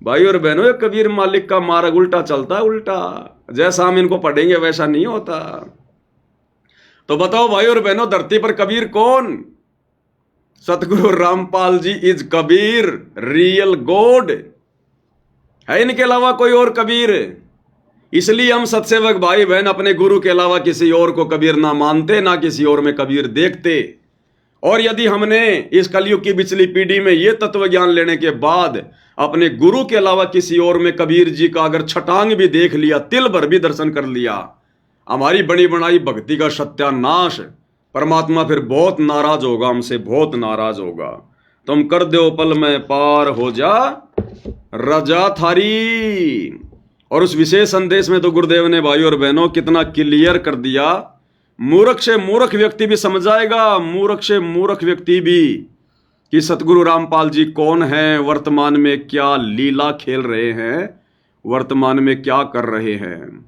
भाई और बहनों, ये कबीर मालिक का मार्ग उल्टा चलता है, उल्टा। जैसा हम इनको पढ़ेंगे वैसा नहीं होता। तो बताओ भाई और बहनों, धरती पर कबीर कौन? सतगुरु Rampal ji is Kabir, real God. है इनके अलावा कोई और कबीर? इसलिए हम सत्सेवक भाई बहन अपने गुरु के अलावा किसी और को कबीर ना मानते, ना किसी और में कबीर देखते। और यदि हमने इस कलयुग की पिछली पीढ़ी में यह तत्व ज्ञान लेने के बाद अपने गुरु के अलावा किसी और में कबीर जी का अगर छटांग भी देख लिया, तिल भर भी दर्शन कर लिया, हमारी बनी बनाई भक्ति का सत्यानाश। परमात्मा फिर बहुत नाराज होगा हमसे, बहुत नाराज होगा। तुम कर दो पल में पार हो जा रजा थारी। और उस विशेष संदेश में तो गुरुदेव ने भाई और बहनों कितना क्लियर कर दिया, मूर्ख से मूर्ख व्यक्ति भी समझ जाएगा, मूर्ख से मूर्ख व्यक्ति भी, कि सतगुरु रामपाल जी कौन है, वर्तमान में क्या लीला खेल रहे हैं, वर्तमान में क्या कर रहे हैं।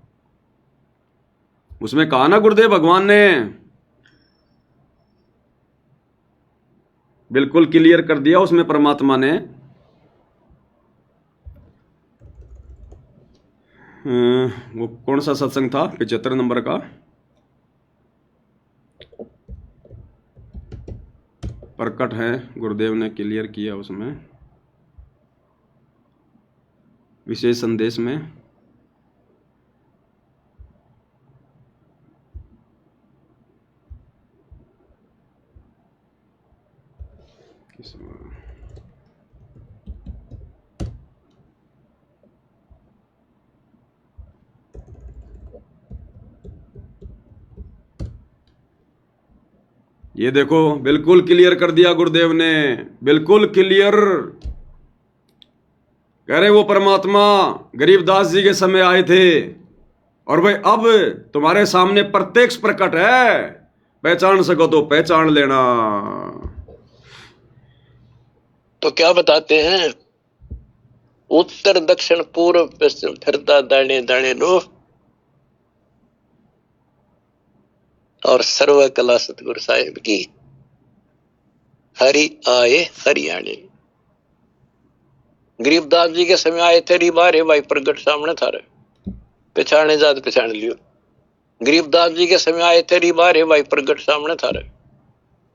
उसमें कहा ना गुरुदेव भगवान ने, बिल्कुल क्लियर कर दिया उसमें परमात्मा ने। वो कौन सा सत्संग था? 75 नंबर का। प्रकट है, गुरुदेव ने क्लियर किया उसमें विशेष संदेश में। ये देखो, बिल्कुल क्लियर कर दिया गुरुदेव ने, बिल्कुल क्लियर। कह रहे वो परमात्मा गरीबदास जी के समय आए थे और भाई अब तुम्हारे सामने प्रत्यक्ष प्रकट है, पहचान सको तो पहचान लेना।
तो क्या बताते हैं? उत्तर दक्षिण पूर्व पश्चिम फिरता दाने दाने लो, और सर्व कला सतगुरु साहिब की। हरि आए हरियाणे। गरीबदास जी के समय आए थे, रिबा रे भाई प्रगट सामने थारे, पहचाने जात पहचान लियो। गरीबदास जी के समय आए थे, रिबा रे भाई प्रगट सामने थारे,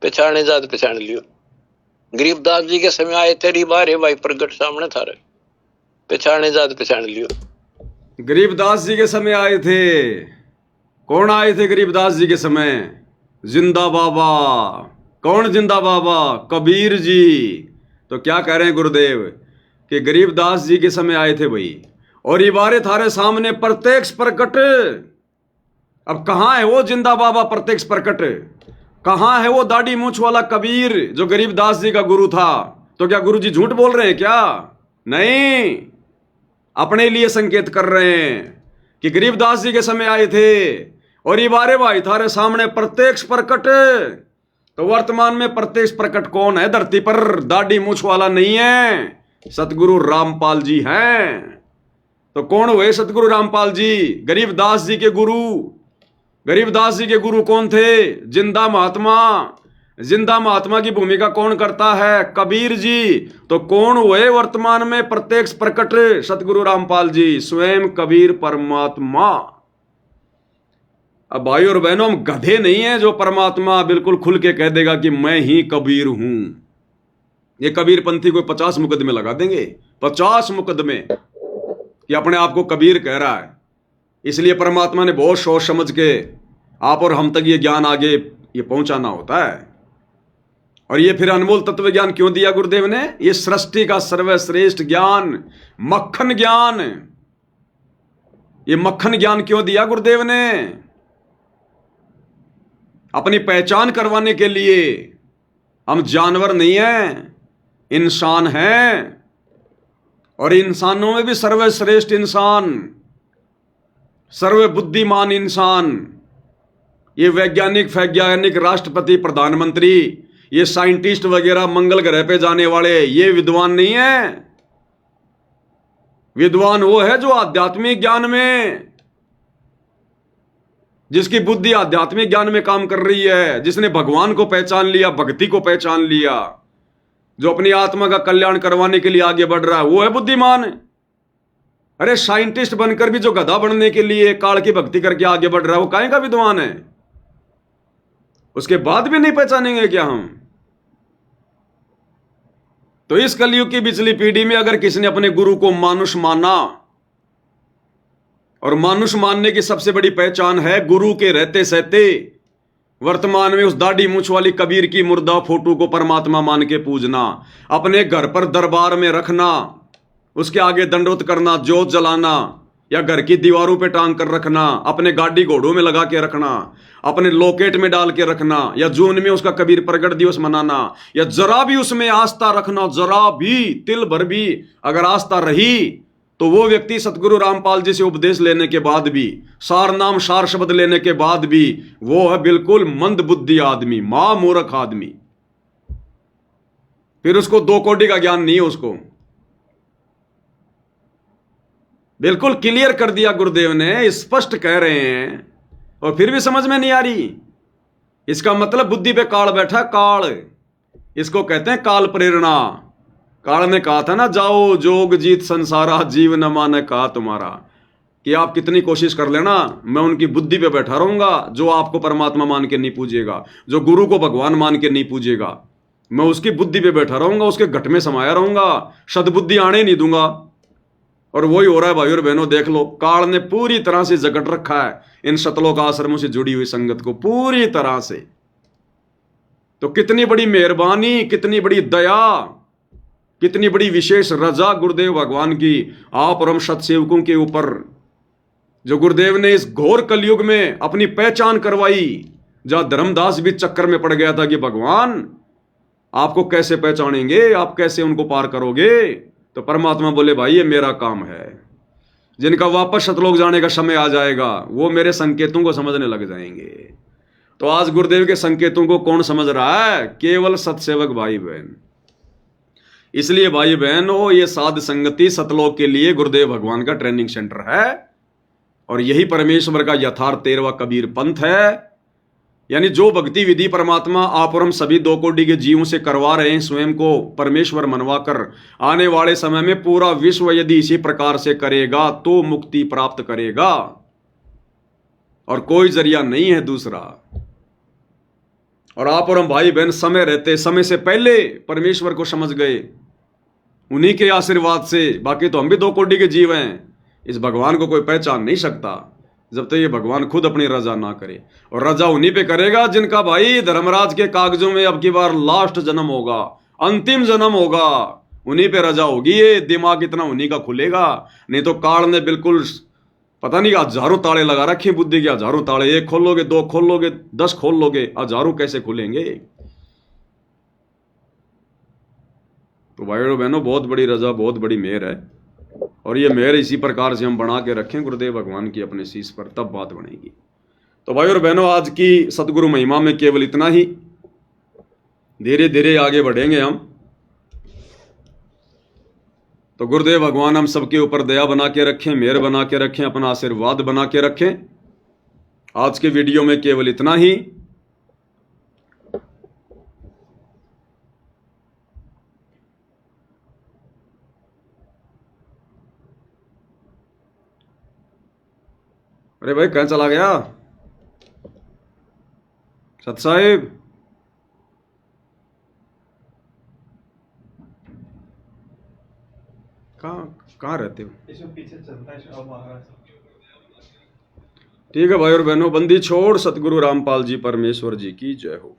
पहचाने जात पहचान लियो। गरीबदास जी के समय आए थे, रिबा रे भाई प्रगट सामने थारे, पहचाने जात पहचान लियो।
गरीबदास जी के समय आए थे। कौन आए थे गरीबदास जी के समय? जिंदा बाबा। कौन जिंदा बाबा? कबीर जी। तो क्या कह रहे हैं गुरुदेव कि गरीबदास जी के समय आए थे भाई, और ये बारे थारे सामने प्रत्यक्ष प्रकट। अब कहां है वो जिंदा बाबा प्रत्यक्ष प्रकट? कहां है वो दाढ़ी मूंछ वाला कबीर जो गरीबदास जी का गुरु था? तो क्या गुरु जी झूठ बोल रहे हैं क्या? नहीं, अपने लिए संकेत कर रहे हैं कि गरीबदास जी के समय आए थे और ये बारे भाई थारे सामने प्रत्यक्ष प्रकट। तो वर्तमान में प्रत्यक्ष प्रकट कौन है धरती पर? दाढ़ी मूंछ वाला नहीं है, सतगुरु रामपाल जी हैं। तो कौन हुए सतगुरु रामपाल जी? गरीबदास जी के गुरु। गरीबदास जी के गुरु कौन थे? जिंदा महात्मा। जिंदा महात्मा की भूमिका कौन करता है? कबीर जी। तो कौन हुए वर्तमान में प्रत्यक्ष प्रकट? सतगुरु रामपाल जी, स्वयं कबीर परमात्मा। अब भाई और बहनों, हम गधे नहीं है जो परमात्मा बिल्कुल खुल के कह देगा कि मैं ही कबीर हूं। ये कबीर पंथी को 50 मुकदमे लगा देंगे, 50 मुकदमे, कि अपने आप को कबीर कह रहा है। इसलिए परमात्मा ने बहुत सोच समझ के आप और हम तक ये ज्ञान आगे ये पहुंचाना होता है। और ये फिर अनमोल तत्व ज्ञान क्यों दिया गुरुदेव ने? ये सृष्टि का सर्वश्रेष्ठ ज्ञान, मक्खन ज्ञान। ये मक्खन ज्ञान क्यों दिया गुरुदेव ने? अपनी पहचान करवाने के लिए। हम जानवर नहीं हैं, इंसान हैं, और इंसानों में भी सर्वश्रेष्ठ इंसान, सर्वबुद्धिमान इंसान। ये वैज्ञानिक, राष्ट्रपति, प्रधानमंत्री, ये साइंटिस्ट वगैरह, मंगल ग्रह पे जाने वाले, ये विद्वान नहीं है। विद्वान वो है जो आध्यात्मिक ज्ञान में, जिसकी बुद्धि आध्यात्मिक ज्ञान में काम कर रही है, जिसने भगवान को पहचान लिया, भक्ति को पहचान लिया, जो अपनी आत्मा का कल्याण करवाने के लिए आगे बढ़ रहा है, वो है बुद्धिमान। अरे साइंटिस्ट बनकर भी जो गधा बनने के लिए काल की भक्ति करके आगे बढ़ रहा है, वो काहे का विद्वान है? उसके बाद भी नहीं पहचानेंगे क्या हम? तो इस कलयुग की पिछली पीढ़ी में अगर किसी ने अपने गुरु को मानुष माना, और मानुष मानने की सबसे बड़ी पहचान है गुरु के रहते सहते वर्तमान में उस दाढ़ी मूंछ वाली कबीर की मुर्दा फोटो को परमात्मा मान के पूजना, अपने घर पर दरबार में रखना, उसके आगे दंडोत करना, जोत जलाना, या घर की दीवारों पे टांग कर रखना, अपने गाड़ी घोड़ों में लगा के रखना, अपने लॉकेट में डाल के रखना, या जून में उसका कबीर प्रगट दिवस मनाना, या जरा भी उसमें आस्था रखना, जरा भी तिल भर भी अगर आस्था रही, तो वो व्यक्ति सतगुरु रामपाल जी से उपदेश लेने के बाद भी, सार नाम सार शब्द लेने के बाद भी, वो है बिल्कुल मंद बुद्धि आदमी, मूर्ख आदमी। फिर उसको 2 कोटि का ज्ञान नहीं है। उसको बिल्कुल क्लियर कर दिया गुरुदेव ने, स्पष्ट कह रहे हैं, और फिर भी समझ में नहीं आ रही। इसका मतलब बुद्धि पे काल बैठा, काल। इसको कहते हैं काल प्रेरणा। काल ने कहा था ना, जाओ जोग जीत संसारा, जीव न माने कहा तुम्हारा, कि आप कितनी कोशिश कर लेना, मैं उनकी बुद्धि पे बैठा रहूंगा जो आपको परमात्मा मान के नहीं पूजेगा, जो गुरु को भगवान मान के नहीं पूजेगा। मैं उसकी बुद्धि पे बैठा रहूंगा, उसके घट में समाया रहूंगा, सदबुद्धि आने नहीं दूंगा। और वही हो रहा है भाई और बहनों, देख लो, काल ने पूरी तरह से जकड़ रखा है इन सतलोक आश्रमों से जुड़ी हुई संगत को, पूरी तरह से। तो कितनी बड़ी मेहरबानी, कितनी बड़ी दया, कितनी बड़ी विशेष रजा गुरुदेव भगवान की आप और हम सतसेवकों के ऊपर, जो गुरुदेव ने इस घोर कलयुग में अपनी पहचान करवाई, जहां धर्मदास भी चक्कर में पड़ गया था कि भगवान आपको कैसे पहचानेंगे, आप कैसे उनको पार करोगे? तो परमात्मा बोले, भाई ये मेरा काम है। जिनका वापस सतलोक जाने का समय आ जाएगा, वो मेरे संकेतों को समझने लग जाएंगे। तो आज गुरुदेव के संकेतों को कौन समझ रहा है? केवल सतसेवक भाई बहन। इसलिए भाई बहन हो, ये साध संगति सतलोक के लिए गुरुदेव भगवान का ट्रेनिंग सेंटर है, और यही परमेश्वर का यथार्थ 13वां कबीर पंथ है। यानी जो भक्ति विधि परमात्मा आप और हम सभी दो कोटि के जीवों से करवा रहे हैं, स्वयं को परमेश्वर मनवाकर, आने वाले समय में पूरा विश्व यदि इसी प्रकार से करेगा तो मुक्ति प्राप्त करेगा, और कोई जरिया नहीं है दूसरा। और आप और हम भाई बहन समय रहते, समय से पहले परमेश्वर को समझ गए, उन्हीं के आशीर्वाद से। बाकी तो हम भी दो कोटि के जीव हैं, इस भगवान को कोई पहचान नहीं सकता जब तक ये भगवान खुद अपनी रजा ना करे। और रजा उन्हीं पे करेगा जिनका भाई धर्मराज के कागजों में अब की बार लास्ट जन्म होगा, अंतिम जन्म होगा, उन्हीं पे रजा होगी। ये दिमाग इतना उन्हीं का खुलेगा, नहीं तो काल ने बिल्कुल पता नहीं हजारों ताले लगा रखे बुद्धि के, हजारों ताले, एक खोल लोगे, दो खोल लोगे, 10 खोल लोगे, हजारों कैसे खुलेंगे। तो भाइयों बहनों, बहुत बड़ी रजा, बहुत बड़ी मेहर है, और ये मेहर इसी प्रकार से हम बना के रखें गुरुदेव भगवान की अपने शीश पर, तब बात बनेगी। तो भाइयों और बहनों, आज की सतगुरु महिमा में केवल इतना ही। धीरे धीरे आगे बढ़ेंगे हम। तो गुरुदेव भगवान हम सबके ऊपर दया बना के रखें, मेहर बना के रखें, अपना आशीर्वाद बना के रखें। आज के वीडियो में केवल इतना ही। अरे भाई कहाँ चला गया सत साहिब? कहाँ रहते हो?
इसमें पीछे चलता है अब महाराज।
ठीक है भाई और बहनों, बंदी छोड़। सतगुरु रामपाल जी परमेश्वर जी की जय हो।